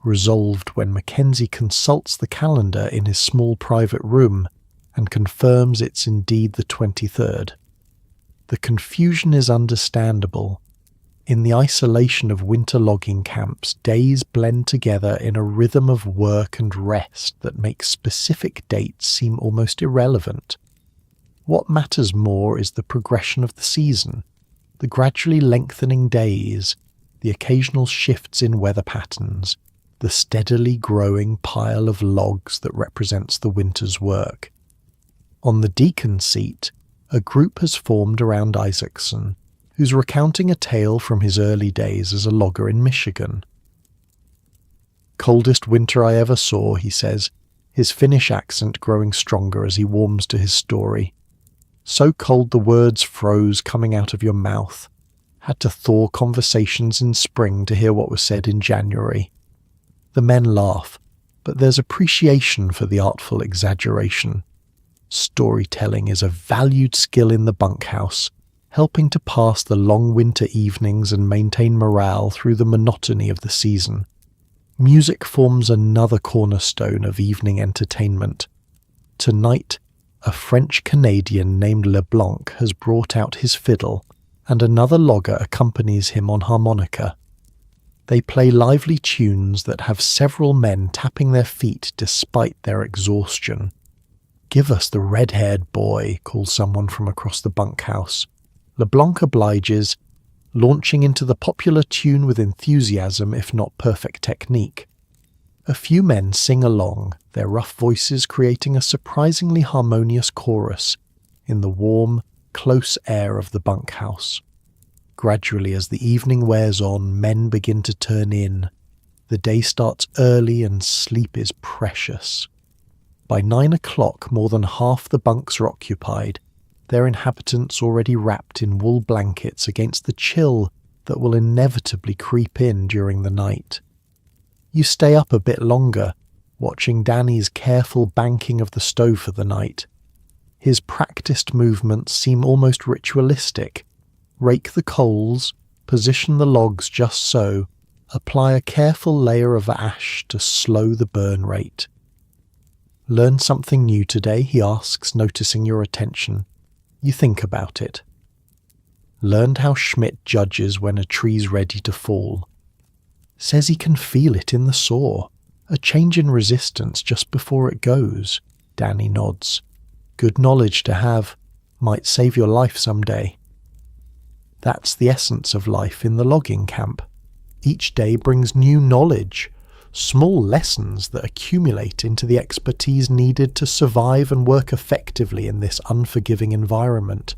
resolved when Mackenzie consults the calendar in his small private room and confirms it's indeed the 23rd. The confusion is understandable. In the isolation of winter logging camps, days blend together in a rhythm of work and rest that makes specific dates seem almost irrelevant. What matters more is the progression of the season, the gradually lengthening days, the occasional shifts in weather patterns, the steadily growing pile of logs that represents the winter's work. On the deacon's seat, a group has formed around Isaacson, who's recounting a tale from his early days as a logger in Michigan. "Coldest winter I ever saw," he says, his Finnish accent growing stronger as he warms to his story. "So cold the words froze coming out of your mouth. Had to thaw conversations in spring to hear what was said in January." The men laugh, but there's appreciation for the artful exaggeration. Storytelling is a valued skill in the bunkhouse, helping to pass the long winter evenings and maintain morale through the monotony of the season. Music forms another cornerstone of evening entertainment. Tonight, a French-Canadian named Leblanc has brought out his fiddle, and another logger accompanies him on harmonica. They play lively tunes that have several men tapping their feet despite their exhaustion. "Give us the red-haired boy," calls someone from across the bunkhouse. Leblanc obliges, launching into the popular tune with enthusiasm if not perfect technique. A few men sing along, their rough voices creating a surprisingly harmonious chorus in the warm, close air of the bunkhouse. Gradually, as the evening wears on, men begin to turn in. The day starts early and sleep is precious. By 9 o'clock, more than half the bunks are occupied, their inhabitants already wrapped in wool blankets against the chill that will inevitably creep in during the night. You stay up a bit longer, watching Danny's careful banking of the stove for the night. His practiced movements seem almost ritualistic. Rake the coals, position the logs just so, apply a careful layer of ash to slow the burn rate. "Learn something new today?" he asks, noticing your attention. You think about it. "Learned how Schmidt judges when a tree's ready to fall. Says he can feel it in the saw, a change in resistance just before it goes." Danny nods. "Good knowledge to have. Might save your life someday." That's the essence of life in the logging camp. Each day brings new knowledge, small lessons that accumulate into the expertise needed to survive and work effectively in this unforgiving environment.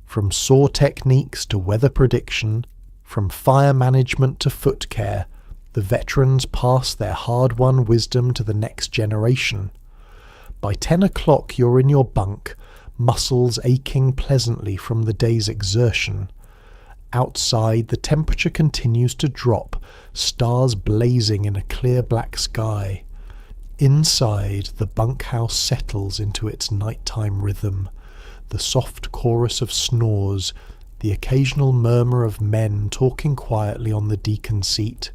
From saw techniques to weather prediction, from fire management to foot care, the veterans pass their hard-won wisdom to the next generation. By 10 o'clock you're in your bunk, muscles aching pleasantly from the day's exertion. Outside, the temperature continues to drop, stars blazing in a clear black sky. Inside, the bunkhouse settles into its nighttime rhythm. the soft chorus of snores, the occasional murmur of men talking quietly on the deacon seat,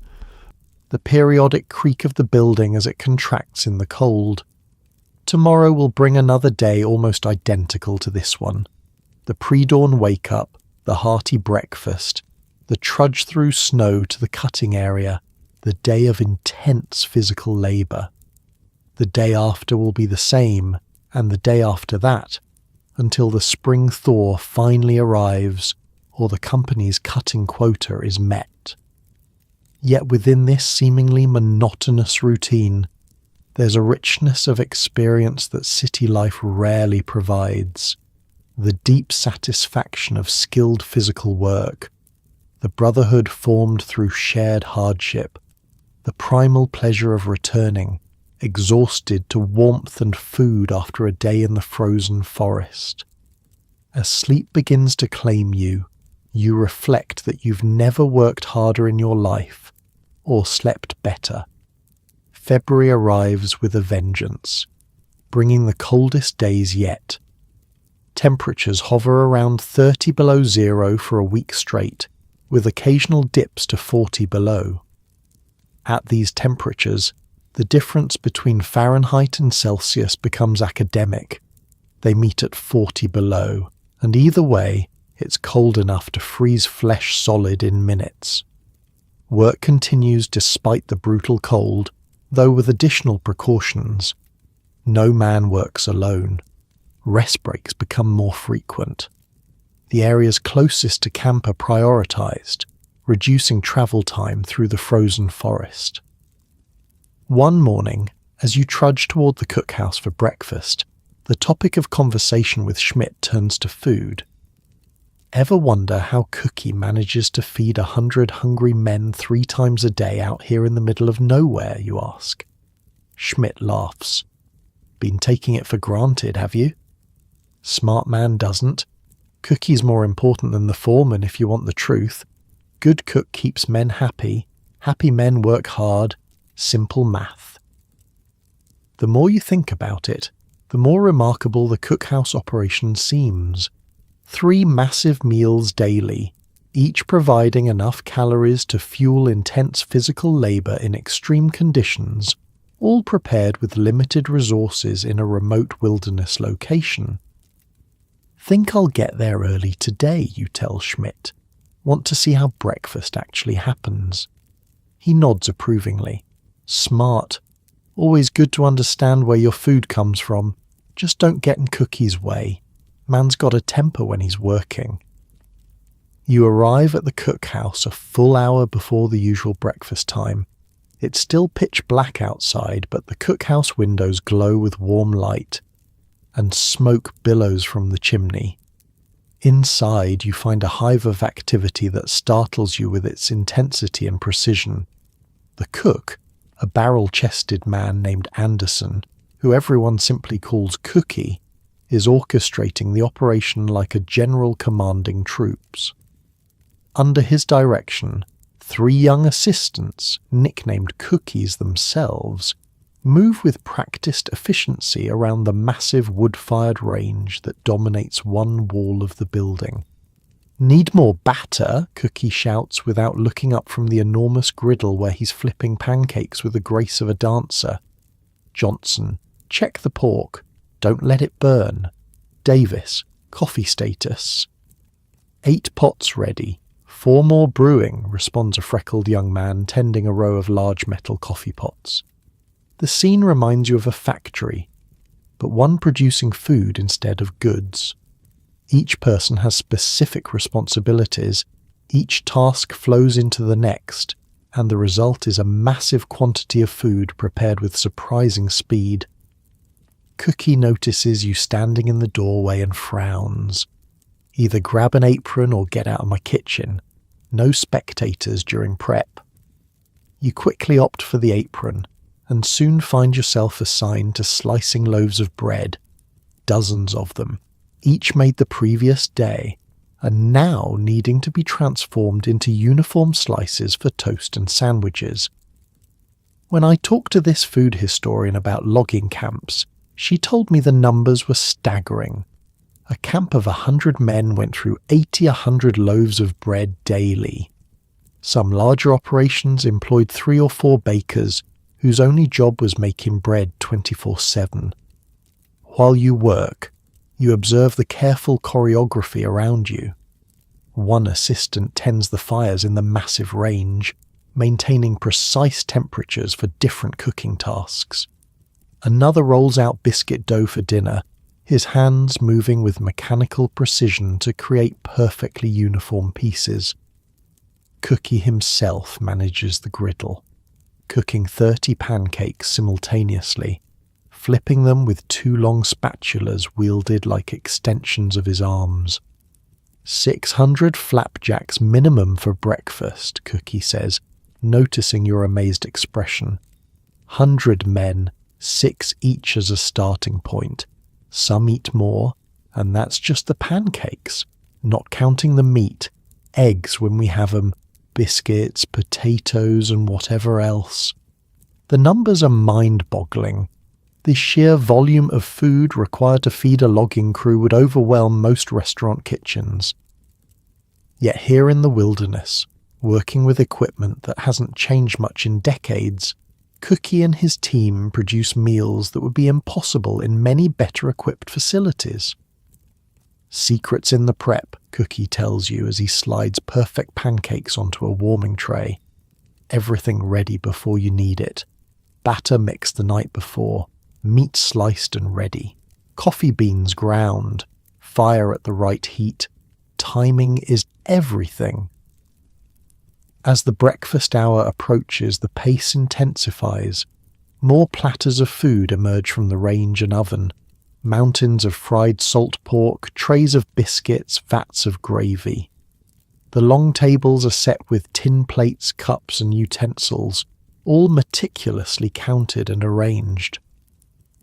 the periodic creak of the building as it contracts in the cold. Tomorrow will bring another day almost identical to this one. The pre-dawn wake-up, the hearty breakfast, the trudge through snow to the cutting area, the day of intense physical labour. The day after will be the same, and the day after that, until the spring thaw finally arrives or the company's cutting quota is met. Yet within this seemingly monotonous routine, there's a richness of experience that city life rarely provides. The deep satisfaction of skilled physical work, the brotherhood formed through shared hardship, the primal pleasure of returning, exhausted, to warmth and food after a day in the frozen forest. As sleep begins to claim you, you reflect that you've never worked harder in your life or slept better. February arrives with a vengeance, bringing the coldest days yet. Temperatures hover around 30 below zero for a week straight, with occasional dips to 40 below. At these temperatures, the difference between Fahrenheit and Celsius becomes academic. They meet at 40 below, and either way, it's cold enough to freeze flesh solid in minutes. Work continues despite the brutal cold, though with additional precautions. No man works alone. Rest breaks become more frequent. The areas closest to camp are prioritised, reducing travel time through the frozen forest. One morning, as you trudge toward the cookhouse for breakfast, the topic of conversation with Schmidt turns to food. Ever wonder how Cookie manages to feed 100 hungry men 3 times a day out here in the middle of nowhere, you ask? Schmidt laughs. Been taking it for granted, have you? Smart man doesn't. Cookie's more important than the foreman if you want the truth. Good cook keeps men happy. Happy men work hard. Simple math. The more you think about it, the more remarkable the cookhouse operation seems. 3 massive meals daily, each providing enough calories to fuel intense physical labour in extreme conditions, all prepared with limited resources in a remote wilderness location. Think I'll get there early today, you tell Schmidt. Want to see how breakfast actually happens. He nods approvingly. Smart. Always good to understand where your food comes from. Just don't get in Cookie's way. Man's got a temper when he's working. You arrive at the cookhouse a full hour before the usual breakfast time. It's still pitch black outside, but the cookhouse windows glow with warm light, and smoke billows from the chimney. Inside, you find a hive of activity that startles you with its intensity and precision. The cook, a barrel-chested man named Anderson, who everyone simply calls Cookie, is orchestrating the operation like a general commanding troops. Under his direction, 3 young assistants, nicknamed Cookies themselves, move with practiced efficiency around the massive wood-fired range that dominates one wall of the building. Need more batter, Cookie shouts without looking up from the enormous griddle where he's flipping pancakes with the grace of a dancer. Johnson, check the pork. Don't let it burn. Davis, coffee status. 8 pots ready. 4 more brewing, responds a freckled young man tending a row of large metal coffee pots. The scene reminds you of a factory, but one producing food instead of goods. Each person has specific responsibilities, each task flows into the next, and the result is a massive quantity of food prepared with surprising speed. Cookie notices you standing in the doorway and frowns. Either grab an apron or get out of my kitchen. No spectators during prep. You quickly opt for the apron, and soon find yourself assigned to slicing loaves of bread. Dozens of them, each made the previous day, and now needing to be transformed into uniform slices for toast and sandwiches. When I talked to this food historian about logging camps, she told me the numbers were staggering. A camp of 100 men went through 100 loaves of bread daily. Some larger operations employed 3 or 4 bakers whose only job was making bread 24/7. While you work, you observe the careful choreography around you. One assistant tends the fires in the massive range, maintaining precise temperatures for different cooking tasks. Another rolls out biscuit dough for dinner, his hands moving with mechanical precision to create perfectly uniform pieces. Cookie himself manages the griddle, cooking 30 pancakes simultaneously, flipping them with 2 long spatulas wielded like extensions of his arms. 600 flapjacks minimum for breakfast, Cookie says, noticing your amazed expression. 100 men, 6 each as a starting point. Some eat more, and that's just the pancakes, not counting the meat, eggs when we have 'em, biscuits, potatoes, and whatever else. The numbers are mind-boggling. The sheer volume of food required to feed a logging crew would overwhelm most restaurant kitchens. Yet here in the wilderness, working with equipment that hasn't changed much in decades, Cookie and his team produce meals that would be impossible in many better-equipped facilities. Secrets in the prep, Cookie tells you as he slides perfect pancakes onto a warming tray. Everything ready before you need it. Batter mixed the night before, meat sliced and ready, coffee beans ground, fire at the right heat. Timing is everything. As the breakfast hour approaches, the pace intensifies. More platters of food emerge from the range and oven. Mountains of fried salt pork, trays of biscuits, vats of gravy. The long tables are set with tin plates, cups and utensils, all meticulously counted and arranged.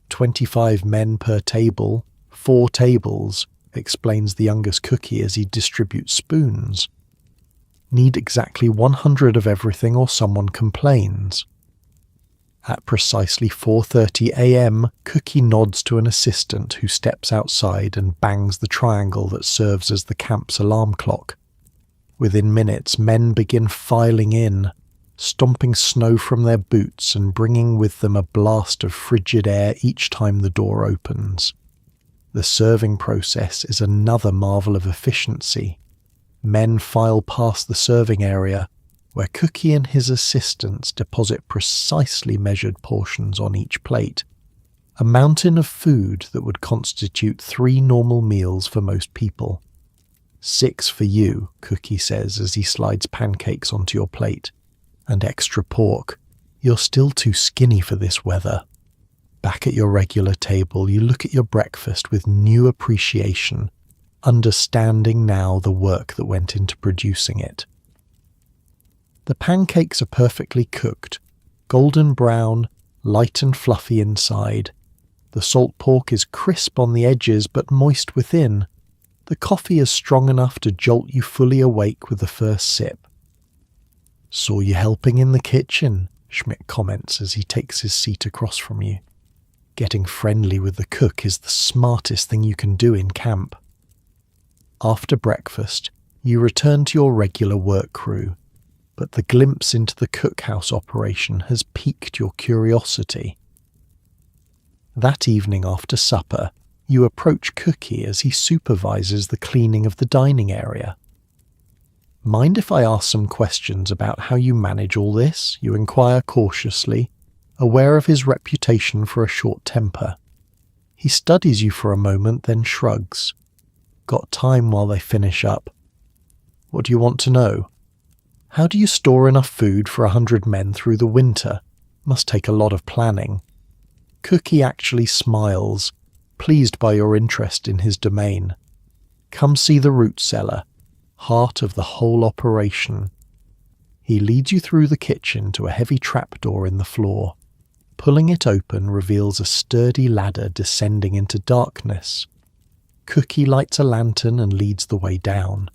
25 men per table, 4 tables, explains the youngest Cookie as he distributes spoons. Need exactly 100 of everything or someone complains. At precisely 4:30 a.m, Cookie nods to an assistant who steps outside and bangs the triangle that serves as the camp's alarm clock. Within minutes, men begin filing in, stomping snow from their boots and bringing with them a blast of frigid air each time the door opens. The serving process is another marvel of efficiency. Men file past the serving area, where Cookie and his assistants deposit precisely measured portions on each plate, a mountain of food that would constitute 3 normal meals for most people. 6 for you, Cookie says as he slides pancakes onto your plate, and extra pork. You're still too skinny for this weather. Back at your regular table, you look at your breakfast with new appreciation, understanding now the work that went into producing it. The pancakes are perfectly cooked, golden brown, light and fluffy inside. The salt pork is crisp on the edges but moist within. The coffee is strong enough to jolt you fully awake with the first sip. "Saw you helping in the kitchen," Schmidt comments as he takes his seat across from you. Getting friendly with the cook is the smartest thing you can do in camp. After breakfast, you return to your regular work crew, but the glimpse into the cookhouse operation has piqued your curiosity. That evening after supper, you approach Cookie as he supervises the cleaning of the dining area. "Mind if I ask some questions about how you manage all this?" you inquire cautiously, aware of his reputation for a short temper. He studies you for a moment, then shrugs. "Got time while they finish up." "What do you want to know?" "How do you store enough food for 100 men through the winter? Must take a lot of planning." Cookie actually smiles, pleased by your interest in his domain. "Come see the root cellar, heart of the whole operation." He leads you through the kitchen to a heavy trapdoor in the floor. Pulling it open reveals a sturdy ladder descending into darkness. Cookie lights a lantern and leads the way down.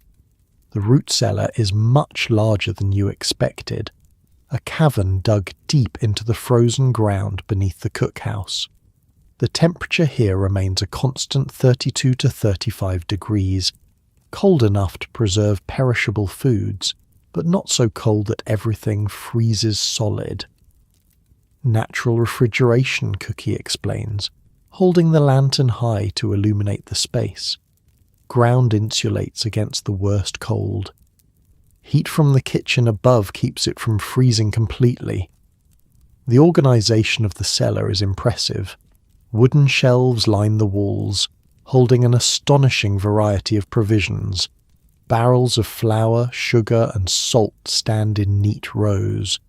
The root cellar is much larger than you expected, a cavern dug deep into the frozen ground beneath the cookhouse. The temperature here remains a constant 32 to 35 degrees, cold enough to preserve perishable foods, but not so cold that everything freezes solid. Natural refrigeration, Cookie explains, holding the lantern high to illuminate the space. Ground insulates against the worst cold. Heat from the kitchen above keeps it from freezing completely. The organisation of the cellar is impressive. Wooden shelves line the walls, holding an astonishing variety of provisions. Barrels of flour, sugar and salt stand in neat rows.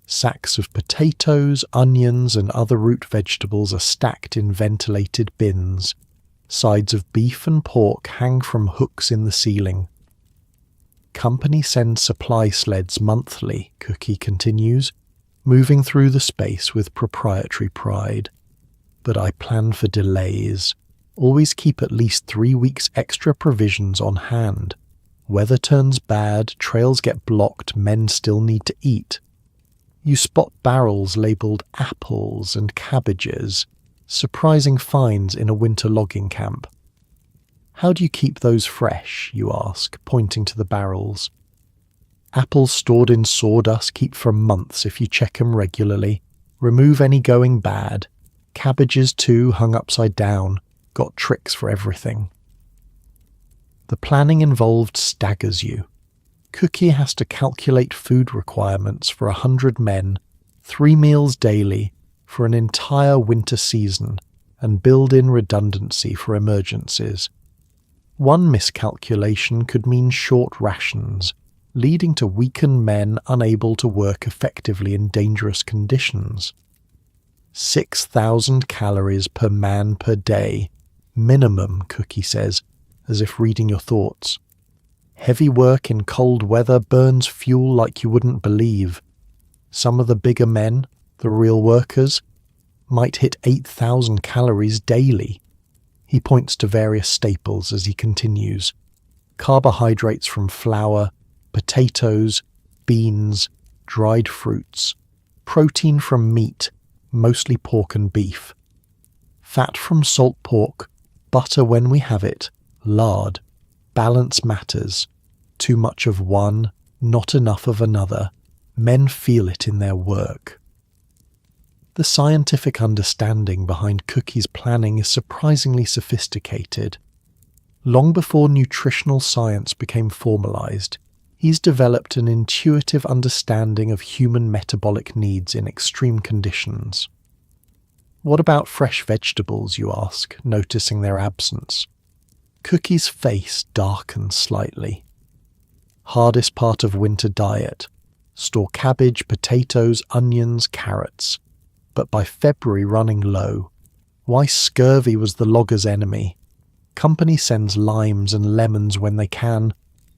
Sacks of potatoes, onions and other root vegetables are stacked in ventilated bins. Sides of beef and pork hang from hooks in the ceiling. Company sends supply sleds monthly, Cookie continues, moving through the space with proprietary pride. But I plan for delays. Always keep at least 3 weeks extra provisions on hand. Weather turns bad, trails get blocked, men still need to eat. You spot barrels labelled apples and cabbages, surprising finds in a winter logging camp. How do you keep those fresh, you ask, pointing to the barrels. Apples stored in sawdust keep for months if you check them regularly. Remove any going bad. Cabbages too, hung upside down. Got tricks for everything. The planning involved staggers you. Cookie has to calculate food requirements for 100 men, 3 meals daily, for an entire winter season, and build in redundancy for emergencies. One miscalculation could mean short rations, leading to weakened men unable to work effectively in dangerous conditions. 6,000 calories per man per day, minimum, Cookie says, as if reading your thoughts. Heavy work in cold weather burns fuel like you wouldn't believe. Some of the bigger men, the real workers, might hit 8,000 calories daily. He points to various staples as he continues. Carbohydrates from flour, potatoes, beans, dried fruits. Protein from meat, mostly pork and beef. Fat from salt pork, butter when we have it, lard. Balance matters. Too much of one, not enough of another. Men feel it in their work. The scientific understanding behind Cookie's planning is surprisingly sophisticated. Long before nutritional science became formalized, he's developed an intuitive understanding of human metabolic needs in extreme conditions. What about fresh vegetables, you ask, noticing their absence? Cookie's face darkens slightly. Hardest part of winter diet. Store cabbage, potatoes, onions, carrots. But by February running low. Why scurvy was the logger's enemy. Company sends limes and lemons when they can,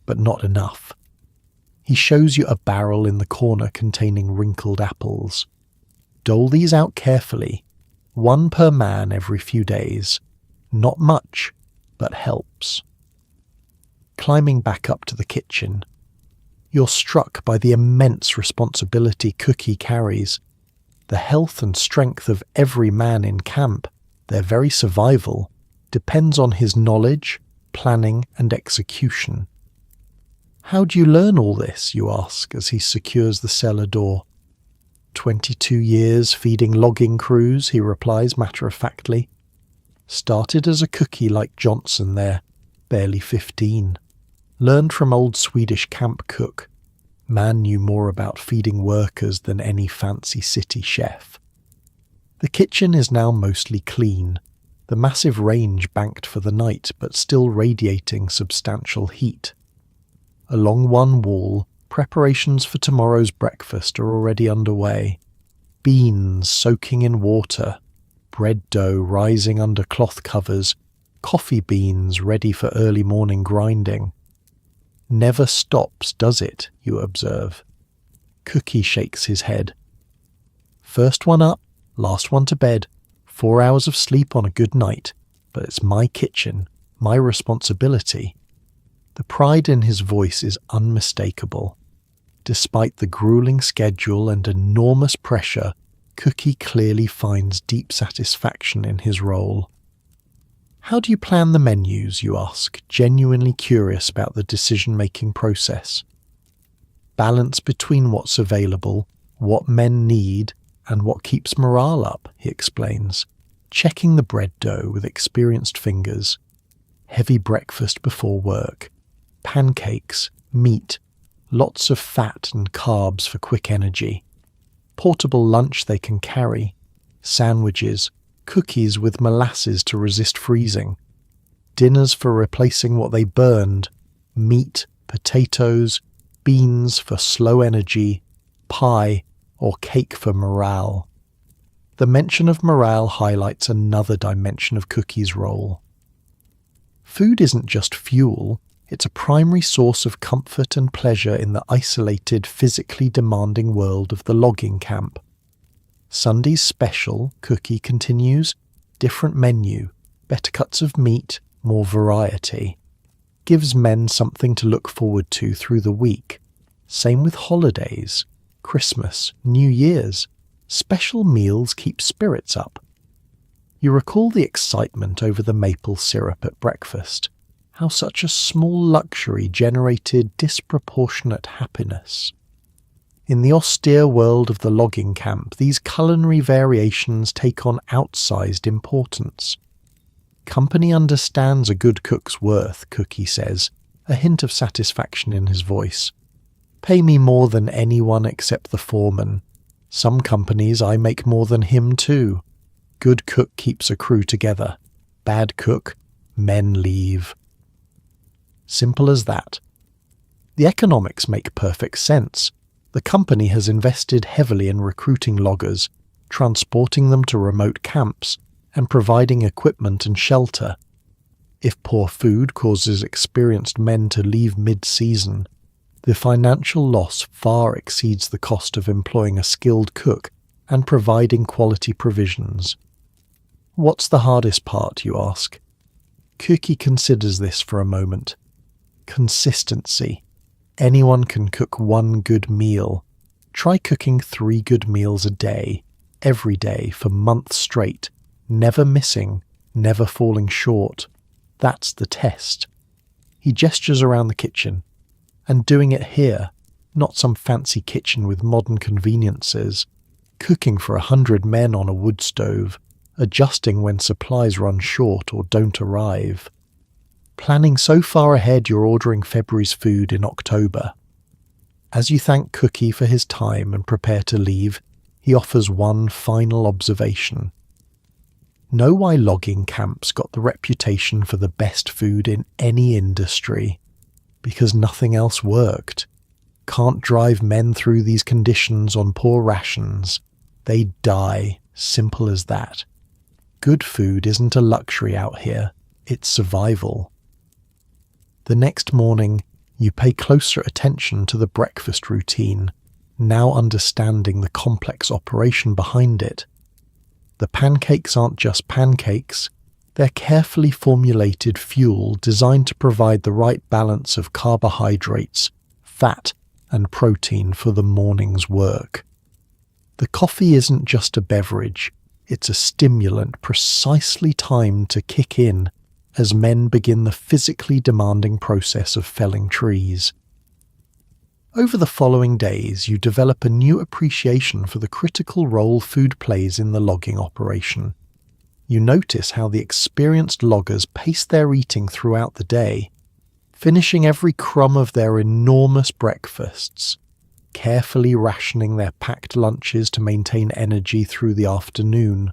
but not enough. He shows you a barrel in the corner containing wrinkled apples. Dole these out carefully, 1 per man every few days. Not much, but helps. Climbing back up to the kitchen, you're struck by the immense responsibility Cookie carries. The health and strength of every man in camp, their very survival, depends on his knowledge, planning and execution. How do you learn all this, you ask, as he secures the cellar door. 22 years feeding logging crews, he replies matter-of-factly. Started as a cookie like Johnson there, barely 15. Learned from old Swedish camp cook. Man knew more about feeding workers than any fancy city chef. The kitchen is now mostly clean, the massive range banked for the night but still radiating substantial heat. Along one wall, preparations for tomorrow's breakfast are already underway. Beans soaking in water, bread dough rising under cloth covers, coffee beans ready for early morning grinding. Never stops, does it, you observe. Cookie shakes his head. First one up, last one to bed, 4 hours of sleep on a good night, but it's my kitchen, my responsibility. The pride in his voice is unmistakable. Despite the grueling schedule and enormous pressure, Cookie clearly finds deep satisfaction in his role. How do you plan the menus, you ask, genuinely curious about the decision-making process? Balance between what's available, what men need, and what keeps morale up, he explains, checking the bread dough with experienced fingers. Heavy breakfast before work, pancakes, meat, lots of fat and carbs for quick energy. Portable lunch they can carry, sandwiches, cookies with molasses to resist freezing, dinners for replacing what they burned, meat, potatoes, beans for slow energy, pie or cake for morale. The mention of morale highlights another dimension of Cookie's role. Food isn't just fuel, it's a primary source of comfort and pleasure in the isolated, physically demanding world of the logging camp. Sunday's special, Cookie continues, different menu, better cuts of meat, more variety. Gives men something to look forward to through the week. Same with holidays, Christmas, New Year's. Special meals keep spirits up. You recall the excitement over the maple syrup at breakfast, how such a small luxury generated disproportionate happiness. In the austere world of the logging camp, these culinary variations take on outsized importance. Company understands a good cook's worth, Cookie says, a hint of satisfaction in his voice. Pay me more than anyone except the foreman. Some companies I make more than him too. Good cook keeps a crew together. Bad cook, men leave. Simple as that. The economics make perfect sense. The company has invested heavily in recruiting loggers, transporting them to remote camps, and providing equipment and shelter. If poor food causes experienced men to leave mid-season, the financial loss far exceeds the cost of employing a skilled cook and providing quality provisions. What's the hardest part, you ask? Cookie considers this for a moment. Consistency. Anyone can cook one good meal. Try cooking 3 good meals a day, every day for months straight, never missing, never falling short. That's the test. He gestures around the kitchen. And doing it here, not some fancy kitchen with modern conveniences. Cooking for 100 men on a wood stove, adjusting when supplies run short or don't arrive. Planning so far ahead you're ordering February's food in October. As you thank Cookie for his time and prepare to leave, he offers one final observation. Know why logging camps got the reputation for the best food in any industry? Because nothing else worked. Can't drive men through these conditions on poor rations. They die, simple as that. Good food isn't a luxury out here, it's survival. The next morning, you pay closer attention to the breakfast routine, now understanding the complex operation behind it. The pancakes aren't just pancakes, they're carefully formulated fuel designed to provide the right balance of carbohydrates, fat, and protein for the morning's work. The coffee isn't just a beverage, it's a stimulant precisely timed to kick in as men begin the physically demanding process of felling trees. Over the following days, you develop a new appreciation for the critical role food plays in the logging operation. You notice how the experienced loggers pace their eating throughout the day, finishing every crumb of their enormous breakfasts, carefully rationing their packed lunches to maintain energy through the afternoon,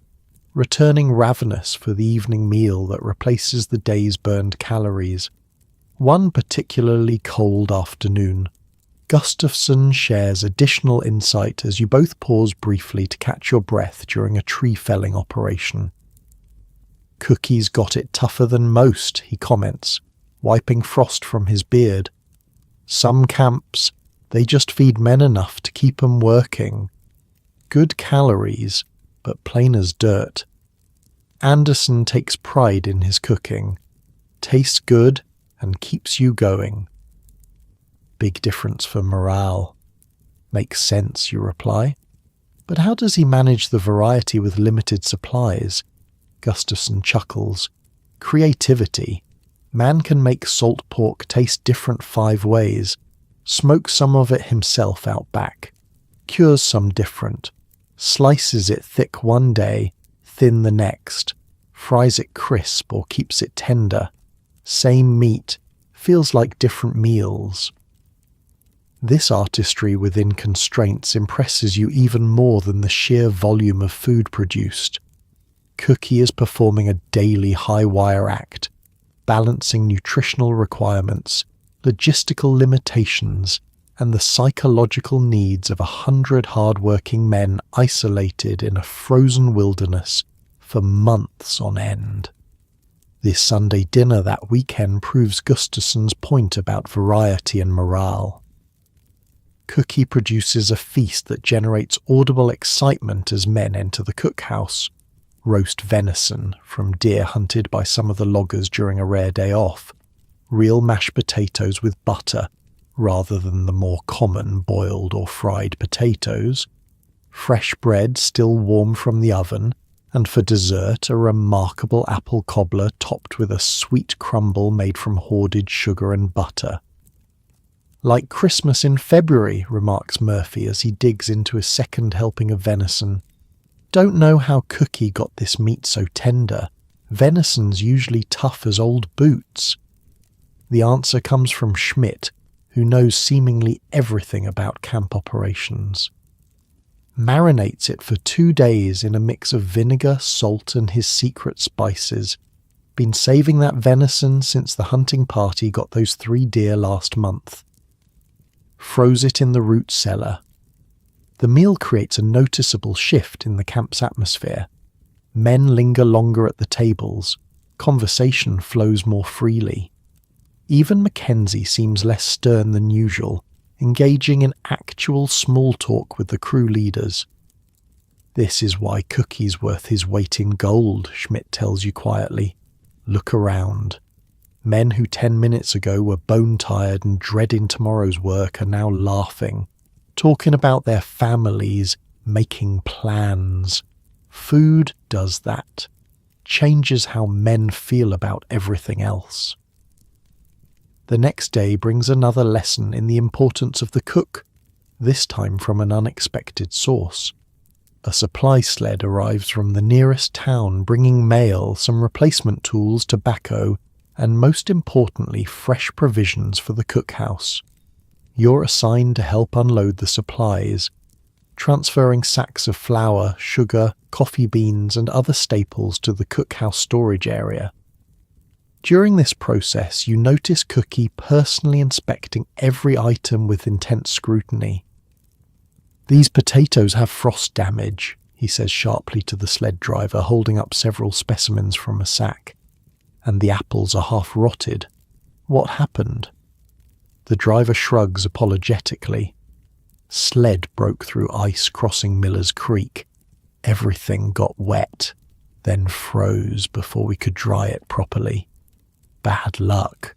returning ravenous for the evening meal that replaces the day's burned calories. One particularly cold afternoon, Gustafsson shares additional insight as you both pause briefly to catch your breath during a tree felling operation. Cookie's got it tougher than most, he comments, wiping frost from his beard. Some camps, they just feed men enough to keep 'em working. Good calories, but plain as dirt. Anderson takes pride in his cooking. Tastes good and keeps you going. Big difference for morale. Makes sense, you reply. But how does he manage the variety with limited supplies? Gustafson chuckles. Creativity. Man can make salt pork taste different 5 ways, smoke some of it himself out back, cures some different, slices it thick one day, thin the next, fries it crisp or keeps it tender. Same meat, feels like different meals. This artistry within constraints impresses you even more than the sheer volume of food produced. Cookie is performing a daily high-wire act, balancing nutritional requirements, logistical limitations, and the psychological needs of 100 hard-working men isolated in a frozen wilderness for months on end. This Sunday dinner that weekend proves Gustafson's point about variety and morale. Cookie produces a feast that generates audible excitement as men enter the cookhouse. Roast venison from deer hunted by some of the loggers during a rare day off, real mashed potatoes with butter rather than the more common boiled or fried potatoes, fresh bread still warm from the oven, and for dessert a remarkable apple cobbler topped with a sweet crumble made from hoarded sugar and butter. Like Christmas in February, remarks Murphy as he digs into his second helping of venison. Don't know how Cookie got this meat so tender. Venison's usually tough as old boots. The answer comes from Schmidt, who knows seemingly everything about camp operations. Marinates it for 2 days in a mix of vinegar, salt, and his secret spices. Been saving that venison since the hunting party got those 3 deer last month. Froze it in the root cellar. The meal creates a noticeable shift in the camp's atmosphere. Men linger longer at the tables. Conversation flows more freely. Even Mackenzie seems less stern than usual, engaging in actual small talk with the crew leaders. This is why Cookie's worth his weight in gold, Schmidt tells you quietly. Look around. Men who 10 minutes ago were bone-tired and dreading tomorrow's work are now laughing, talking about their families, making plans. Food does that. Changes how men feel about everything else. The next day brings another lesson in the importance of the cook, this time from an unexpected source. A supply sled arrives from the nearest town bringing mail, some replacement tools, tobacco, and most importantly fresh provisions for the cookhouse. You're assigned to help unload the supplies, transferring sacks of flour, sugar, coffee beans and other staples to the cookhouse storage area. During this process, you notice Cookie personally inspecting every item with intense scrutiny. "These potatoes have frost damage," he says sharply to the sled driver, holding up several specimens from a sack. "And the apples are half rotted. What happened?" The driver shrugs apologetically. "Sled broke through ice crossing Miller's Creek. Everything got wet, then froze before we could dry it properly. Bad luck."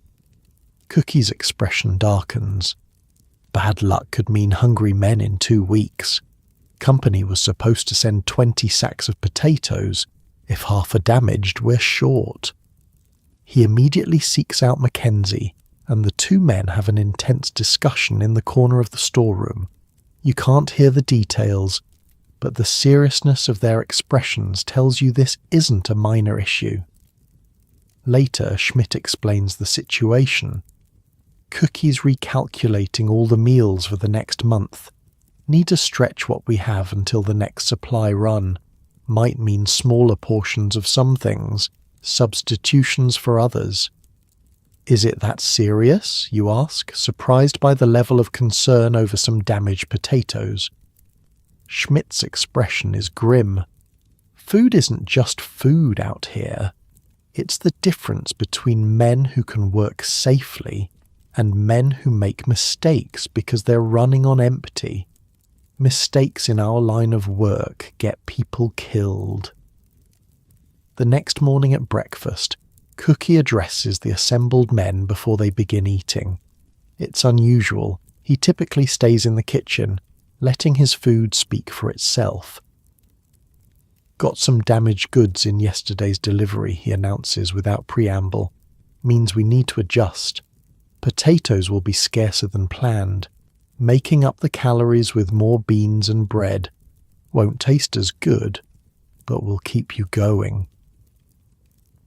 Cookie's expression darkens. Bad luck could mean hungry men in 2 weeks. Company was supposed to send 20 sacks of potatoes. If half are damaged, we're short. He immediately seeks out Mackenzie, and the 2 men have an intense discussion in the corner of the storeroom. You can't hear the details, but the seriousness of their expressions tells you this isn't a minor issue. Later, Schmidt explains the situation. Cookie's recalculating all the meals for the next month. Need to stretch what we have until the next supply run. Might mean smaller portions of some things, substitutions for others. "Is it that serious?" you ask, surprised by the level of concern over some damaged potatoes. Schmidt's expression is grim. Food isn't just food out here. It's the difference between men who can work safely and men who make mistakes because they're running on empty. Mistakes in our line of work get people killed. The next morning at breakfast, Cookie addresses the assembled men before they begin eating. It's unusual. He typically stays in the kitchen, letting his food speak for itself. "Got some damaged goods in yesterday's delivery," he announces without preamble. "Means we need to adjust. Potatoes will be scarcer than planned. Making up the calories with more beans and bread. Won't taste as good, but will keep you going."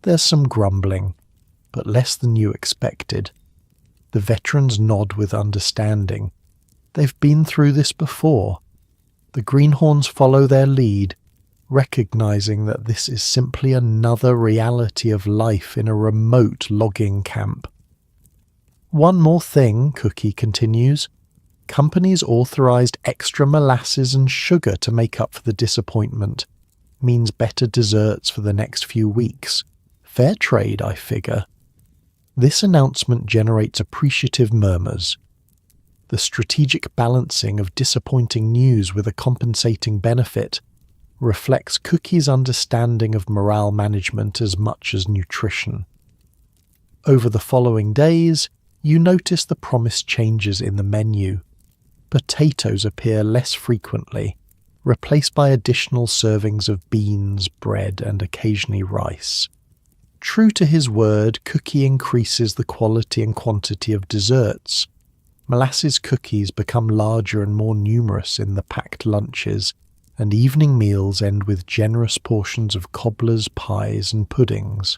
There's some grumbling, but less than you expected. The veterans nod with understanding. They've been through this before. The greenhorns follow their lead, recognizing that this is simply another reality of life in a remote logging camp. "One more thing," Cookie continues. "Companies authorized extra molasses and sugar to make up for the disappointment. Means better desserts for the next few weeks. Fair trade, I figure." This announcement generates appreciative murmurs. The strategic balancing of disappointing news with a compensating benefit reflects Cookie's understanding of morale management as much as nutrition. Over the following days, you notice the promised changes in the menu. Potatoes appear less frequently, replaced by additional servings of beans, bread, and occasionally rice. True to his word, Cookie increases the quality and quantity of desserts. Molasses cookies become larger and more numerous in the packed lunches, and evening meals end with generous portions of cobblers, pies, and puddings.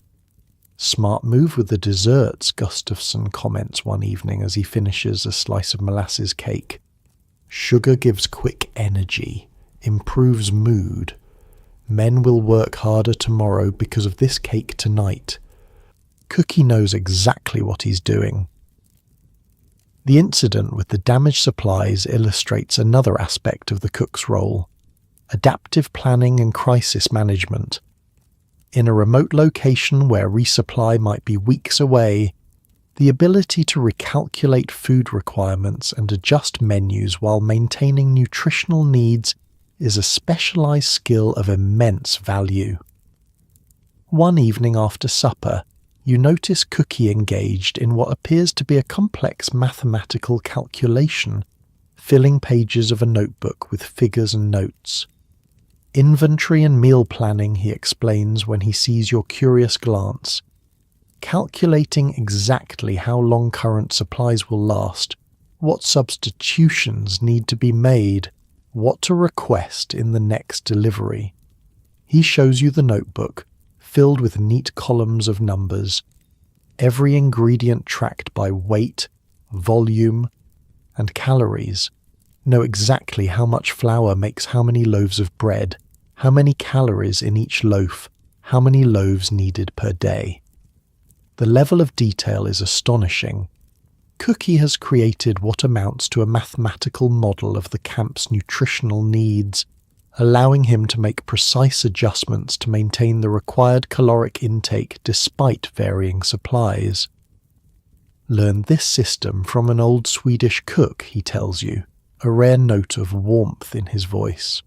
"Smart move with the desserts," Gustafson comments one evening as he finishes a slice of molasses cake. "Sugar gives quick energy, improves mood. Men will work harder tomorrow because of this cake tonight." Cookie knows exactly what he's doing. The incident with the damaged supplies illustrates another aspect of the cook's role: adaptive planning and crisis management. In a remote location where resupply might be weeks away, the ability to recalculate food requirements and adjust menus while maintaining nutritional needs is a specialized skill of immense value. One evening after supper, you notice Cookie engaged in what appears to be a complex mathematical calculation, filling pages of a notebook with figures and notes. "Inventory and meal planning," he explains when he sees your curious glance. "Calculating exactly how long current supplies will last, what substitutions need to be made, what to request in the next delivery." He shows you the notebook, filled with neat columns of numbers, every ingredient tracked by weight, volume, and calories. Know exactly how much flour makes how many loaves of bread, how many calories in each loaf, how many loaves needed per day. The level of detail is astonishing. Cookie has created what amounts to a mathematical model of the camp's nutritional needs, allowing him to make precise adjustments to maintain the required caloric intake despite varying supplies. "Learned this system from an old Swedish cook," he tells you, a rare note of warmth in his voice.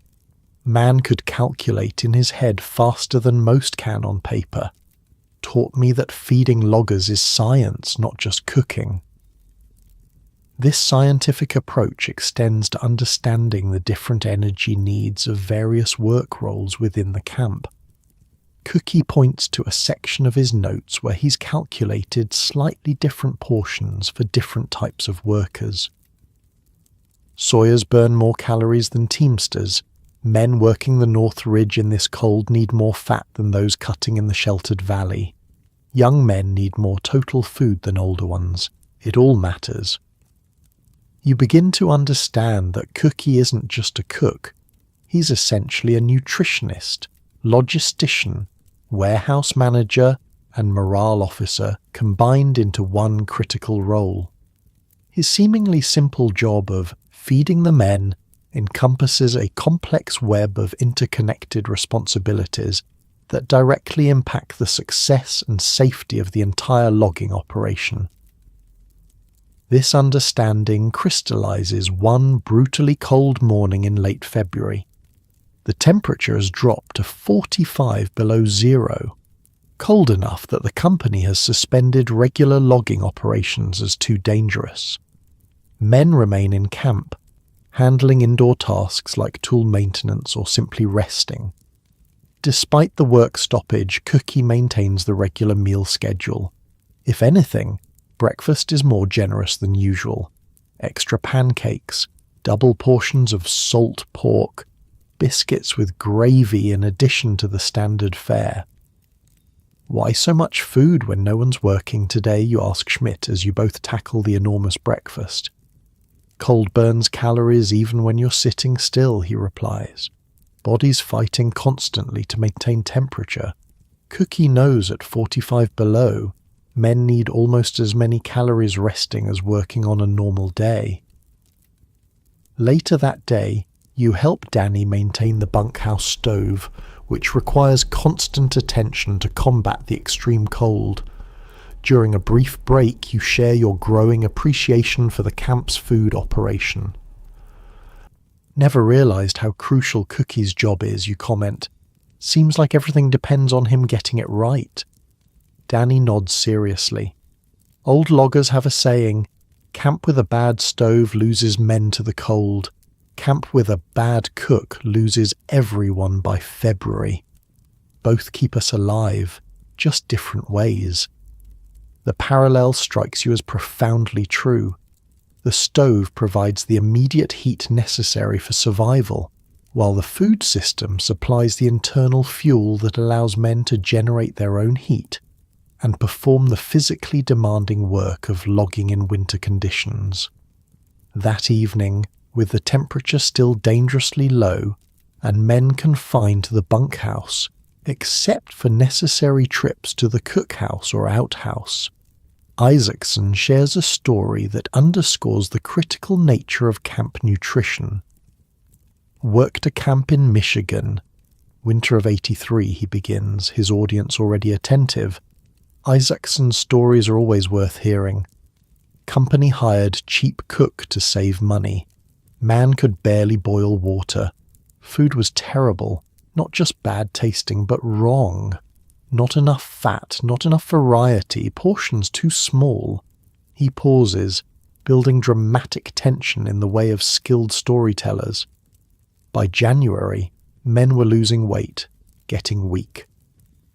"Man could calculate in his head faster than most can on paper. Taught me that feeding loggers is science, not just cooking." This scientific approach extends to understanding the different energy needs of various work roles within the camp. Cookie points to a section of his notes where he's calculated slightly different portions for different types of workers. "Sawyers burn more calories than teamsters. Men working the North Ridge in this cold need more fat than those cutting in the sheltered valley. Young men need more total food than older ones. It all matters." You begin to understand that Cookie isn't just a cook. He's essentially a nutritionist, logistician, warehouse manager, and morale officer combined into one critical role. His seemingly simple job of feeding the men encompasses a complex web of interconnected responsibilities that directly impact the success and safety of the entire logging operation. This understanding crystallizes one brutally cold morning in late February. The temperature has dropped to 45 below zero, cold enough that the company has suspended regular logging operations as too dangerous. Men remain in camp, handling indoor tasks like tool maintenance or simply resting. Despite the work stoppage, Cookie maintains the regular meal schedule. If anything, breakfast is more generous than usual. Extra pancakes, double portions of salt pork, biscuits with gravy in addition to the standard fare. Why so much food when no one's working today, you ask Schmidt as you both tackle the enormous breakfast. Cold burns calories even when you're sitting still, he replies. Body's fighting constantly to maintain temperature. Cookie knows at 45 below, men need almost as many calories resting as working on a normal day. Later that day, you help Danny maintain the bunkhouse stove, which requires constant attention to combat the extreme cold. During a brief break, you share your growing appreciation for the camp's food operation. Never realized how crucial Cookie's job is, you comment. Seems like everything depends on him getting it right. Danny nods seriously. Old loggers have a saying, camp with a bad stove loses men to the cold. Camp with a bad cook loses everyone by February. Both keep us alive, just different ways. The parallel strikes you as profoundly true. The stove provides the immediate heat necessary for survival, while the food system supplies the internal fuel that allows men to generate their own heat and perform the physically demanding work of logging in winter conditions. That evening, with the temperature still dangerously low and men confined to the bunkhouse, except for necessary trips to the cookhouse or outhouse, Isaacson shares a story that underscores the critical nature of camp nutrition. Worked a camp in Michigan. Winter of '83, he begins, his audience already attentive. Isaacson's stories are always worth hearing. Company hired cheap cook to save money. Man could barely boil water. Food was terrible, not just bad tasting, but wrong. Not enough fat, not enough variety, portions too small. He pauses, building dramatic tension in the way of skilled storytellers. By January, men were losing weight, getting weak.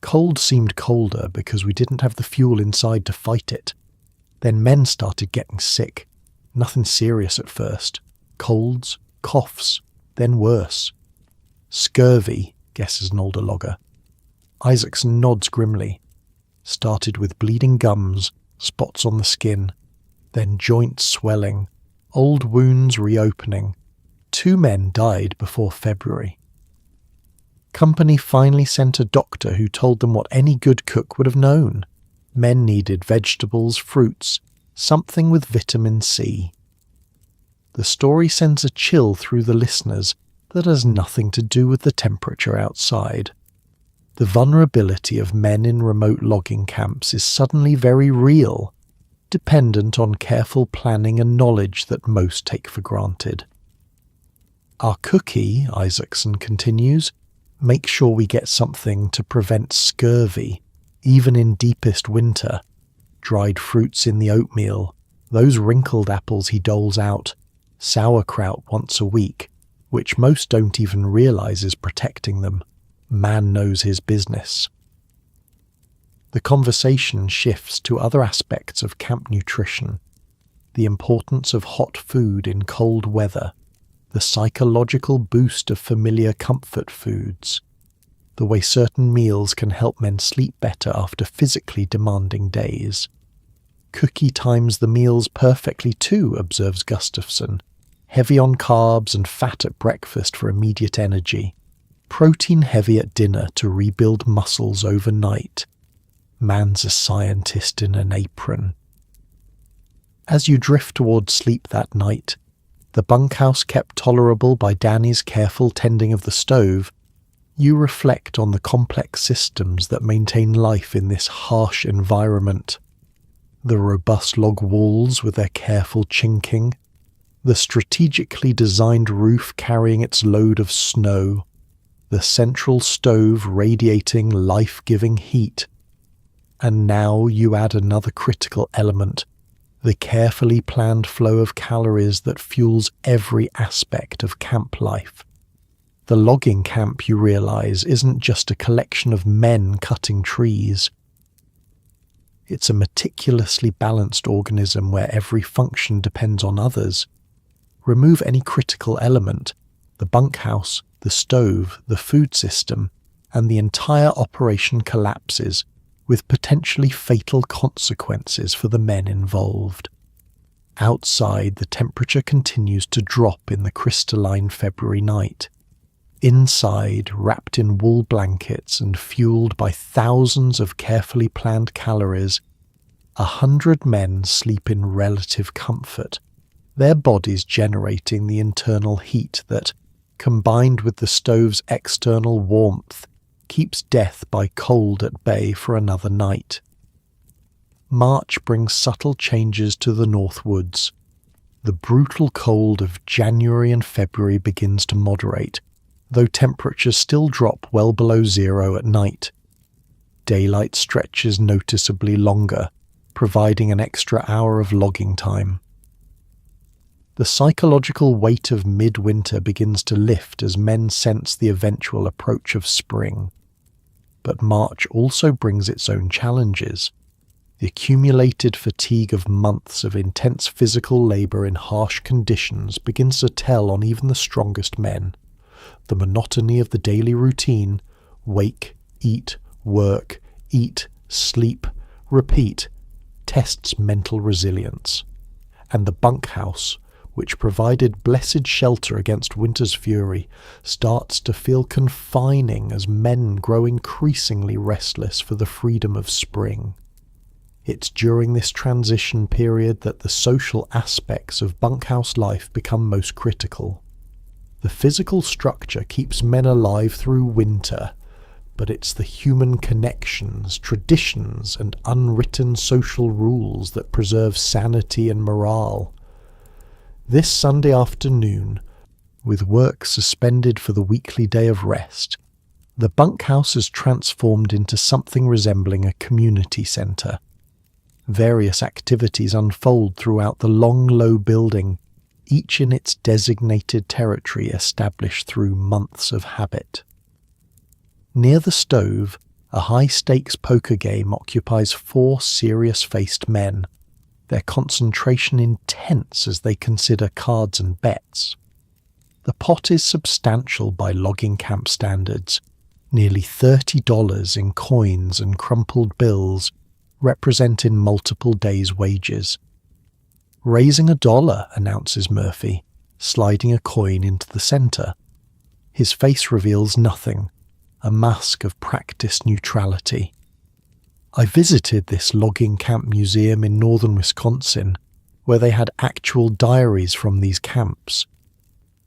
Cold seemed colder because we didn't have the fuel inside to fight it. Then men started getting sick. Nothing serious at first. Colds, coughs, then worse. Scurvy, guesses an older logger. Isaacson nods grimly. Started with bleeding gums, spots on the skin, then joint swelling, old wounds reopening. 2 men died before February. Company finally sent a doctor who told them what any good cook would have known. Men needed vegetables, fruits, something with vitamin C. The story sends a chill through the listeners that has nothing to do with the temperature outside. The vulnerability of men in remote logging camps is suddenly very real, dependent on careful planning and knowledge that most take for granted. Our cookie, Isaacson continues, makes sure we get something to prevent scurvy, even in deepest winter. Dried fruits in the oatmeal, those wrinkled apples he doles out, sauerkraut once a week, which most don't even realize is protecting them. Man knows his business. The conversation shifts to other aspects of camp nutrition, the importance of hot food in cold weather, the psychological boost of familiar comfort foods, the way certain meals can help men sleep better after physically demanding days. Cookie times the meals perfectly too, observes Gustafson. Heavy on carbs and fat at breakfast for immediate energy. Protein heavy at dinner to rebuild muscles overnight. Man's a scientist in an apron. As you drift towards sleep that night, the bunkhouse kept tolerable by Danny's careful tending of the stove, you reflect on the complex systems that maintain life in this harsh environment. The robust log walls with their careful chinking, the strategically designed roof carrying its load of snow, the central stove radiating life-giving heat. And now you add another critical element, the carefully planned flow of calories that fuels every aspect of camp life. The logging camp, you realize, isn't just a collection of men cutting trees. It's a meticulously balanced organism where every function depends on others. Remove any critical element, the bunkhouse, the stove, the food system, and the entire operation collapses, with potentially fatal consequences for the men involved. Outside, the temperature continues to drop in the crystalline February night. Inside, wrapped in wool blankets and fueled by thousands of carefully planned calories, 100 men sleep in relative comfort, their bodies generating the internal heat that, combined with the stove's external warmth, keeps death by cold at bay for another night. March brings subtle changes to the North Woods. The brutal cold of January and February begins to moderate, though temperatures still drop well below zero at night. Daylight stretches noticeably longer, providing an extra hour of logging time. The psychological weight of midwinter begins to lift as men sense the eventual approach of spring. But March also brings its own challenges. The accumulated fatigue of months of intense physical labour in harsh conditions begins to tell on even the strongest men. The monotony of the daily routine, wake, eat, work, eat, sleep, repeat, tests mental resilience. And the bunkhouse, which provided blessed shelter against winter's fury, starts to feel confining as men grow increasingly restless for the freedom of spring. It's during this transition period that the social aspects of bunkhouse life become most critical. The physical structure keeps men alive through winter, but it's the human connections, traditions, and unwritten social rules that preserve sanity and morale. This Sunday afternoon, with work suspended for the weekly day of rest, the bunkhouse is transformed into something resembling a community centre. Various activities unfold throughout the long, low building, each in its designated territory established through months of habit. Near the stove, a high-stakes poker game occupies 4 serious-faced men, their concentration intense as they consider cards and bets. The pot is substantial by logging camp standards, nearly $30 in coins and crumpled bills, representing multiple days' wages. "Raising $1, announces Murphy, sliding a coin into the centre. His face reveals nothing, a mask of practiced neutrality. I visited this logging camp museum in northern Wisconsin, where they had actual diaries from these camps.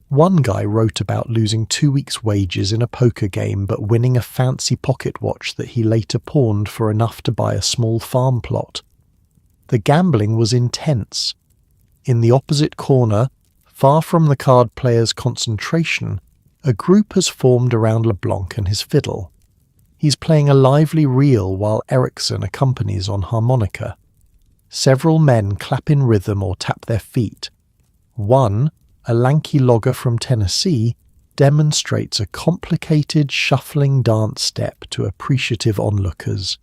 One guy wrote about losing 2 weeks' wages in a poker game but winning a fancy pocket watch that he later pawned for enough to buy a small farm plot. The gambling was intense. In the opposite corner, far from the card player's concentration, a group has formed around LeBlanc and his fiddle. He's playing a lively reel while Erickson accompanies on harmonica. Several men clap in rhythm or tap their feet. One, a lanky logger from Tennessee, demonstrates a complicated shuffling dance step to appreciative onlookers.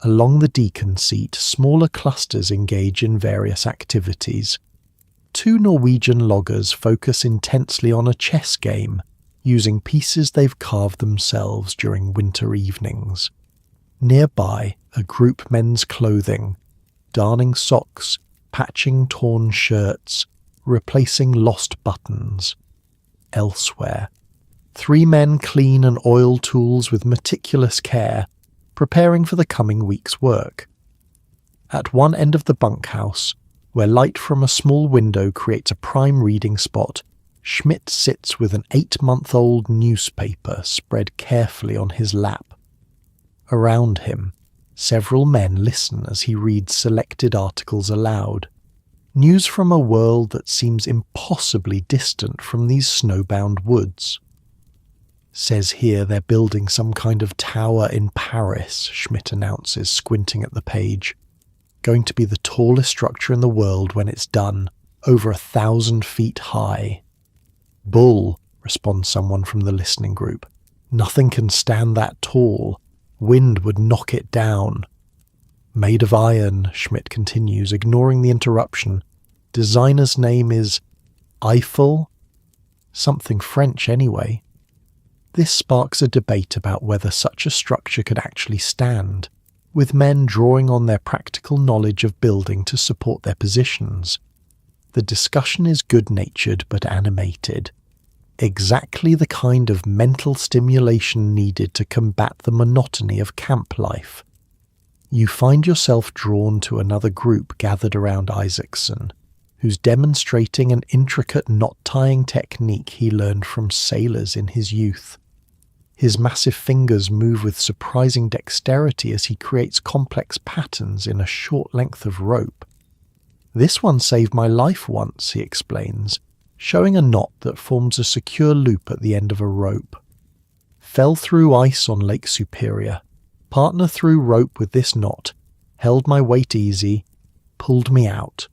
Along the deacon seat, smaller clusters engage in various activities. 2 Norwegian loggers focus intensely on a chess game, using pieces they've carved themselves during winter evenings. Nearby, a group men's clothing, darning socks, patching torn shirts, replacing lost buttons. Elsewhere, 3 men clean and oil tools with meticulous care, preparing for the coming week's work. At one end of the bunkhouse, where light from a small window creates a prime reading spot, Schmidt sits with an 8-month-old newspaper spread carefully on his lap. Around him, several men listen as he reads selected articles aloud. News from a world that seems impossibly distant from these snowbound woods. "Says here they're building some kind of tower in Paris," Schmidt announces, squinting at the page. going to be the tallest structure in the world when it's done, over 1,000 feet high. Bull, responds someone from the listening group. Nothing can stand that tall. Wind would knock it down. Made of iron, Schmidt continues, ignoring the interruption. Designer's name is Eiffel? Something French anyway. This sparks a debate about whether such a structure could actually stand, with men drawing on their practical knowledge of building to support their positions. The discussion is good-natured but animated. Exactly the kind of mental stimulation needed to combat the monotony of camp life. You find yourself drawn to another group gathered around Isaacson, who's demonstrating an intricate knot-tying technique he learned from sailors in his youth. His massive fingers move with surprising dexterity as he creates complex patterns in a short length of rope. This one saved my life once, he explains, showing a knot that forms a secure loop at the end of a rope. Fell through ice on Lake Superior. Partner threw rope with this knot, held my weight easy, pulled me out.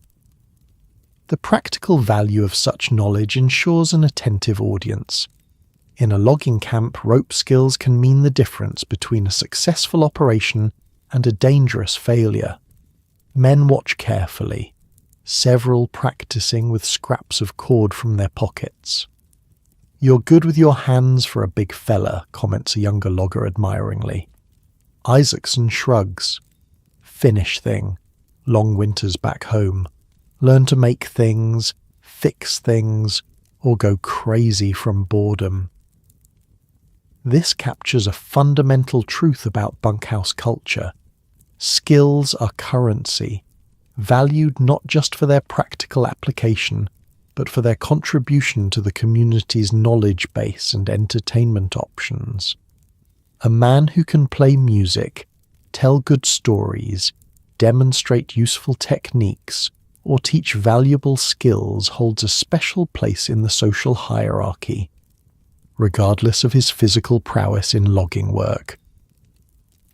The practical value of such knowledge ensures an attentive audience. In a logging camp, rope skills can mean the difference between a successful operation and a dangerous failure. Men watch carefully, several practicing with scraps of cord from their pockets. "You're good with your hands for a big fella," comments a younger logger admiringly. Isaacson shrugs. Finish thing. Long winters back home. Learn to make things, fix things, or go crazy from boredom. This captures a fundamental truth about bunkhouse culture. Skills are currency, valued not just for their practical application, but for their contribution to the community's knowledge base and entertainment options. A man who can play music, tell good stories, demonstrate useful techniques, or teach valuable skills holds a special place in the social hierarchy, regardless of his physical prowess in logging work.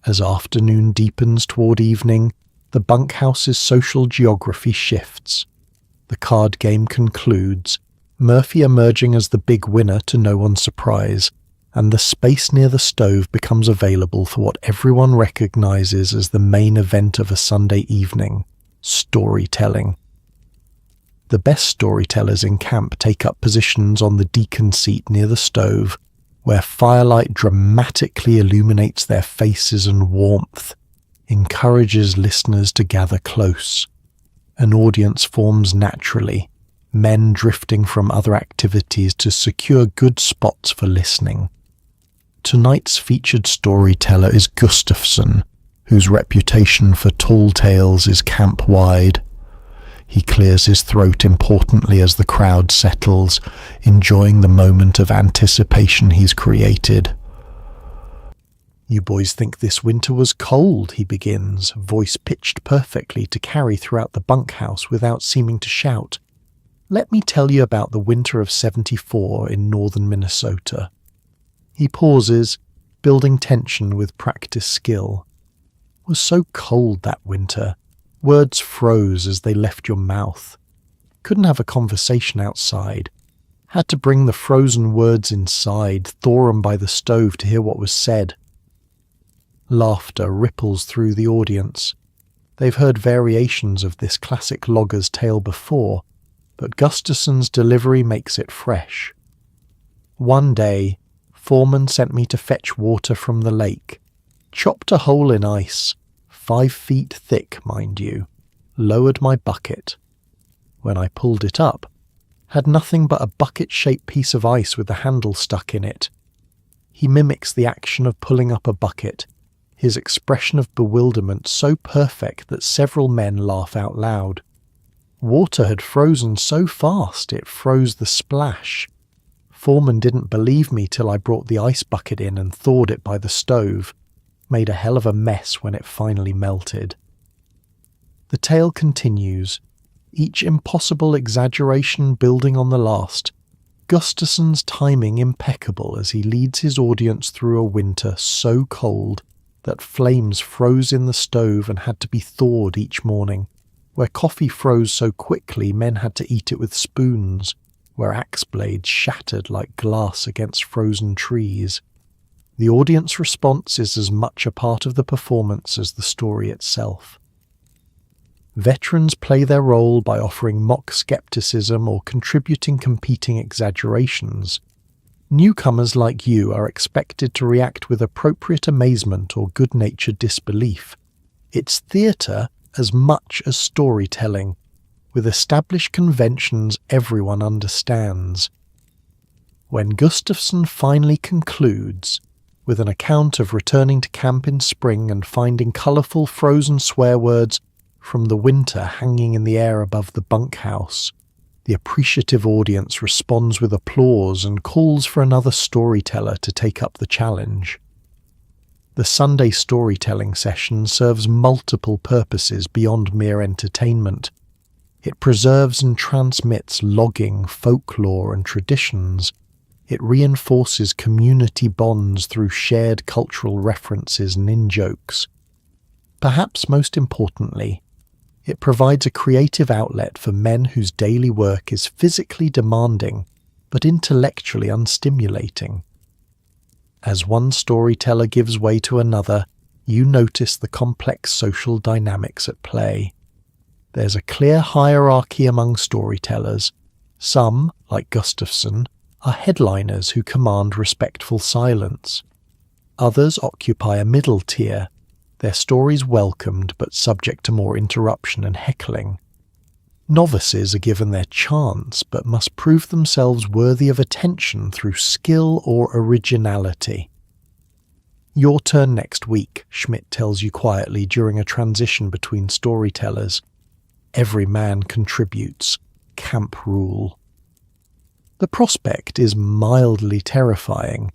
As afternoon deepens toward evening, the bunkhouse's social geography shifts. The card game concludes, Murphy emerging as the big winner to no one's surprise, and the space near the stove becomes available for what everyone recognizes as the main event of a Sunday evening: storytelling. The best storytellers in camp take up positions on the deacon seat near the stove, where firelight dramatically illuminates their faces and warmth, encourages listeners to gather close. An audience forms naturally, men drifting from other activities to secure good spots for listening. Tonight's featured storyteller is Gustafsson, whose reputation for tall tales is camp-wide. He clears his throat importantly as the crowd settles, enjoying the moment of anticipation he's created. "You boys think this winter was cold," he begins, voice pitched perfectly to carry throughout the bunkhouse without seeming to shout. "Let me tell you about the winter of '74 in northern Minnesota." He pauses, building tension with practiced skill. "It was so cold that winter. Words froze as they left your mouth. Couldn't have a conversation outside. Had to bring the frozen words inside, thaw 'em by the stove to hear what was said." Laughter ripples through the audience. They've heard variations of this classic logger's tale before, but Gustafsson's delivery makes it fresh. "One day, Foreman sent me to fetch water from the lake. Chopped a hole in ice, 5 feet thick, mind you. Lowered my bucket. When I pulled it up, had nothing but a bucket-shaped piece of ice with the handle stuck in it." He mimics the action of pulling up a bucket, his expression of bewilderment so perfect that several men laugh out loud. Water had frozen so fast it froze the splash. Foreman didn't believe me till I brought the ice bucket in and thawed it by the stove. Made a hell of a mess when it finally melted. The tale continues, each impossible exaggeration building on the last, Gustafsson's timing impeccable as he leads his audience through a winter so cold that flames froze in the stove and had to be thawed each morning, where coffee froze so quickly men had to eat it with spoons, where axe blades shattered like glass against frozen trees. The audience response is as much a part of the performance as the story itself. Veterans play their role by offering mock skepticism or contributing competing exaggerations. Newcomers like you are expected to react with appropriate amazement or good-natured disbelief. It's theatre as much as storytelling, with established conventions everyone understands. When Gustafsson finally concludes, with an account of returning to camp in spring and finding colourful frozen swear words from the winter hanging in the air above the bunkhouse, the appreciative audience responds with applause and calls for another storyteller to take up the challenge. The Sunday storytelling session serves multiple purposes beyond mere entertainment. It preserves and transmits logging, folklore and traditions. It reinforces community bonds through shared cultural references and in-jokes. Perhaps most importantly, it provides a creative outlet for men whose daily work is physically demanding but intellectually unstimulating. As one storyteller gives way to another, you notice the complex social dynamics at play. There's a clear hierarchy among storytellers. Some, like Gustafsson, are headliners who command respectful silence. Others occupy a middle tier, their stories welcomed but subject to more interruption and heckling. Novices are given their chance but must prove themselves worthy of attention through skill or originality. Your turn next week, Schmidt tells you quietly during a transition between storytellers. Every man contributes. Camp rule. The prospect is mildly terrifying.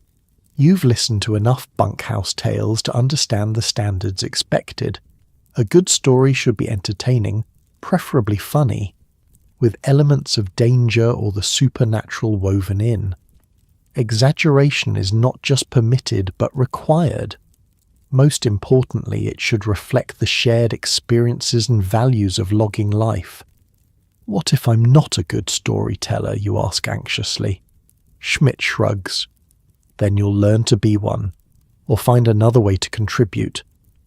You've listened to enough bunkhouse tales to understand the standards expected. A good story should be entertaining, preferably funny, with elements of danger or the supernatural woven in. Exaggeration is not just permitted but required. Most importantly, it should reflect the shared experiences and values of logging life. What if I'm not a good storyteller, you ask anxiously. Schmidt shrugs. Then you'll learn to be one, or find another way to contribute.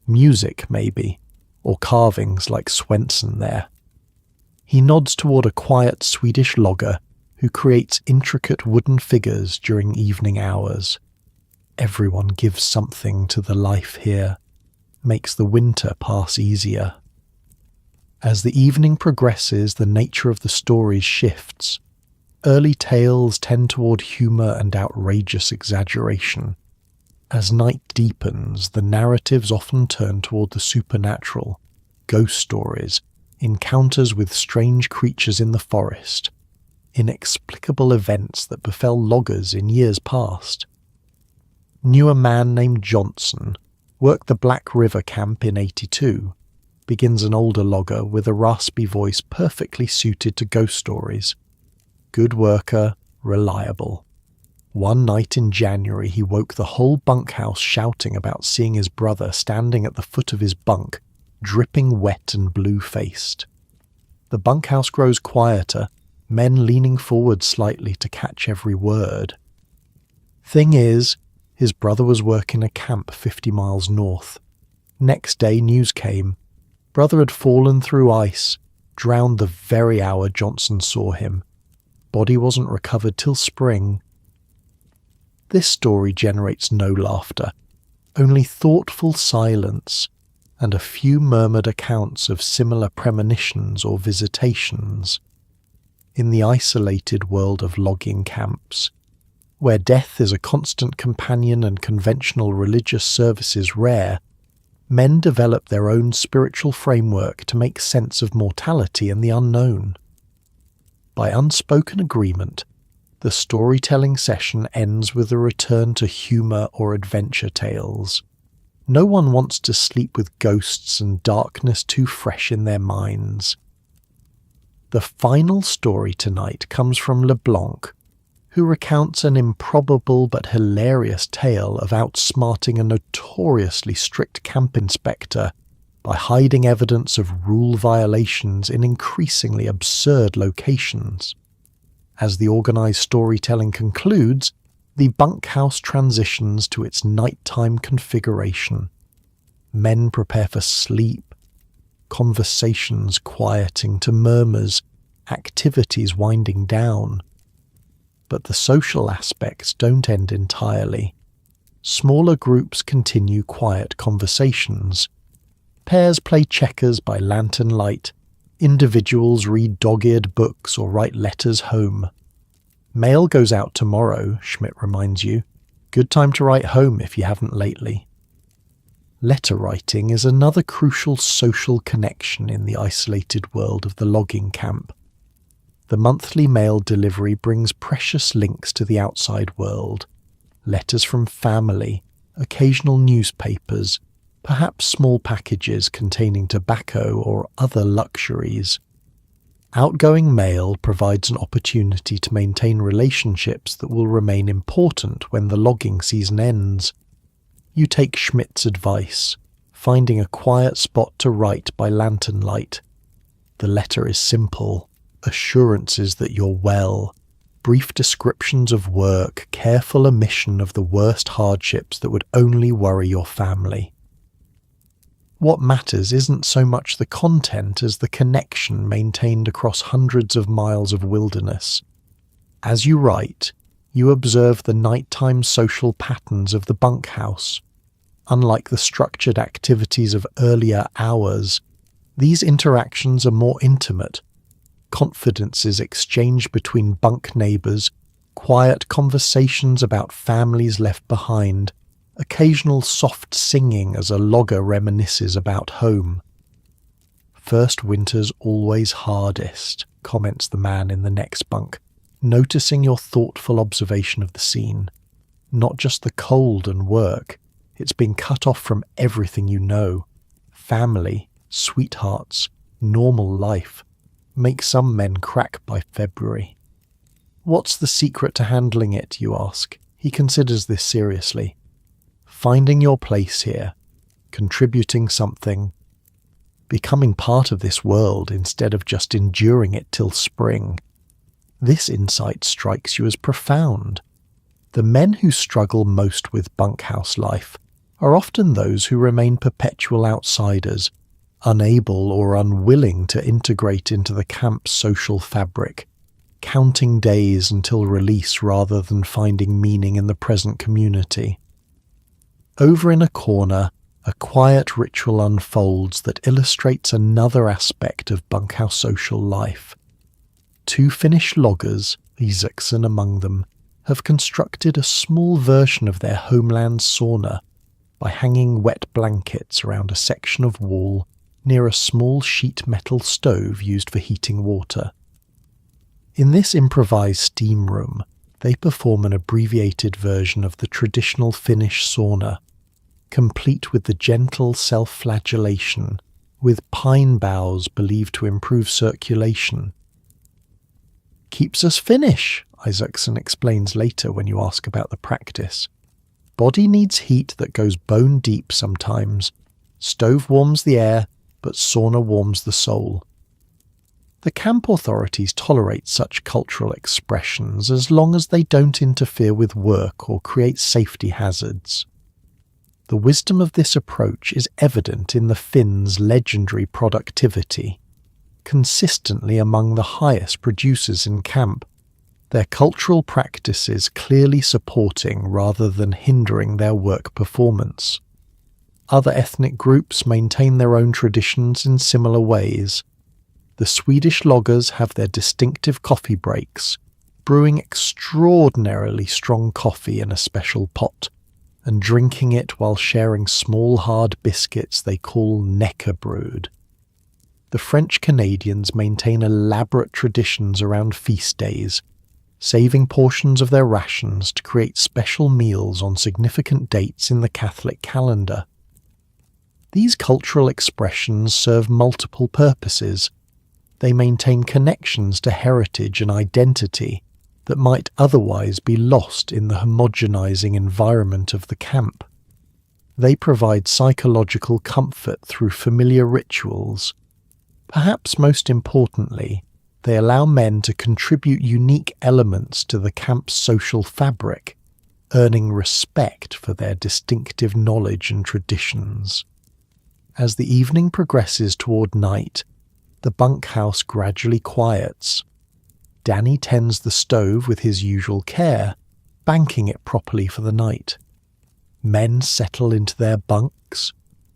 Music, maybe, or carvings like Swenson there. He nods toward a quiet Swedish logger who creates intricate wooden figures during evening hours. Everyone gives something to the life here, makes the winter pass easier. As the evening progresses, the nature of the stories shifts. Early tales tend toward humour and outrageous exaggeration. As night deepens, the narratives often turn toward the supernatural, ghost stories, encounters with strange creatures in the forest, inexplicable events that befell loggers in years past. Knew a man named Johnson, worked the Black River camp in '82, begins an older logger with a raspy voice perfectly suited to ghost stories. Good worker, reliable. One night in January he woke the whole bunkhouse shouting about seeing his brother standing at the foot of his bunk, dripping wet and blue-faced. The bunkhouse grows quieter, men leaning forward slightly to catch every word. Thing is, his brother was working a camp 50 miles north. Next day news came. Brother had fallen through ice, drowned the very hour Johnson saw him. Body wasn't recovered till spring. This story generates no laughter, only thoughtful silence, and a few murmured accounts of similar premonitions or visitations. In the isolated world of logging camps, where death is a constant companion and conventional religious services rare, men develop their own spiritual framework to make sense of mortality and the unknown. By unspoken agreement, the storytelling session ends with a return to humour or adventure tales. No one wants to sleep with ghosts and darkness too fresh in their minds. The final story tonight comes from LeBlanc, who recounts an improbable but hilarious tale of outsmarting a notoriously strict camp inspector by hiding evidence of rule violations in increasingly absurd locations. As the organised storytelling concludes, the bunkhouse transitions to its nighttime configuration. Men prepare for sleep, conversations quieting to murmurs, activities winding down. But the social aspects don't end entirely. Smaller groups continue quiet conversations. Pairs play checkers by lantern light. Individuals read dog-eared books or write letters home. Mail goes out tomorrow, Schmidt reminds you. Good time to write home if you haven't lately. Letter writing is another crucial social connection in the isolated world of the logging camp. The monthly mail delivery brings precious links to the outside world. Letters from family, occasional newspapers, perhaps small packages containing tobacco or other luxuries. Outgoing mail provides an opportunity to maintain relationships that will remain important when the logging season ends. You take Schmidt's advice, finding a quiet spot to write by lantern light. The letter is simple, assurances that you're well, brief descriptions of work, careful omission of the worst hardships that would only worry your family. What matters isn't so much the content as the connection maintained across hundreds of miles of wilderness. As you write, you observe the nighttime social patterns of the bunkhouse. Unlike the structured activities of earlier hours, these interactions are more intimate. Confidences exchanged between bunk neighbours, quiet conversations about families left behind, occasional soft singing as a logger reminisces about home. "First winter's always hardest," comments the man in the next bunk, noticing your thoughtful observation of the scene. Not just the cold and work, it's been cut off from everything you know. Family, sweethearts, normal life. Make some men crack by February. What's the secret to handling it, you ask? He considers this seriously. Finding your place here, contributing something, becoming part of this world instead of just enduring it till spring. This insight strikes you as profound. The men who struggle most with bunkhouse life are often those who remain perpetual outsiders, unable or unwilling to integrate into the camp's social fabric, counting days until release rather than finding meaning in the present community. Over in a corner, a quiet ritual unfolds that illustrates another aspect of bunkhouse social life. Two Finnish loggers, Isaacson among them, have constructed a small version of their homeland sauna by hanging wet blankets around a section of wall near a small sheet metal stove used for heating water. In this improvised steam room, they perform an abbreviated version of the traditional Finnish sauna, complete with the gentle self-flagellation, with pine boughs believed to improve circulation. "Keeps us Finnish," Isaacson explains later when you ask about the practice. "Body needs heat that goes bone deep sometimes. Stove warms the air, but sauna warms the soul." The camp authorities tolerate such cultural expressions as long as they don't interfere with work or create safety hazards. The wisdom of this approach is evident in the Finns' legendary productivity, consistently among the highest producers in camp, their cultural practices clearly supporting rather than hindering their work performance. Other ethnic groups maintain their own traditions in similar ways. The Swedish loggers have their distinctive coffee breaks, brewing extraordinarily strong coffee in a special pot, and drinking it while sharing small hard biscuits they call knäckebröd. The French Canadians maintain elaborate traditions around feast days, saving portions of their rations to create special meals on significant dates in the Catholic calendar. These cultural expressions serve multiple purposes. They maintain connections to heritage and identity, that might otherwise be lost in the homogenizing environment of the camp. They provide psychological comfort through familiar rituals. Perhaps most importantly, they allow men to contribute unique elements to the camp's social fabric, earning respect for their distinctive knowledge and traditions. As the evening progresses toward night, the bunkhouse gradually quiets. Danny tends the stove with his usual care, banking it properly for the night. Men settle into their bunks,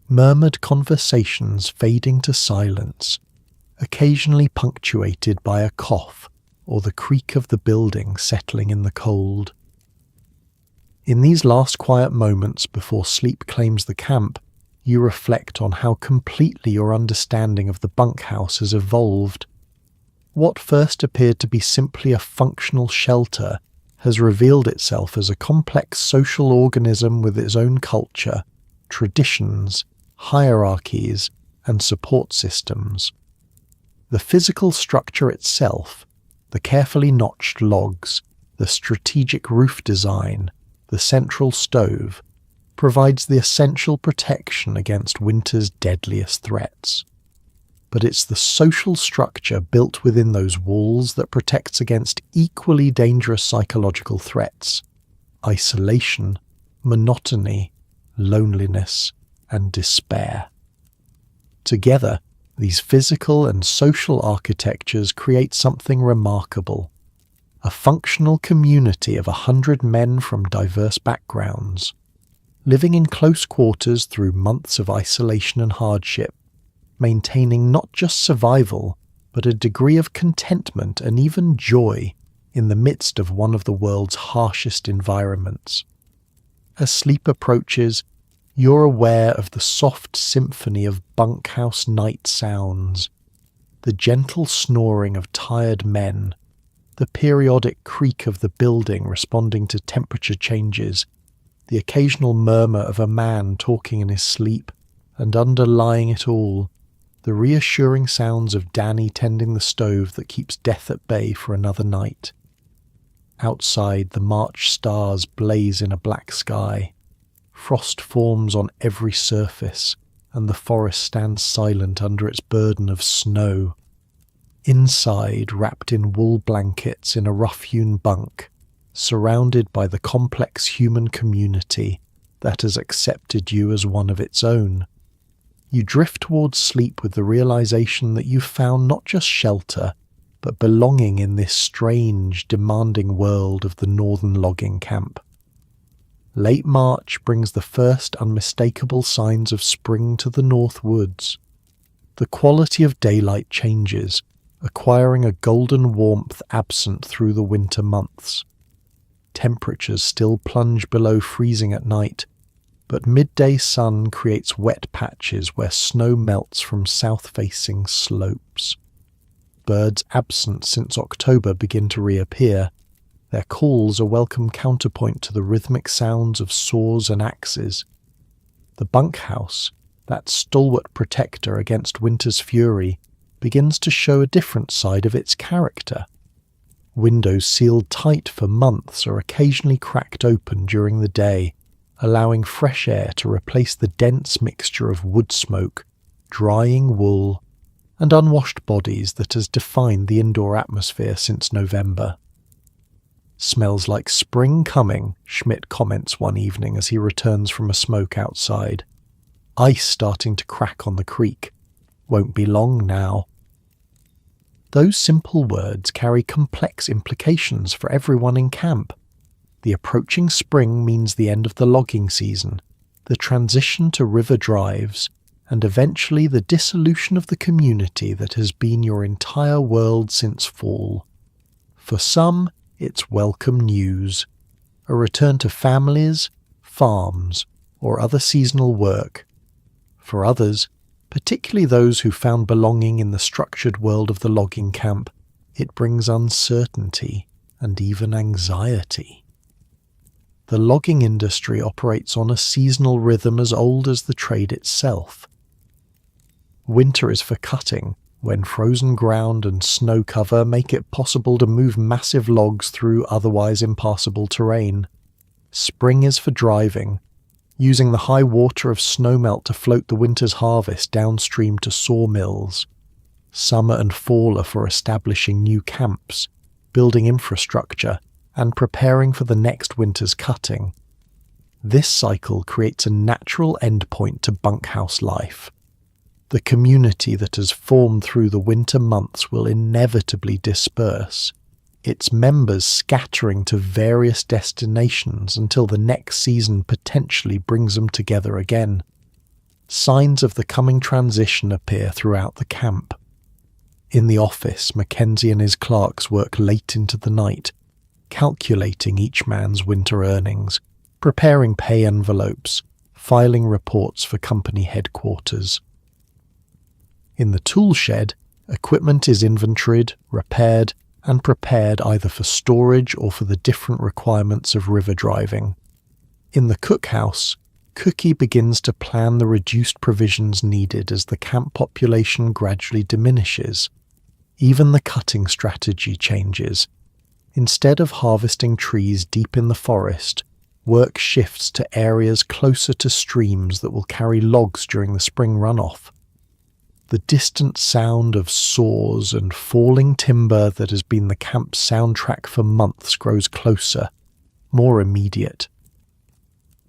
murmured conversations fading to silence, occasionally punctuated by a cough or the creak of the building settling in the cold. In these last quiet moments before sleep claims the camp, you reflect on how completely your understanding of the bunkhouse has evolved. What first appeared to be simply a functional shelter has revealed itself as a complex social organism with its own culture, traditions, hierarchies, and support systems. The physical structure itself, the carefully notched logs, the strategic roof design, the central stove, provides the essential protection against winter's deadliest threats. But it's the social structure built within those walls that protects against equally dangerous psychological threats: isolation, monotony, loneliness, and despair. Together, these physical and social architectures create something remarkable: a functional community of 100 men from diverse backgrounds, living in close quarters through months of isolation and hardship, maintaining not just survival, but a degree of contentment and even joy in the midst of one of the world's harshest environments. As sleep approaches, you're aware of the soft symphony of bunkhouse night sounds, the gentle snoring of tired men, the periodic creak of the building responding to temperature changes, the occasional murmur of a man talking in his sleep, and underlying it all, the reassuring sounds of Danny tending the stove that keeps death at bay for another night. Outside, the March stars blaze in a black sky. Frost forms on every surface, and the forest stands silent under its burden of snow. Inside, wrapped in wool blankets in a rough-hewn bunk, surrounded by the complex human community that has accepted you as one of its own, you drift towards sleep with the realization that you've found not just shelter, but belonging in this strange, demanding world of the northern logging camp. Late March brings the first unmistakable signs of spring to the north woods. The quality of daylight changes, acquiring a golden warmth absent through the winter months. Temperatures still plunge below freezing at night, but midday sun creates wet patches where snow melts from south-facing slopes. Birds absent since October begin to reappear, their calls a welcome counterpoint to the rhythmic sounds of saws and axes. The bunkhouse, that stalwart protector against winter's fury, begins to show a different side of its character. Windows sealed tight for months are occasionally cracked open during the day, allowing fresh air to replace the dense mixture of wood smoke, drying wool, and unwashed bodies that has defined the indoor atmosphere since November. "Smells like spring coming," Schmidt comments one evening as he returns from a smoke outside. "Ice starting to crack on the creek. Won't be long now." Those simple words carry complex implications for everyone in camp. The approaching spring means the end of the logging season, the transition to river drives, and eventually the dissolution of the community that has been your entire world since fall. For some, it's welcome news, a return to families, farms, or other seasonal work. For others, particularly those who found belonging in the structured world of the logging camp, it brings uncertainty and even anxiety. The logging industry operates on a seasonal rhythm as old as the trade itself. Winter is for cutting, when frozen ground and snow cover make it possible to move massive logs through otherwise impassable terrain. Spring is for driving, using the high water of snowmelt to float the winter's harvest downstream to sawmills. Summer and fall are for establishing new camps, building infrastructure, and preparing for the next winter's cutting. This cycle creates a natural endpoint to bunkhouse life. The community that has formed through the winter months will inevitably disperse, its members scattering to various destinations until the next season potentially brings them together again. Signs of the coming transition appear throughout the camp. In the office, Mackenzie and his clerks work late into the night, calculating each man's winter earnings, preparing pay envelopes, filing reports for company headquarters. In the tool shed, equipment is inventoried, repaired, and prepared either for storage or for the different requirements of river driving. In the cookhouse, Cookie begins to plan the reduced provisions needed as the camp population gradually diminishes. Even the cutting strategy changes. Instead of harvesting trees deep in the forest, work shifts to areas closer to streams that will carry logs during the spring runoff. The distant sound of saws and falling timber that has been the camp's soundtrack for months grows closer, more immediate.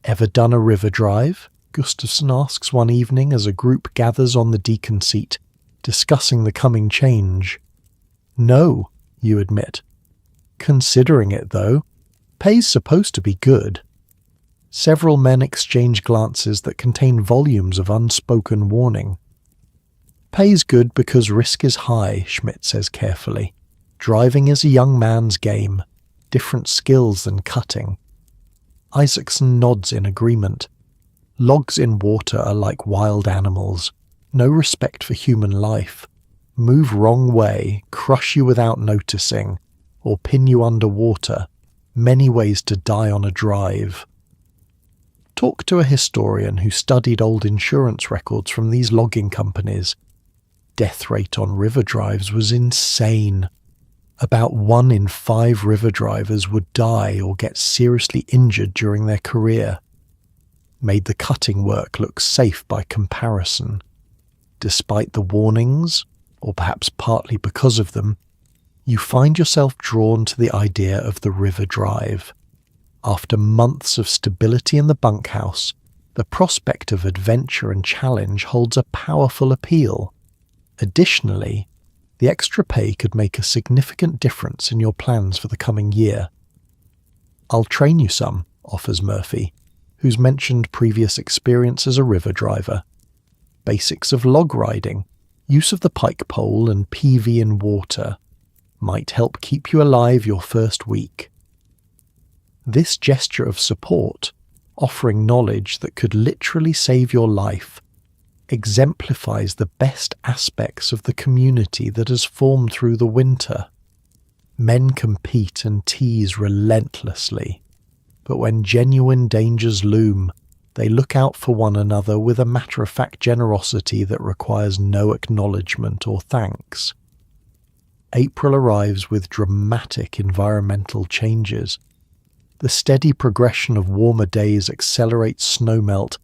"Ever done a river drive?" Gustafson asks one evening as a group gathers on the deacon seat, discussing the coming change. "No," you admit. "Considering it, though, pay's supposed to be good." Several men exchange glances that contain volumes of unspoken warning. "Pay's good because risk is high," Schmidt says carefully. "Driving is a young man's game, different skills than cutting." Isaacson nods in agreement. Logs in water are like wild animals, no respect for human life. Move wrong way, crush you without noticing, or pin you underwater. Many ways to die on a drive. Talk to a historian who studied old insurance records from these logging companies. Death rate on river drives was insane. About 1 in 5 river drivers would die or get seriously injured during their career. Made the cutting work look safe by comparison. Despite the warnings, or perhaps partly because of them, you find yourself drawn to the idea of the river drive. After months of stability in the bunkhouse, the prospect of adventure and challenge holds a powerful appeal. Additionally, the extra pay could make a significant difference in your plans for the coming year. "I'll train you some," offers Murphy, who's mentioned previous experience as a river driver. Basics of log riding, use of the pike pole and PV in water might help keep you alive your first week. This gesture of support, offering knowledge that could literally save your life, exemplifies the best aspects of the community that has formed through the winter. Men compete and tease relentlessly, but when genuine dangers loom, they look out for one another with a matter-of-fact generosity that requires no acknowledgement or thanks. April arrives with dramatic environmental changes. The steady progression of warmer days accelerates snowmelt,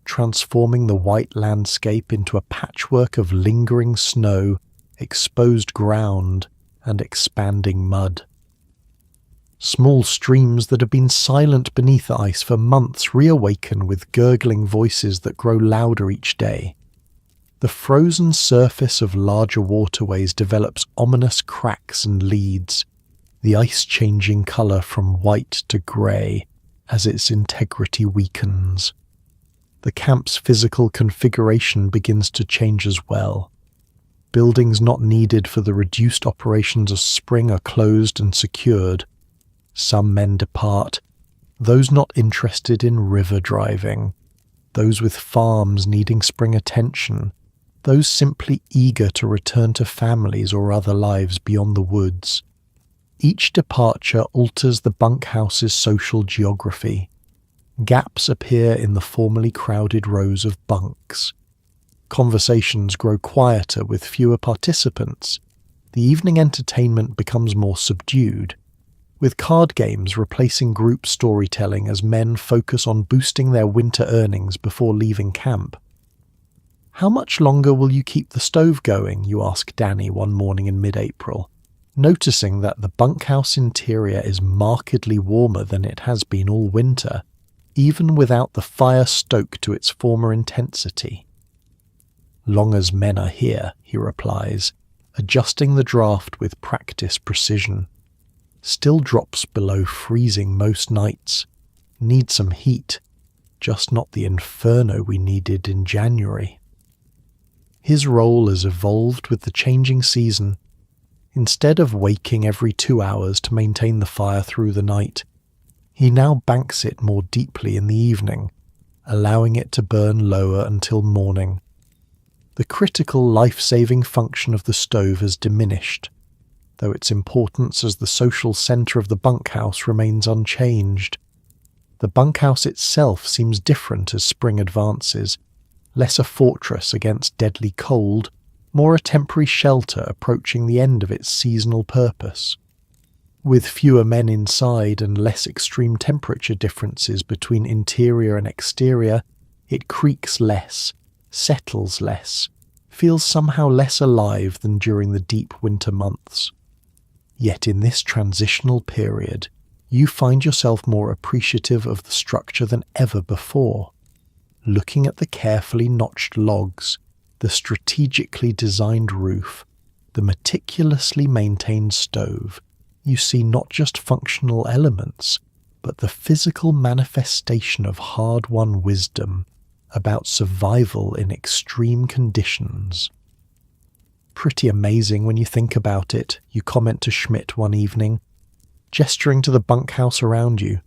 transforming the white landscape into a patchwork of lingering snow, exposed ground, and expanding mud. Small streams that have been silent beneath the ice for months reawaken with gurgling voices that grow louder each day. The frozen surface of larger waterways develops ominous cracks and leads, the ice changing colour from white to grey as its integrity weakens. The camp's physical configuration begins to change as well. Buildings not needed for the reduced operations of spring are closed and secured. Some men depart, those not interested in river driving, those with farms needing spring attention, those simply eager to return to families or other lives beyond the woods. Each departure alters the bunkhouse's social geography. Gaps appear in the formerly crowded rows of bunks. Conversations grow quieter with fewer participants. The evening entertainment becomes more subdued, with card games replacing group storytelling as men focus on boosting their winter earnings before leaving camp. "How much longer will you keep the stove going?" you ask Danny one morning in mid-April, noticing that the bunkhouse interior is markedly warmer than it has been all winter, even without the fire stoked to its former intensity. "Long as men are here," he replies, adjusting the draft with practiced precision. "Still drops below freezing most nights. Need some heat, just not the inferno we needed in January." His role has evolved with the changing season. Instead of waking every 2 hours to maintain the fire through the night, he now banks it more deeply in the evening, allowing it to burn lower until morning. The critical life-saving function of the stove has diminished, though its importance as the social centre of the bunkhouse remains unchanged. The bunkhouse itself seems different as spring advances, less a fortress against deadly cold, more a temporary shelter approaching the end of its seasonal purpose. With fewer men inside and less extreme temperature differences between interior and exterior, it creaks less, settles less, feels somehow less alive than during the deep winter months. Yet in this transitional period, you find yourself more appreciative of the structure than ever before. Looking at the carefully notched logs, the strategically designed roof, the meticulously maintained stove, you see not just functional elements, but the physical manifestation of hard-won wisdom about survival in extreme conditions. "Pretty amazing when you think about it," you comment to Schmidt one evening, gesturing to the bunkhouse around you.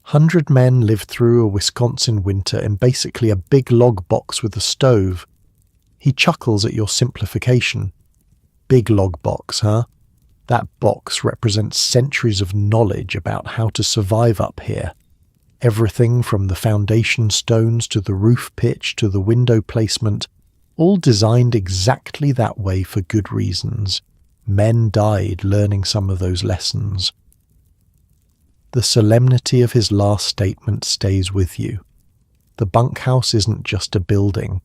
100 men live through a Wisconsin winter in basically a big log box with a stove. He chuckles at your simplification. "Big log box, huh? That box represents centuries of knowledge about how to survive up here. Everything from the foundation stones to the roof pitch to the window placement, all designed exactly that way for good reasons. Men died learning some of those lessons." The solemnity of his last statement stays with you. The bunkhouse isn't just a building.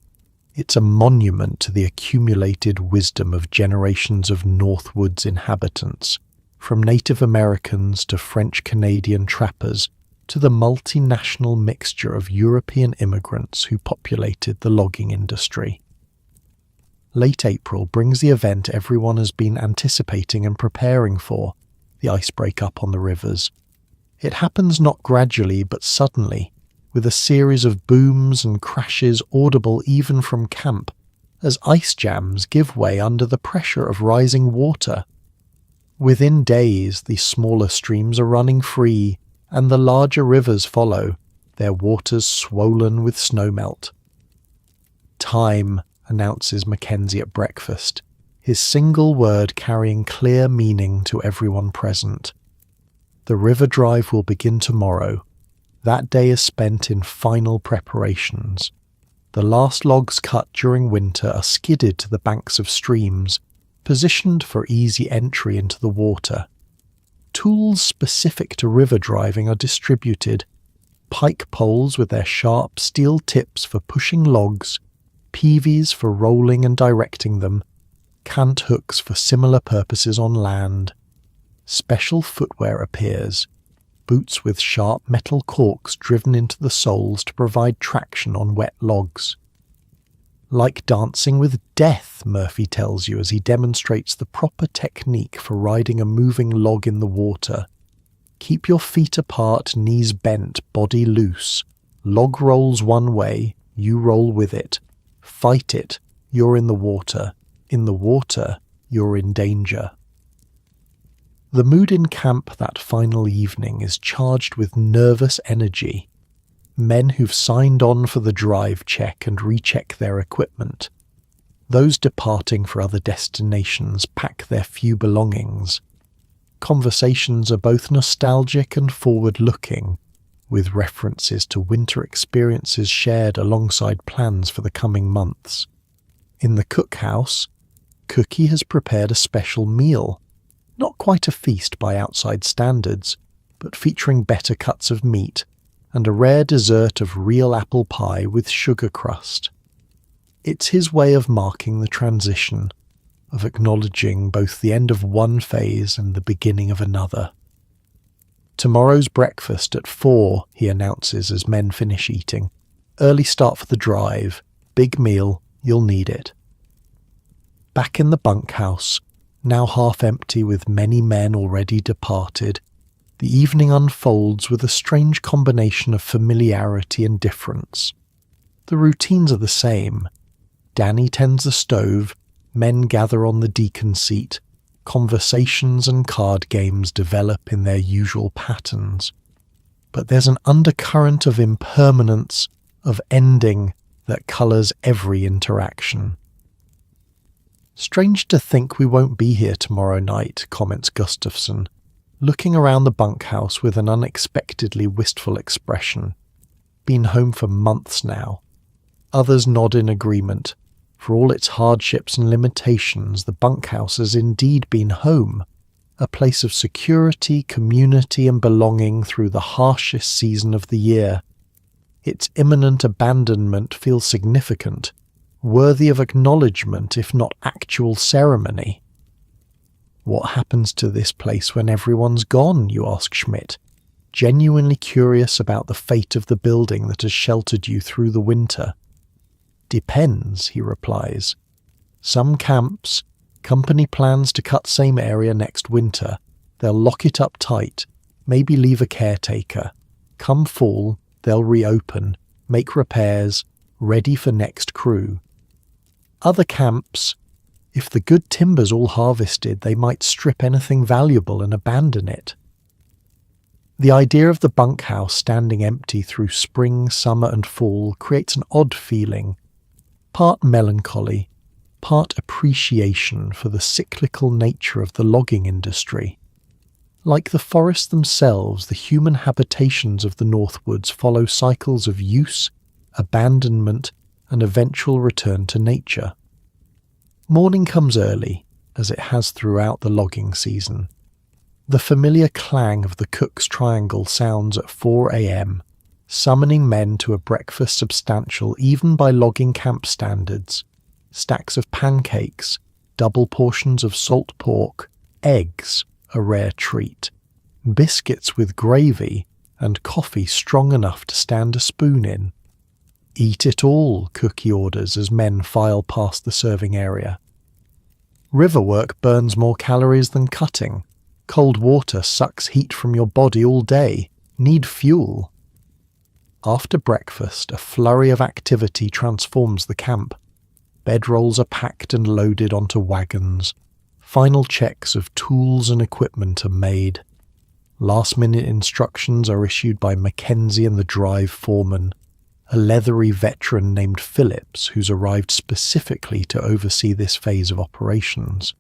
It's a monument to the accumulated wisdom of generations of Northwoods inhabitants, from Native Americans to French-Canadian trappers, to the multinational mixture of European immigrants who populated the logging industry. Late April brings the event everyone has been anticipating and preparing for, the ice break-up on the rivers. It happens not gradually but suddenly, with a series of booms and crashes audible even from camp, as ice jams give way under the pressure of rising water. Within days, the smaller streams are running free, and the larger rivers follow, their waters swollen with snowmelt. "Time," announces Mackenzie at breakfast, his single word carrying clear meaning to everyone present. The river drive will begin tomorrow. That day is spent in final preparations. The last logs cut during winter are skidded to the banks of streams, positioned for easy entry into the water. Tools specific to river driving are distributed: pike poles with their sharp steel tips for pushing logs, peavies for rolling and directing them, cant hooks for similar purposes on land. Special footwear appears, boots with sharp metal corks driven into the soles to provide traction on wet logs. "Like dancing with death," Murphy tells you as he demonstrates the proper technique for riding a moving log in the water. Keep your feet apart, knees bent, body loose. Log rolls one way, you roll with it. Fight it, you're in the water. In the water, you're in danger. The mood in camp that final evening is charged with nervous energy. Men who've signed on for the drive check and recheck their equipment. Those departing for other destinations pack their few belongings. Conversations are both nostalgic and forward-looking, with references to winter experiences shared alongside plans for the coming months. In the cookhouse, Cookie has prepared a special meal. Not quite a feast by outside standards, but featuring better cuts of meat and a rare dessert of real apple pie with sugar crust. It's his way of marking the transition, of acknowledging both the end of one phase and the beginning of another. Tomorrow's breakfast at 4, he announces as men finish eating. Early start for the drive. Big meal, you'll need it. Back in the bunkhouse, now half empty with many men already departed, the evening unfolds with a strange combination of familiarity and difference. The routines are the same. Danny tends the stove, men gather on the deacon seat, conversations and card games develop in their usual patterns. But there's an undercurrent of impermanence, of ending, that colours every interaction. "Strange to think we won't be here tomorrow night," comments Gustafsson, looking around the bunkhouse with an unexpectedly wistful expression. "Been home for months now." Others nod in agreement. For all its hardships and limitations, the bunkhouse has indeed been home, a place of security, community and belonging through the harshest season of the year. Its imminent abandonment feels significant, worthy of acknowledgement if not actual ceremony. "What happens to this place when everyone's gone?" you ask Schmidt, genuinely curious about the fate of the building that has sheltered you through the winter. "Depends," he replies. "Some camps, company plans to cut same area next winter. They'll lock it up tight, maybe leave a caretaker. Come fall, they'll reopen, make repairs, ready for next crew. Other camps, if the good timber's all harvested, they might strip anything valuable and abandon it." The idea of the bunkhouse standing empty through spring, summer and fall creates an odd feeling, part melancholy, part appreciation for the cyclical nature of the logging industry. Like the forests themselves, the human habitations of the Northwoods follow cycles of use, abandonment, and eventual return to nature. Morning comes early, as it has throughout the logging season. The familiar clang of the cook's triangle sounds at 4 a.m., summoning men to a breakfast substantial even by logging camp standards. Stacks of pancakes, double portions of salt pork, eggs, a rare treat, biscuits with gravy, and coffee strong enough to stand a spoon in. "Eat it all," Cookie orders as men file past the serving area. River work burns more calories than cutting. Cold water sucks heat from your body all day. Need fuel. After breakfast, a flurry of activity transforms the camp. Bedrolls are packed and loaded onto wagons. Final checks of tools and equipment are made. Last-minute instructions are issued by Mackenzie and the drive foreman, a leathery veteran named Phillips who's arrived specifically to oversee this phase of operations.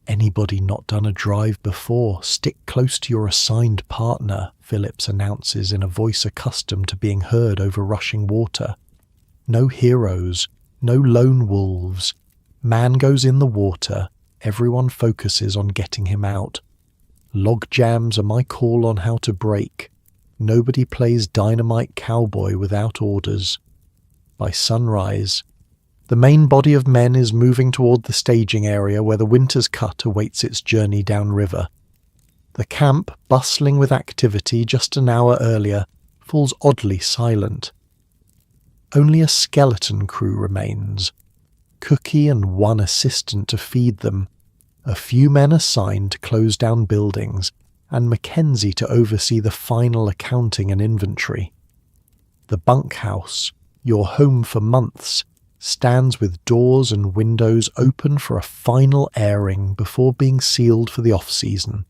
"Anybody not done a drive before, stick close to your assigned partner," Phillips announces in a voice accustomed to being heard over rushing water. "No heroes, no lone wolves. Man goes in the water, everyone focuses on getting him out. Log jams are my call on how to break. Nobody plays dynamite cowboy without orders." By sunrise, the main body of men is moving toward the staging area where the winter's cut awaits its journey downriver. The camp, bustling with activity just an hour earlier, falls oddly silent. Only a skeleton crew remains, Cookie and one assistant to feed them, a few men assigned to close down buildings, and Mackenzie to oversee the final accounting and inventory. The bunkhouse, your home for months, stands with doors and windows open for a final airing before being sealed for the off-season.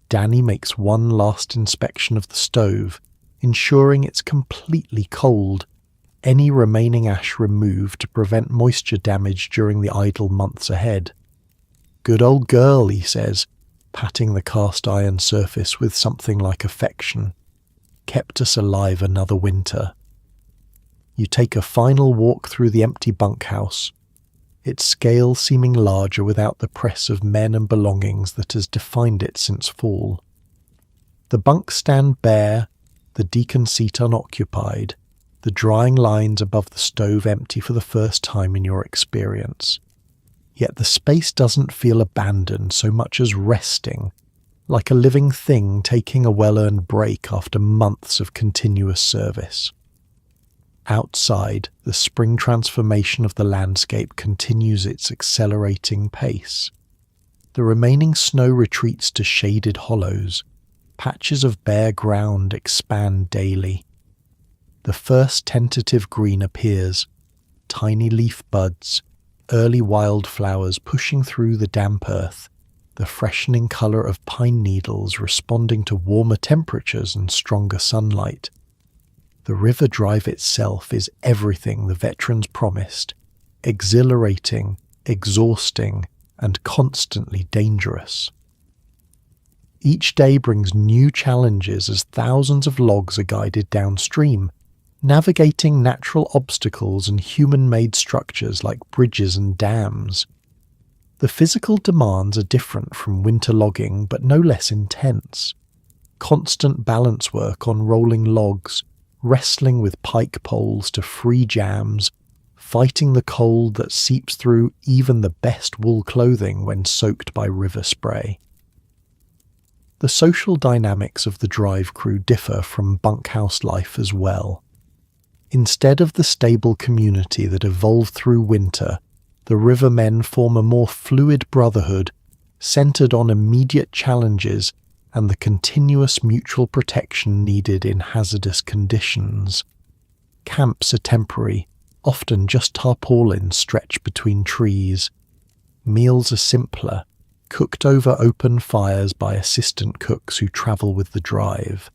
Danny makes one last inspection of the stove, ensuring it's completely cold, any remaining ash removed to prevent moisture damage during the idle months ahead. "Good old girl," he says, patting the cast iron surface with something like affection. "Kept us alive another winter." You take a final walk through the empty bunkhouse. its scale seeming larger without the press of men and belongings that has defined it since fall. The bunks stand bare, the deacon seat unoccupied, the drying lines above the stove empty for the first time in your experience. Yet the space doesn't feel abandoned so much as resting, like a living thing taking a well-earned break after months of continuous service. Outside, the spring transformation of the landscape continues its accelerating pace. The remaining snow retreats to shaded hollows. Patches of bare ground expand daily. The first tentative green appears, tiny leaf buds, early wildflowers pushing through the damp earth, the freshening colour of pine needles responding to warmer temperatures and stronger sunlight. The river drive itself is everything the veterans promised, exhilarating, exhausting, and constantly dangerous. Each day brings new challenges as thousands of logs are guided downstream, navigating natural obstacles and human-made structures like bridges and dams. The physical demands are different from winter logging, but no less intense. Constant balance work on rolling logs, wrestling with pike poles to free jams, fighting the cold that seeps through even the best wool clothing when soaked by river spray. The social dynamics of the drive crew differ from bunkhouse life as well. Instead of the stable community that evolved through winter, the rivermen form a more fluid brotherhood, centered on immediate challenges and the continuous mutual protection needed in hazardous conditions. Camps are temporary, often just tarpaulins stretched between trees. Meals are simpler, cooked over open fires by assistant cooks who travel with the drive.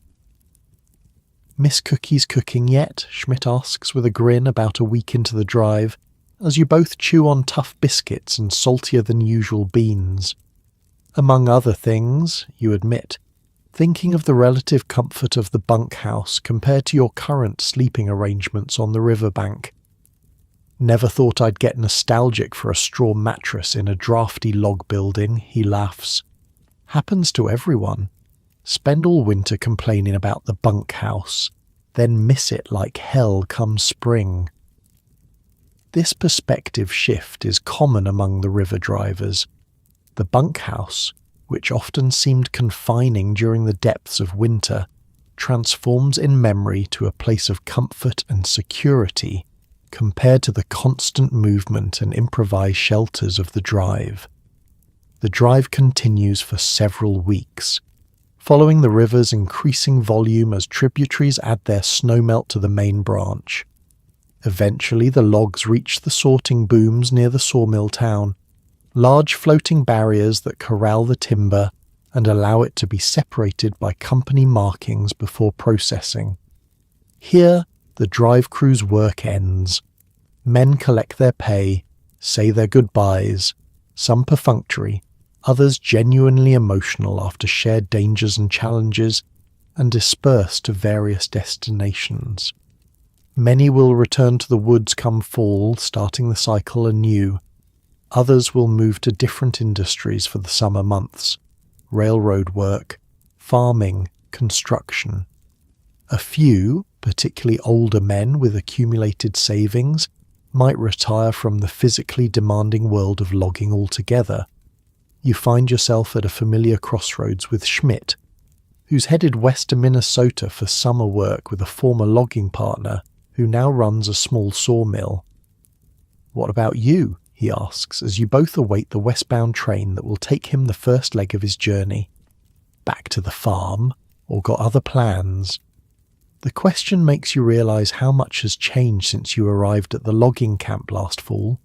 "Miss Cookie's cooking yet?" Schmidt asks with a grin about a week into the drive, as you both chew on tough biscuits and saltier than usual beans. Among other things, you admit, thinking of the relative comfort of the bunkhouse compared to your current sleeping arrangements on the riverbank. "Never thought I'd get nostalgic for a straw mattress in a drafty log building," he laughs. "Happens to everyone. Spend all winter complaining about the bunkhouse, then miss it like hell come spring." This perspective shift is common among the river drivers. The bunkhouse, which often seemed confining during the depths of winter, transforms in memory to a place of comfort and security compared to the constant movement and improvised shelters of the drive. The drive continues for several weeks, following the river's increasing volume as tributaries add their snowmelt to the main branch. Eventually the logs reach the sorting booms near the sawmill town, large floating barriers that corral the timber and allow it to be separated by company markings before processing. Here, the drive crew's work ends. Men collect their pay, say their goodbyes, some perfunctory, others genuinely emotional after shared dangers and challenges, and disperse to various destinations. Many will return to the woods come fall, starting the cycle anew. Others will move to different industries for the summer months: railroad work, farming, construction. A few, particularly older men with accumulated savings, might retire from the physically demanding world of logging altogether. You find yourself at a familiar crossroads with Schmidt, who's headed west to Minnesota for summer work with a former logging partner who now runs a small sawmill. "What about you?" he asks as you both await the westbound train that will take him the first leg of his journey. Back to the farm, or got other plans? The question makes you realize how much has changed since you arrived at the logging camp last fall.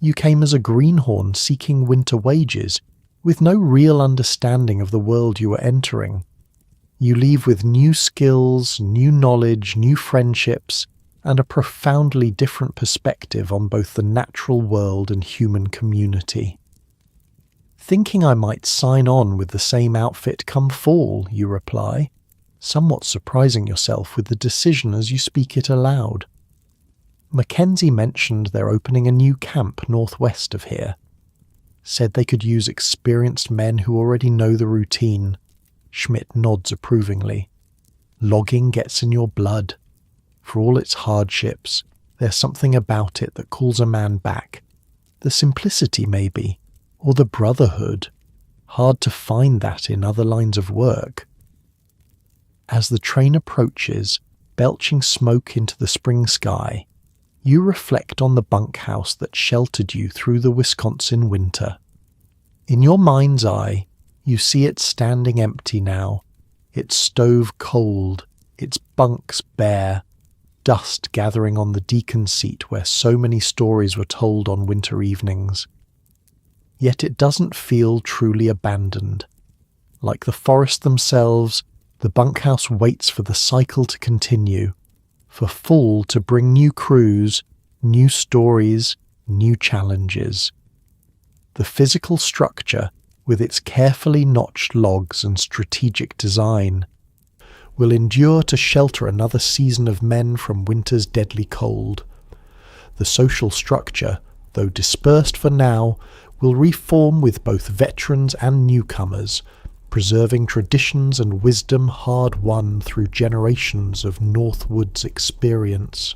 You came as a greenhorn seeking winter wages, with no real understanding of the world you were entering. You leave with new skills, new knowledge, new friendships, and a profoundly different perspective on both the natural world and human community. "Thinking I might sign on with the same outfit come fall," you reply, somewhat surprising yourself with the decision as you speak it aloud. Mackenzie mentioned they're opening a new camp northwest of here. Said they could use experienced men who already know the routine. Schmidt nods approvingly. Logging gets in your blood. For all its hardships, there's something about it that calls a man back. The simplicity, maybe, or the brotherhood. Hard to find that in other lines of work. As the train approaches, belching smoke into the spring sky, you reflect on the bunkhouse that sheltered you through the Wisconsin winter. In your mind's eye, you see it standing empty now, its stove cold, its bunks bare, dust gathering on the deacon seat where so many stories were told on winter evenings. Yet it doesn't feel truly abandoned. Like the forest themselves, the bunkhouse waits for the cycle to continue, for fall to bring new crews, new stories, new challenges. The physical structure, with its carefully notched logs and strategic design, will endure to shelter another season of men from winter's deadly cold. The social structure, though dispersed for now, will reform with both veterans and newcomers, preserving traditions and wisdom hard-won through generations of Northwood's experience.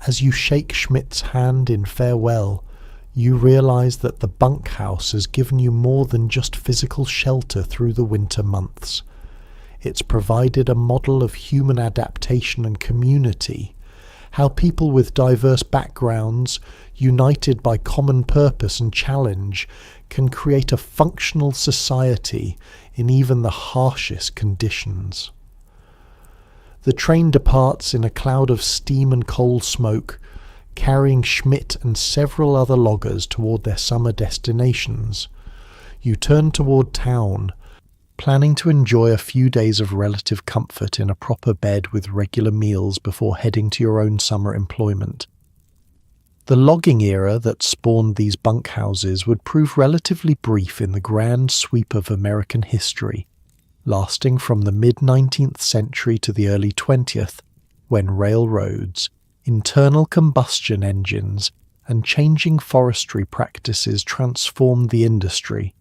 As you shake Schmidt's hand in farewell, you realize that the bunkhouse has given you more than just physical shelter through the winter months. It's provided a model of human adaptation and community, how people with diverse backgrounds, united by common purpose and challenge, can create a functional society in even the harshest conditions. The train departs in a cloud of steam and coal smoke, carrying Schmidt and several other loggers toward their summer destinations. You turn toward town, planning to enjoy a few days of relative comfort in a proper bed with regular meals before heading to your own summer employment. The logging era that spawned these bunkhouses would prove relatively brief in the grand sweep of American history, lasting from the mid-19th century to the early 20th, when railroads, internal combustion engines, and changing forestry practices transformed the industry.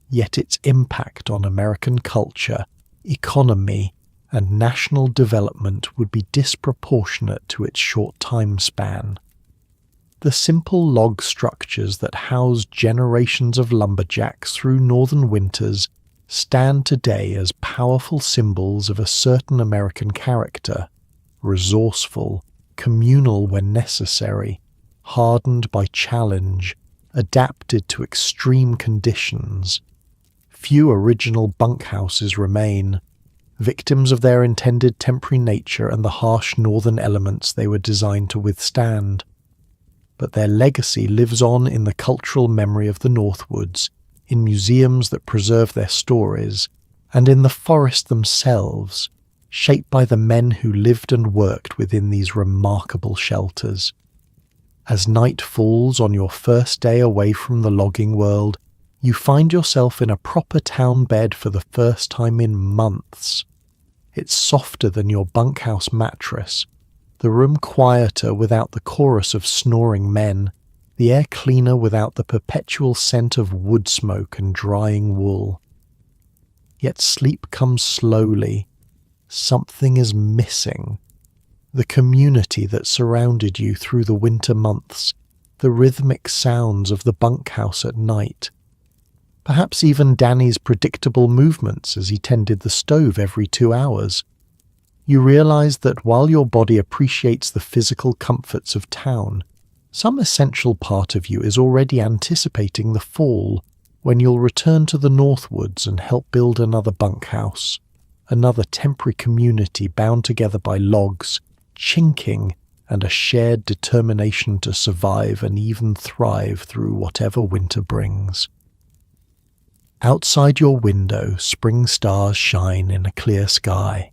Yet its impact on American culture, economy, and national development would be disproportionate to its short time span. The simple log structures that housed generations of lumberjacks through northern winters stand today as powerful symbols of a certain American character, resourceful, communal when necessary, hardened by challenge, adapted to extreme conditions. Few original bunkhouses remain, victims of their intended temporary nature and the harsh northern elements they were designed to withstand. But their legacy lives on in the cultural memory of the Northwoods, in museums that preserve their stories, and in the forest themselves, shaped by the men who lived and worked within these remarkable shelters. As night falls on your first day away from the logging world, you find yourself in a proper town bed for the first time in months. It's softer than your bunkhouse mattress, the room quieter without the chorus of snoring men, the air cleaner without the perpetual scent of wood smoke and drying wool. Yet sleep comes slowly. Something is missing. The community that surrounded you through the winter months, the rhythmic sounds of the bunkhouse at night. Perhaps even Danny's predictable movements as he tended the stove every 2 hours. You realize that while your body appreciates the physical comforts of town, some essential part of you is already anticipating the fall, when you'll return to the Northwoods and help build another bunkhouse, another temporary community bound together by logs, chinking, and a shared determination to survive and even thrive through whatever winter brings. Outside your window, spring stars shine in a clear sky.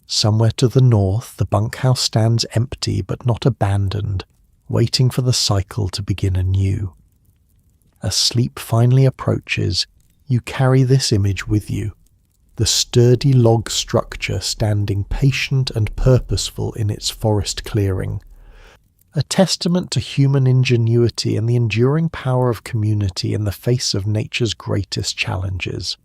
Somewhere to the north, the bunkhouse stands empty but not abandoned, waiting for the cycle to begin anew. As sleep finally approaches, you carry this image with you, the sturdy log structure standing patient and purposeful in its forest clearing, a testament to human ingenuity and the enduring power of community in the face of nature's greatest challenges.